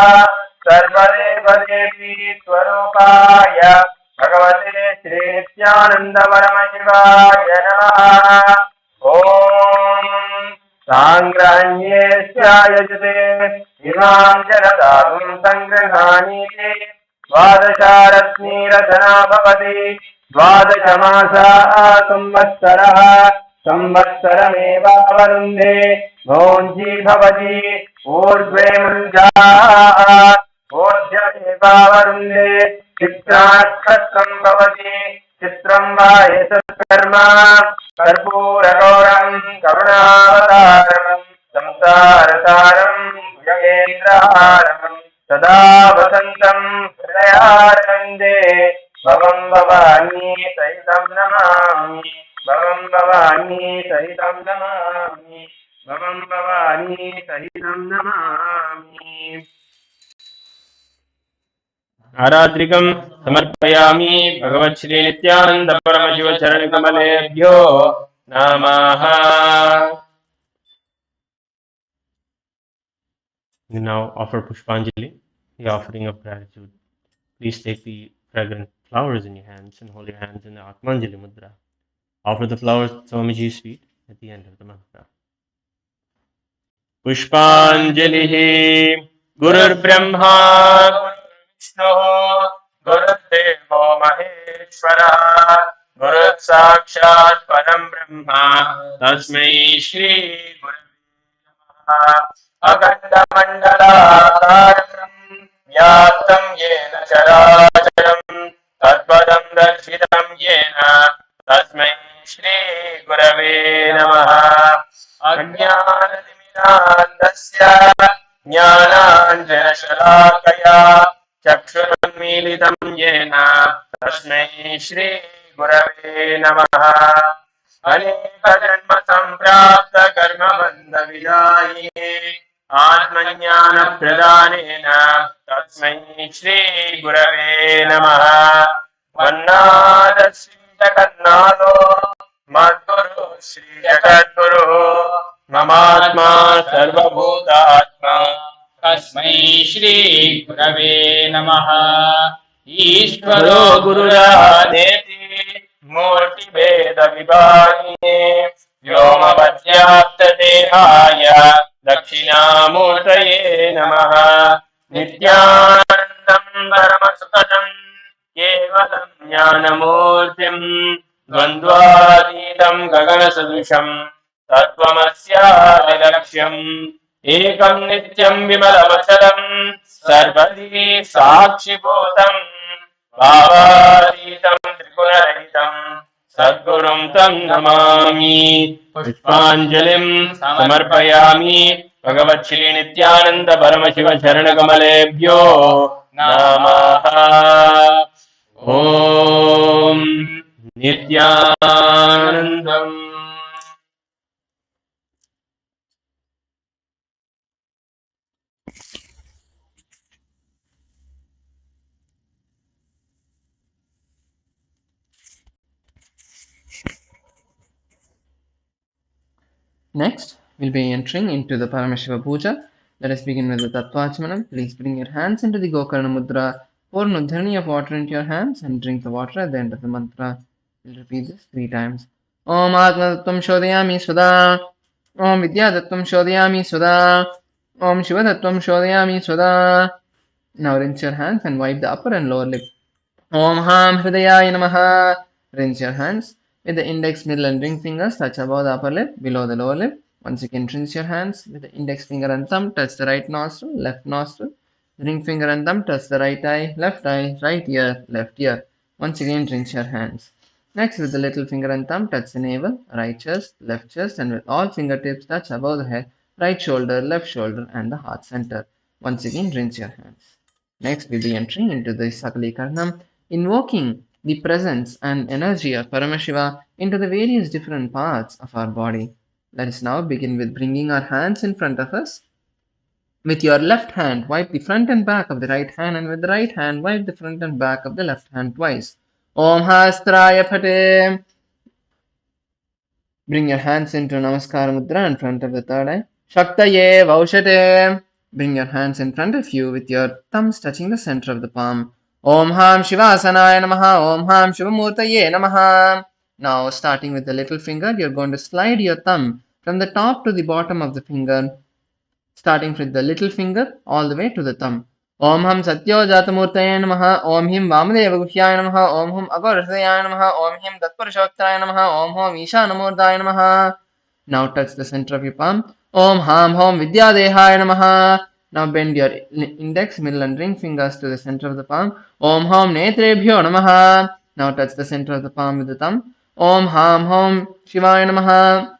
Sarvadeva Devi Swarupaya Bhagavate Sri Nithyananda Paramashivaya Namaha. Om Sangrahanyeshyayajate Imam Janadavum Sangrahanite Dvadasharatnirasana Bhavati Dvadashamasa Samvatsaraha Samvatsarameva Varunde Bhonji Bhavati Urdhve Munjaha Urdhyameva Varunde Chitrakshatam Bhavati Chitram Vayasatkarma Karpuragoram Karunavataram Samsarasaram Yagendraharam Sada Vasantam Hridayaranande Bhavam Bhavani Sahitam Namami Bhavam Bhavani Sahitam Namami Bhavam Bhavani Sahitam Namami. आरात्रिकं समर्पयामि भगवत् श्री नित्यानंद परमशिव चरण कमलेभ्यो नमः. We now offer Pushpanjali, the offering of gratitude. Please take the fragrant flowers in your hands and hold your hands in the Atmanjali Mudra. Offer the flowers at Swamiji's feet at the end of the mantra. Pushpanjalihi Gurur Brahma Vishnu Gurudevo Maheshwara Guru Sakshat Param Brahma Tasmai Shri Gurave अखण्डमण्डलाकारम् व्याप्तं येन चराचरम् तत्पदं दर्शितं येन तस्मै श्रीगुरवे नमः अज्ञानतिमिरान्धस्य ज्ञानाञ्जनशलाकया चक्षुरुन्मीलितं येन तस्मै श्रीगुरवे नमः अनेकजन्म सम्प्राप्त कर्मबन्धविदायिने आत्मज्ञानप्रदानेन तस्मै श्रीगुरवे नमः वन्नादश्रीजगन्नाथो मद्गुरु श्रीजगद्गुरुः ममात्मा सर्वभूतात्मा तस्मै श्रीगुरवे नमः ईश्वरो गुरुरानेति मूर्तिभेदविभागिने व्योमवद्व्याप्तदेहाय दक्षिणामूर्तये नमः नित्यानन्दं परमसुखदं केवलं ज्ञानमूर्तिं द्वन्द्वातीतं गगनसदृशं तत्त्वमस्यादिलक्ष्यम् एकं नित्यं विमलमचलं सर्वधी साक्षिभूतं भावातीतं त्रिगुणरहितं सद्गुरुं तं नमामि पुष्पाञ्जलिं समर्पयामि भगवच्छ्री नित्यानन्द परमशिव चरणकमलेभ्यो नमः ॐ नित्यानन्दम् Next, we'll be entering into the Paramashiva Puja. Let us begin with the Tattvachmanam. Please bring your hands into the Gokarna Mudra. Pour an udharani of water into your hands and drink the water at the end of the mantra. We'll repeat this 3 times. Om Atma Tattvam Shodhayami Sudha. Om Vidya Tattvam Shodhayami Sudha. Om Shiva Tattvam Shodhayami Sudha. Now rinse your hands and wipe the upper and lower lip. Om Ham Hridayaya Namaha. Rinse your hands. With the index, middle and ring fingers touch above the upper lip, below the lower lip. Once again, rinse your hands. With the index finger and thumb, touch the right nostril, left nostril. The ring finger and thumb touch the right eye, right ear, left ear. Once again, rinse your hands. Next, with the little finger and thumb, touch the navel, right chest, left chest, and with all fingertips, touch above the head, right shoulder, left shoulder, and the heart center. Once again, rinse your hands. Next, we'll be entering into the Sakala Krama, invoking the presence and energy of Paramashiva into the various different parts of our body. Let us now begin with bringing our hands in front of us. With your left hand, wipe the front and back of the right hand, and with the right hand, wipe the front and back of the left hand twice. Om Hastraya Phate. Bring your hands into Namaskara Mudra in front of the third eye. Shaktaye Vaushate. Bring your hands in front of you with your thumbs touching the center of the palm. Om Ham Shivasanaya Namaha. Om Ham Shivamurtaye Namaha. Now, starting with the little finger, you're going to slide your thumb from the top to the bottom of the finger, starting with the little finger all the way to the thumb. Om Ham Satyo Jatamurtaye Namaha. Om Him Vamadeva Guhyaya Namaha. Om Hum Agorhridaya Namaha. Om Him Tatparashoktraya Namaha. Om Hum Ishanamurdaya Namaha. Now touch the center of your palm. Om Ham Hom Vidyadehaya Namaha. Now bend your index, middle and ring fingers to the center of the palm. Om Hom Netrebhyo Namaha. Now touch the center of the palm with the thumb. Om Ham Hom Shivaya Namaha.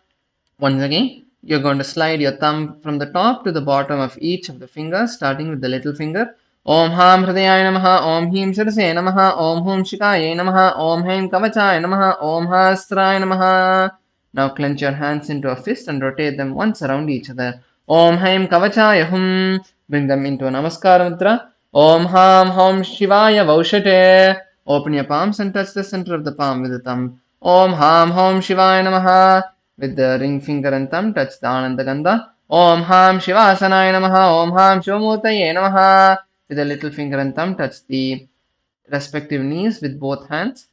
Once again, you're going to slide your thumb from the top to the bottom of each of the fingers, starting with the little finger. Om Ham Hridayaya Namaha. Om Him Shirase Namaha. Om Hum Shikaye Namaha. Om Him Kavachaya Namaha. Om Hastraya Namaha. Now clench your hands into a fist and rotate them once around each other. Om Haim Kavachaya Hum. Bring them into a Namaskara Mudra. Om Ham Hom Shivaya Vaushate. Open your palms and touch the center of the palm with the thumb. Om Ham Hom Shivaya Namaha. With the ring finger and thumb, touch the Ananda Gandha. Om Ham Shivasanaya Namaha. Om Ham Shivamurtaye Namaha. With the little finger and thumb, touch the respective knees with both hands.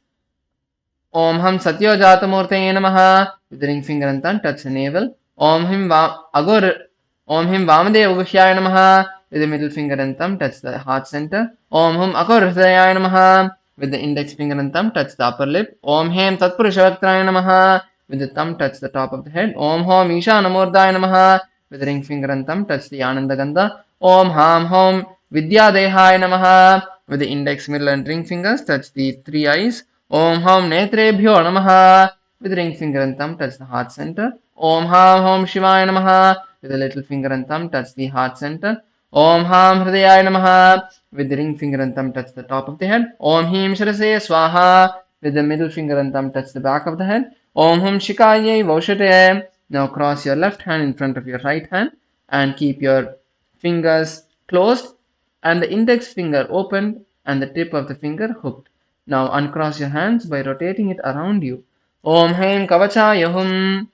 Om Ham Satyo Jatamurtaye Namaha with the ring finger and thumb touch the navel. Om Him Vamadev Gushyaya Namaha with the middle finger and thumb touch the heart center. Om Hum Akur Hridayaya Namaha with the index finger and thumb touch the upper lip. Om Hem Tatpurushavaktraya Namaha with the thumb touch the top of the head. Om Hom Ishanamurdaya Namaha with the ring finger and thumb touch the Ananda Gandha. Om Ham Hom Vidyadehaya Namaha with the index, middle and ring fingers touch the three eyes. Om Ham Netrebhyo Namaha with the ring finger and thumb touch the heart center. Om Ham Hom Shivaya Namaha with the little finger and thumb touch the heart center. Om Ham Hridayaya Namaha with the ring finger and thumb touch the top of the head. Om Him Shrase Swaha with the middle finger and thumb touch the back of the head. Om Hum Shikaye Voshate. Now cross your left hand in front of your right hand and keep your fingers closed and the index finger open and the tip of the finger hooked. Now uncross your hands by rotating it around you. Om Haim Kavachaya Hum.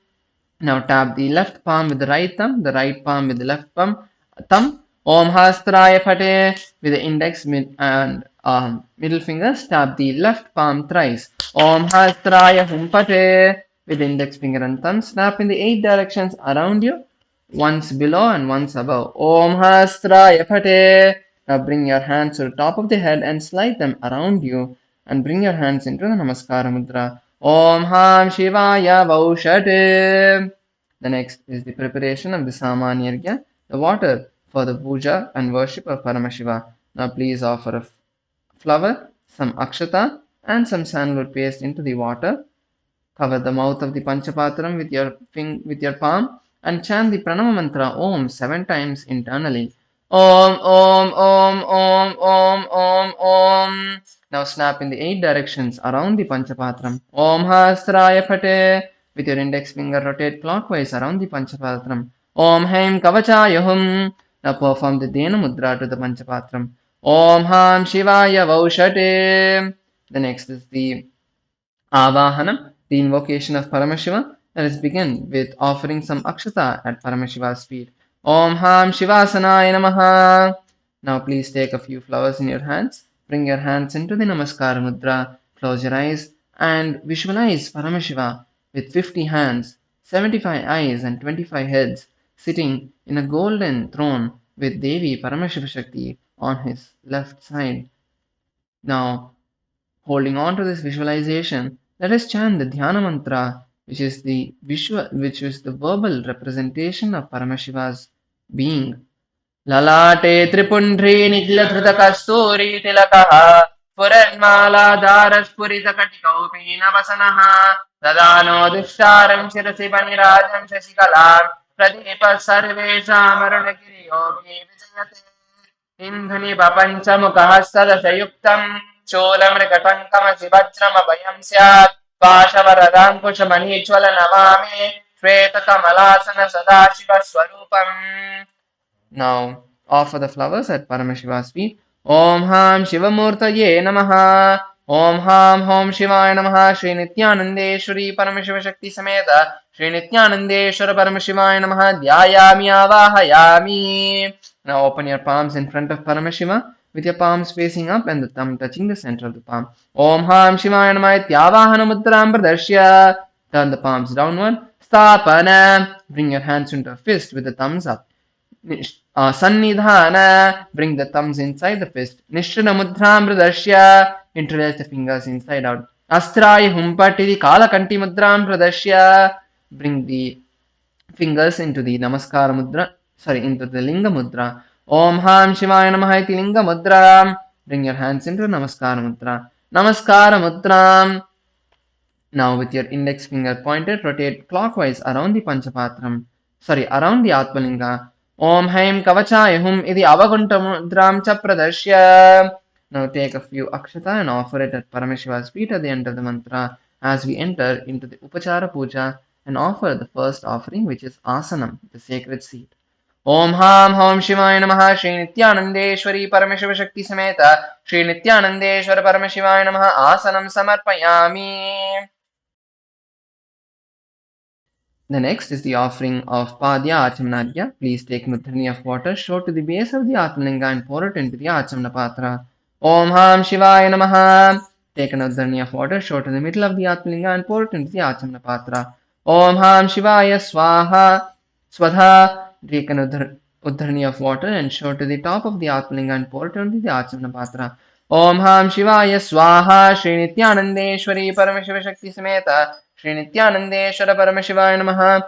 Now tap the left palm with the right palm with the left thumb. Om Hastraya Phate with the index and middle fingers. Tap the left palm thrice. Om Hastraya Hum Phate with the index finger and thumb. Snap in the 8 directions around you. Once below and once above. Om Hastraya Phate. Now bring your hands to the top of the head and slide them around you. And bring your hands into the Namaskara Mudra. Om Ham Shivaya Vaushate. The next is the preparation of the Samanyargya, the water for the puja and worship of Paramashiva. Now please offer a flower, some akshata and some sandalwood paste into the water. Cover the mouth of the Panchapatram with your palm and chant the Pranama mantra Om 7 times internally. Om, Om, Om, Om, Om, Om, Om. Now snap in the 8 directions around the Panchapatram. Om Hastraya Phate. With your index finger, rotate clockwise around the Panchapatram. Om Haim Kavachaya Hum. Now perform the Dena Mudra to the Panchapatram. Om Ham Shivaya Vaushate. The next is the Avahanam, the invocation of Paramashiva. Let us begin with offering some akshata at Paramashiva's feet. Om Ham Shivasanaya Namaha. Now please take a few flowers in your hands. Bring your hands into the Namaskara Mudra. Close your eyes and visualize Paramashiva with 50 hands, 75 eyes and 25 heads sitting in a golden throne with Devi Paramashiva Shakti on his left side. Now, holding on to this visualization, let us chant the Dhyana mantra, which is the verbal representation of Paramashiva's being. Lalate Tripundri Nidlathruta Kasturi Tilakaha Puranmala Spurita Katikaupi Navasanaha Dadano Dushtaram Shirasi Panirajam Shashikalam Pradipa Sarvesha Marunagiri Yogi Vijayate Indhani Papanchamukahassadashayuktam Cholamrikatankama Bayam Syat Pashavaradankushamani Chwalanamami Shvetakamalāsana Sadashiva Swarupam. Now offer the flowers at Paramashiva's feet. Om Ham Shivamurtaye Namaha. Om Ham Hom Shivaya Namaha. Shri Nithyanandeshwari Paramashiva Shakti Sameta Shri Nithyanandeshwara Paramashivaya Namaha. Dhyayami Avahayami. Now open your palms in front of Paramashiva with your palms facing up and the thumb touching the center of the palm. Om Ham Shivaya Namaha Ityavahana Mudram Pradashya. Turn the palms downward. Stapana. Bring your hands into a fist with the thumbs up. Sannidhana. Bring the thumbs inside the fist. Nishrana Mudram Pradashya. Interlace the fingers inside out. Astraya Humpati Kalakanti Mudram Pradashya. Bring the fingers into the Namaskara Mudra. Into the Linga Mudra. Om Ham Shivaya Namaha iti Linga Mudra. Bring your hands into Namaskara Mudra. Namaskara Mudra. Now with your index finger pointed, rotate clockwise around the Panchapatram. Around the Atmalinga. Om Haim Kavachaya Hum iti Avagunta Mudram cha Pradashya. Now take a few akshata and offer it at Paramashiva's feet at the end of the mantra as we enter into the Upachara Puja and offer the first offering, which is Asanam, the sacred seat. Om Ham Hom Shivaya Namaha. Shri Nithyanandeshwari Paramashiva Shakti Sameta Shri Nithyanandeshwara Paramashivaya Namaha. Asanam Samarpayami. The next is the offering of Padya Achamanadya. Please take Mudhrani of water, show to the base of the Atmalinga and pour it into the Achamana Patra. Om Ham Shivaya Namaha. Take another dharni of water, show to the middle of the Atmalinga and pour it into the Achamana Patra. Om Ham Shivaya Swaha Swadha. Take another uddharni of water and show to the top of the Atmalinga and pour it into the Achamana Patra. Om Ham Shivaya Swaha. Shri Nithyanandeshwari Paramashiva Shakti Sameta. Shri Nithyanandeshwara Paramashivaya Namaha.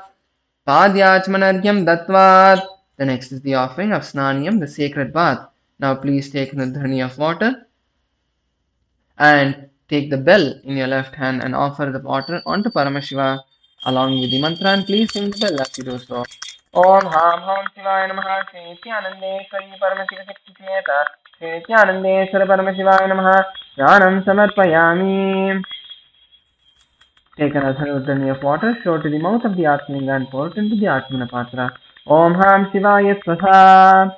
Padyachmanargyam Dattvat. The next is the offering of Snaniyam, the sacred bath. Now please take the dharni of water and take the bell in your left hand and offer the water onto Paramashiva along with the mantra, and please sing the bell as you do so. Om Ham Ham Shivaya Namaha. Shri Nithyanandeshwari Paramashiva Shakti Sameta. Shri Nithyanandeshwara Paramashivaya Namaha. Jnanam Samarpayami. Take another udhani of water, show to the mouth of the Atmalinga and pour it into the Atmana Patra. Om Ham Shivaya Swaha.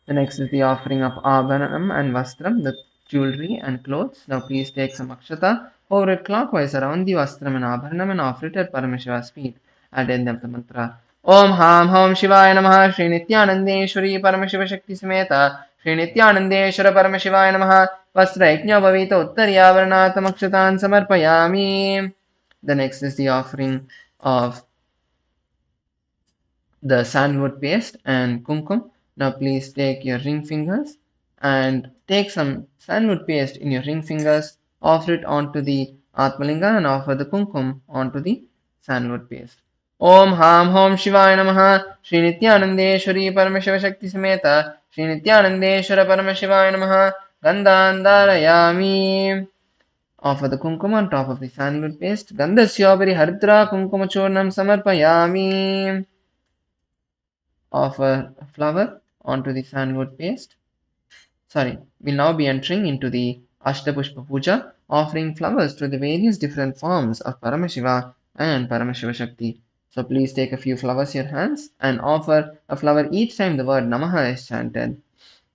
The next is the offering of Abharanam and Vastram, the jewelry and clothes. Now please take some akshata, over it clockwise around the Vastram and Abharanam and offer it at Paramashiva's feet at the end of the mantra. Om Ham Ham Shivaya Namaha. Shri Nithyanandeshwari Paramashiva Shakti Sameta. Shri Nithyanandeshwara Paramashivaya Namaha. Vastra Yajna Bhavita Uttaryavaranatam Akshatan Samarpayami. The next is the offering of the sandalwood paste and kumkum. Now please take your ring fingers and take some sandalwood paste in your ring fingers, offer it onto the Atmalinga and offer the kumkum onto the sandalwood paste. Om Ham Hom Shivaya Namaha. Shri Nithyanandeshwari Paramashiva Shakti Sameta. Shri Nithyanandeshwara Paramashivaya Namaha. Gandhandarayami. Offer the kumkum on top of the sandalwood paste. Gandhasyobari Haridra Kumkumachurnam Samarpayami. Offer a flower onto the sandalwood paste. We'll now be entering into the Ashtapushpa Puja, offering flowers to the various different forms of Paramashiva and Paramashiva Shakti. So please take a few flowers in your hands and offer a flower each time the word Namaha is chanted.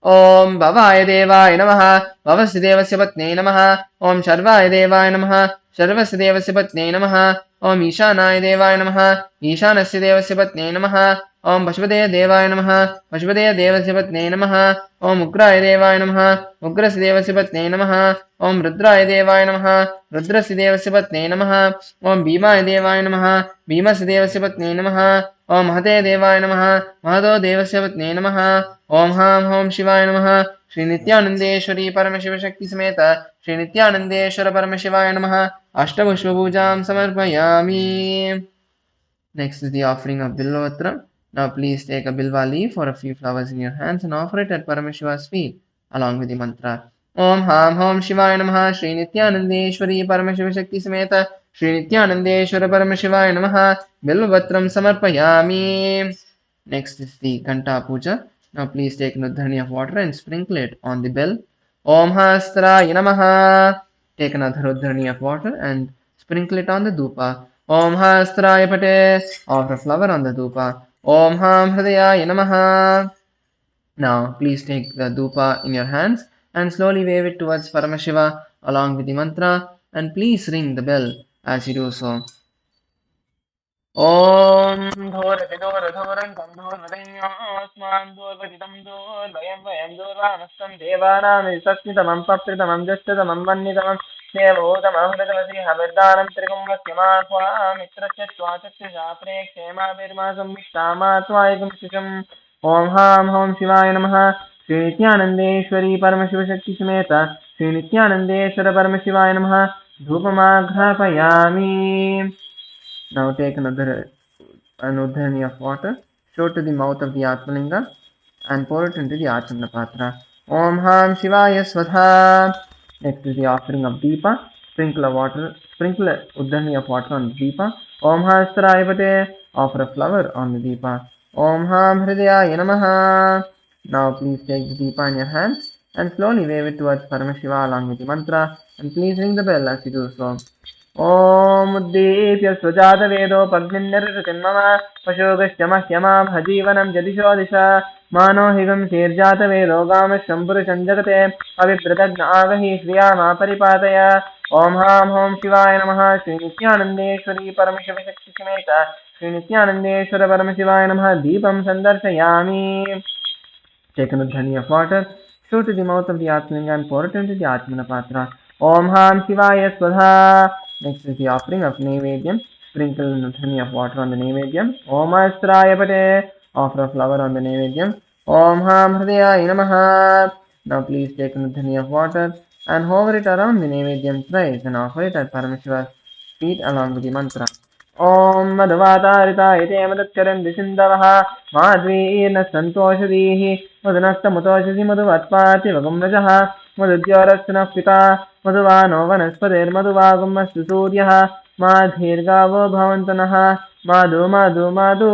Om Bhavaya Devaya Namaha. Bhavasya Devasya Patne Namaha. Om Sharvaya Devaya Namaha. Sharvasya Devasya Patne Namaha. Om Ishanaya Devaya Namaha. Ishanasya Devasya Patne Namaha. Om Pashupade Devaya Namaha. Pashupade Devasya Patne Namaha. Om Ugraya Devaya Namaha. Ugrasya Devasya Patne Namaha. Om Rudraya Devaya Namaha. Rudrasya Devasya Patne Namaha. Om Bhimaya Devaya Namaha. Bhimasya Devasya Patne Namaha. Om Mahate Devaya Namaha. Mahato Devasya Patne Namaha. Om Ham Hom Shivaya Namaha. Shri Nithyanandeshwari Paramashiva Shakti Sameta. Shri Nithyanandeshwara Paramashivaya Namaha. Ashtapushpa Pujam Samarpayami. Next is the offering of Bilvapatra. Now please take a bilva leaf or a few flowers in your hands and offer it at Paramashiva's feet along with the mantra. Om Ham Hom Shivaya Namaha. Shri Nithyanandeshwari Paramashiva Shakti Sameta. Shri Nithyanandeshwara Paramashivaya Namaha. Bilvapatram Samarpayami. Next is the Kanta Puja. Now please take an udhani of water and sprinkle it on the bell. Om Hastraya Namaha. Take another udhani of water and sprinkle it on the dupa. Om Hastraya Pate. Offer a flower on the dupa. Om Ham Hridayaya Namaha. Now please take the dupa in your hands and slowly wave it towards Paramashiva along with the mantra, and please ring the bell as you do so. Om Dhorvadorvadhorantam Dhorvadanyasman Dhorvaditam Dhorvayam Dhorvamastam Devanam Sasmitamam Papritamam Jastatamam Vannitamam Devotamam Hridavasi Havirdanam Trikumbhasyama Mitrachatvachatisha Prekshema Virmasam Vishtamatvaikam Shisham. Om Ham Hom Shivaya Namaha. Shri Nithyanandeshwari Paramashiva Shakti Sameta. Shri Nithyanandeshwara Paramashivaya Namaha. Dhupamagrapayami. Now take another udhani of water, show to the mouth of the Atmalinga and pour it into the Achamana Patra. Om Ham Shivaya Swadha. Next is the offering of Deepa. Sprinkle udhani of water on the Deepa. Om Hastaraya Pate. Offer a flower on the Deepa. Om Ham Hridayaya Namaha. Now please take the Deepa in your hands and slowly wave it towards Paramashiva along with the mantra, and please ring the bell as you do so. Om Uddipya Sujata Vedo Pagninnirritinmama Pashogashyamashyama Bhajivanam Jadishodisha Mano Higam Sirjata Vedo Gama Shampurusham Jagate Avipratajna Agahi Shriyama Paripataya. Om Ham Hom Shivaya Namaha. Shri Nithyanandeshwari Paramashiva Shakti Sameta. Shri Nithyanandeshwara Paramashivaya Namaha. Deepam Sandarshayami. Take an udhani of water, show to the mouth of the Atmalinga and pour it into the Atmana Patra. Om Ham Shivaya Swadha. Next is the offering of Naivedyam. Sprinkle Nuthani of water on the Naivedyam. Om Astraya Pate. Offer a flower on the Naivedyam. Om Ham Hridaya Namaha. Now please take Nuthani of water and hover it around the Naivedyam thrice and offer it at Paramashiva's feet along with the mantra. ॐ मधुवातारिता इति मदच्चरन् दिशिन्दवः माध्वीर्न सन्तोषधीः मधुनस्तमुतोषसि मधुवत्पातिवगुम्रजः मधुद्योरस्तनः पिता मधुवानो वनस्पतिर्मधुवागुमस्तु सूर्यः माधीर्गावो भवन्तु नः माधु माधु माधु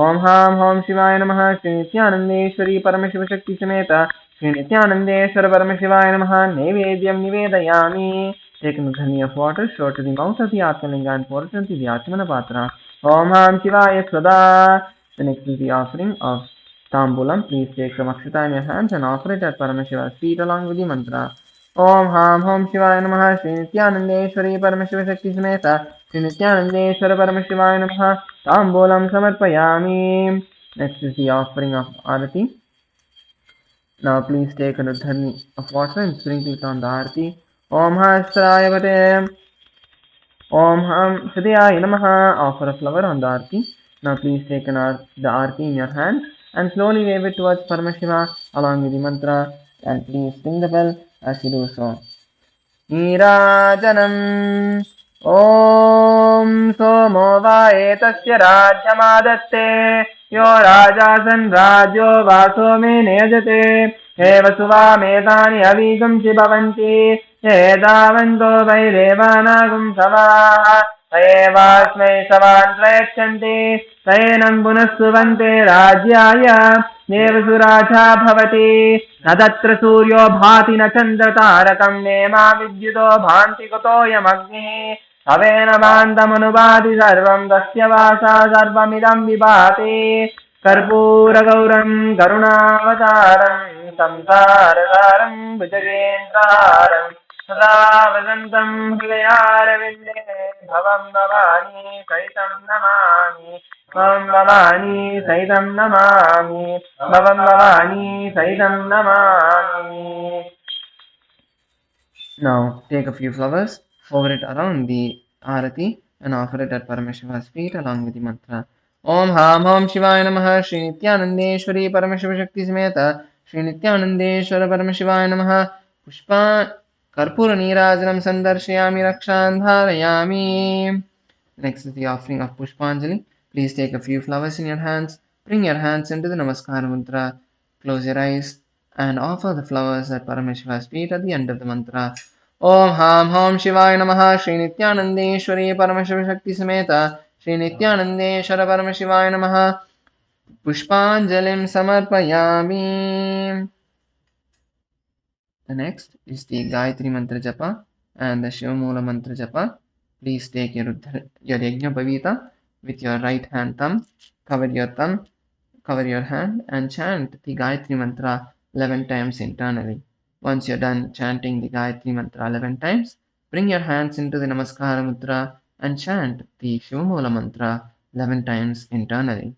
ॐ हां हों शिवाय नमः श्रीनित्यानन्देश्वरी परमशिवशक्तिसमेत श्रीनित्यानन्देश्वर परमशिवाय नमः नैवेद्यं निवेदयामि. Take a ghani of water, show to the mouth of the Atmalinga and pour it into the Atmana Patra. Om Ham Shivaya Svada. The next is the offering of Tambulam. Please take some akshata in your hands and offer it at Paramashiva's feet along with the mantra. Om Ham Hom Shivaya Namaha Shri Nithyanandeshwari Paramashiva Shakti Sameta Shri Nithyanandeshwara Paramashivaya Namaha Tambulam Samarpayami. Next is the offering of Arati. Now please take a dhani of water and sprinkle it on the Arati. Om Hasraya Vate. Om Ham Hridaya Namaha. Offer a flower on the Arti. Now please take the Arti in your hand and slowly wave it towards Paramashiva along with the mantra and please ring the bell as you do so. नीराजनम् ॐ सोमो वा एतस्य राज्यमादत्ते यो राजासन् राज्यो वा सोमेन यजते हे वसुवामेतानि अवीगुंसि भवन्ति एतावन्तो वै देवानागुं सवाः एवास्मै सवान् प्रयच्छन्ति तैनं पुनः सुवन्ते राज्याय देवसुराजा भवति न तत्र सूर्यो भाति न चन्द्रतारकं नेमा विद्युतो भान्ति कुतोऽयमग्निः सवेन भान्तमनुभाति सर्वं तस्य वासा सर्वमिदं विभाति कर्पूरगौरं करुणावतारं संसारसारं भुजगेन्द्रहारं सदा वसन्तं हृदयारविन्दे भवं भवानी सहितं नमामि भवं भवानी सहितं नमामि भवं भवानी सहितं Namami. Now take a few flowers, hover it around the arati and offer it at Paramashiva's feet along with the mantra. Om Ham Om Shivaya Namaha Shri Nithyanandeshwari Paramashiva Shakti Sameta Shri Nithyanandeshwara Paramashivaye Namaha. Pushpa Karpura Neerajanam Sandarshayami Rakshan Dharayami. Next is the offering of Pushpanjali. Please take a few flowers in your hands, bring your hands into the Namaskar mantra, close your eyes and offer the flowers at Paramashiva's feet at the end of the mantra. Om Ham Hom Shivaya Namaha Shri Nithyanandeshwari Paramashiva Shakti Sameta Shri Nithyanandeshwara Paramashivaye Namaha. Pushpanjalim Samarpayami. The next is the Gayatri Mantra Japa and the Shivamula Mantra Japa. Please take your Yajna Pavita with your right hand thumb, cover your hand and chant the Gayatri Mantra 11 times internally. Once you're done chanting the Gayatri Mantra 11 times, bring your hands into the Namaskara Mudra and chant the Shivamula Mantra 11 times internally.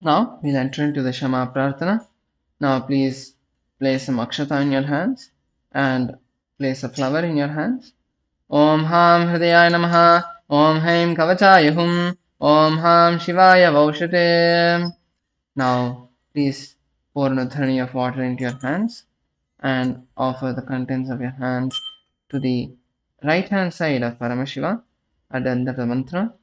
Now we'll enter into the Shama Prarthana. Now please place some akshata in your hands and place a flower in your hands. Om Ham Hridayaya Namaha. Om Haim Kavachaya Hum. Om Ham Shivaya Vaushate. Now please pour an utharani of water into your hands and offer the contents of your hands to the right hand side of Paramashiva at the end of the mantra.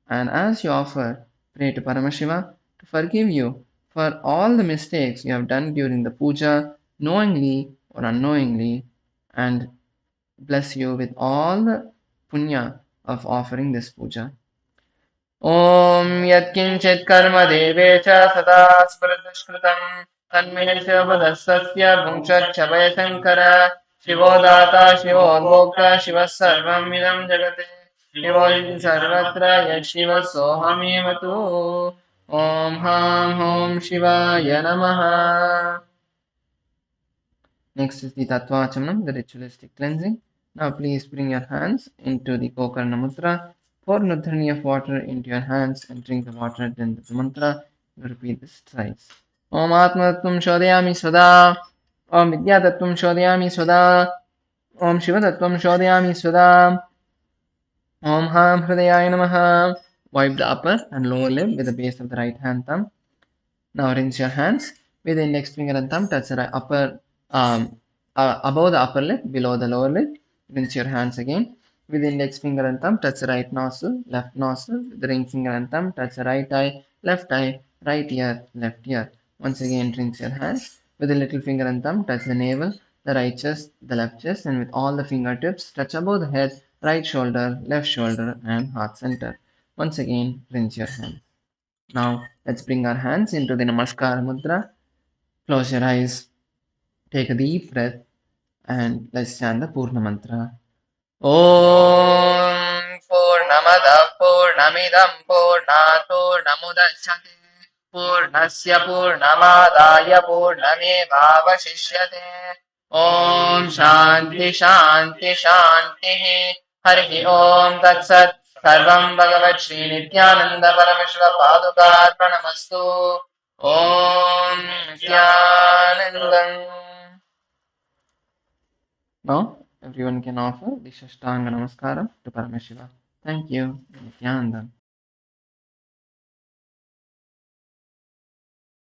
And as you offer, pray to Paramashiva to forgive you for all the mistakes you have done during the puja, knowingly or unknowingly, and bless you with all the punya of offering this puja. ॐ यत्किञ्चित् कर्म देवे च सदा स्मृतुष्कृतं तन्मे शिवपदस्य भुङ्क्षच्छ भयशङ्कर शिवो दाता शिवो भोक्ता शिवः सर्वम् इदं जगत् शिवो हि सर्वत्र यशिवः सोऽहमेव तु ॐ हां हों शिवाय नमः. Next is the Tattvachanam, the ritualistic cleansing. Now please bring your hands into the Gokarna Mudra. Pour an udharani of water into your hands and drink the water at the end of the mantra. You repeat this thrice. Om Atma Tattvam Shodhayami Svada. Om Vidya Tattvam Shodhayami Svada. Om Shiva Tattvam Shodhayami Svada. Om Ham Hridayaya Namaha. Wipe the upper and lower lip with the base of the right hand thumb. Now rinse your hands with the index finger and thumb touch the upper above the upper lip, below the lower lip. Rinse your hands again. With the index finger and thumb touch the right nostril, left nostril. With the ring finger and thumb touch the right eye, right ear, left ear. Once again rinse your hands. With the little finger and thumb touch the navel, the right chest, the left chest, and with all the fingertips touch above the head, right shoulder, left shoulder, and heart center. Once again rinse your hands. Now let's bring our hands into the Namaskar Mudra. Close your eyes, take a deep breath, and let's chant the Purna Mantra. Om Purnamada Purnamidam Purnat Purnamudachyate Purnasya Purnamadaya Purnamevavashishyate. Om Shanti Shanti Shanti. Hari Om Tat Sat. Sarvam Bhagavat Shri Nithyananda Parameshwara Padukarpanamastu. Om Nithyanandam. Now everyone can offer the Shashtanga Namaskaram to Parameshiva. Thank you, Nithyananda.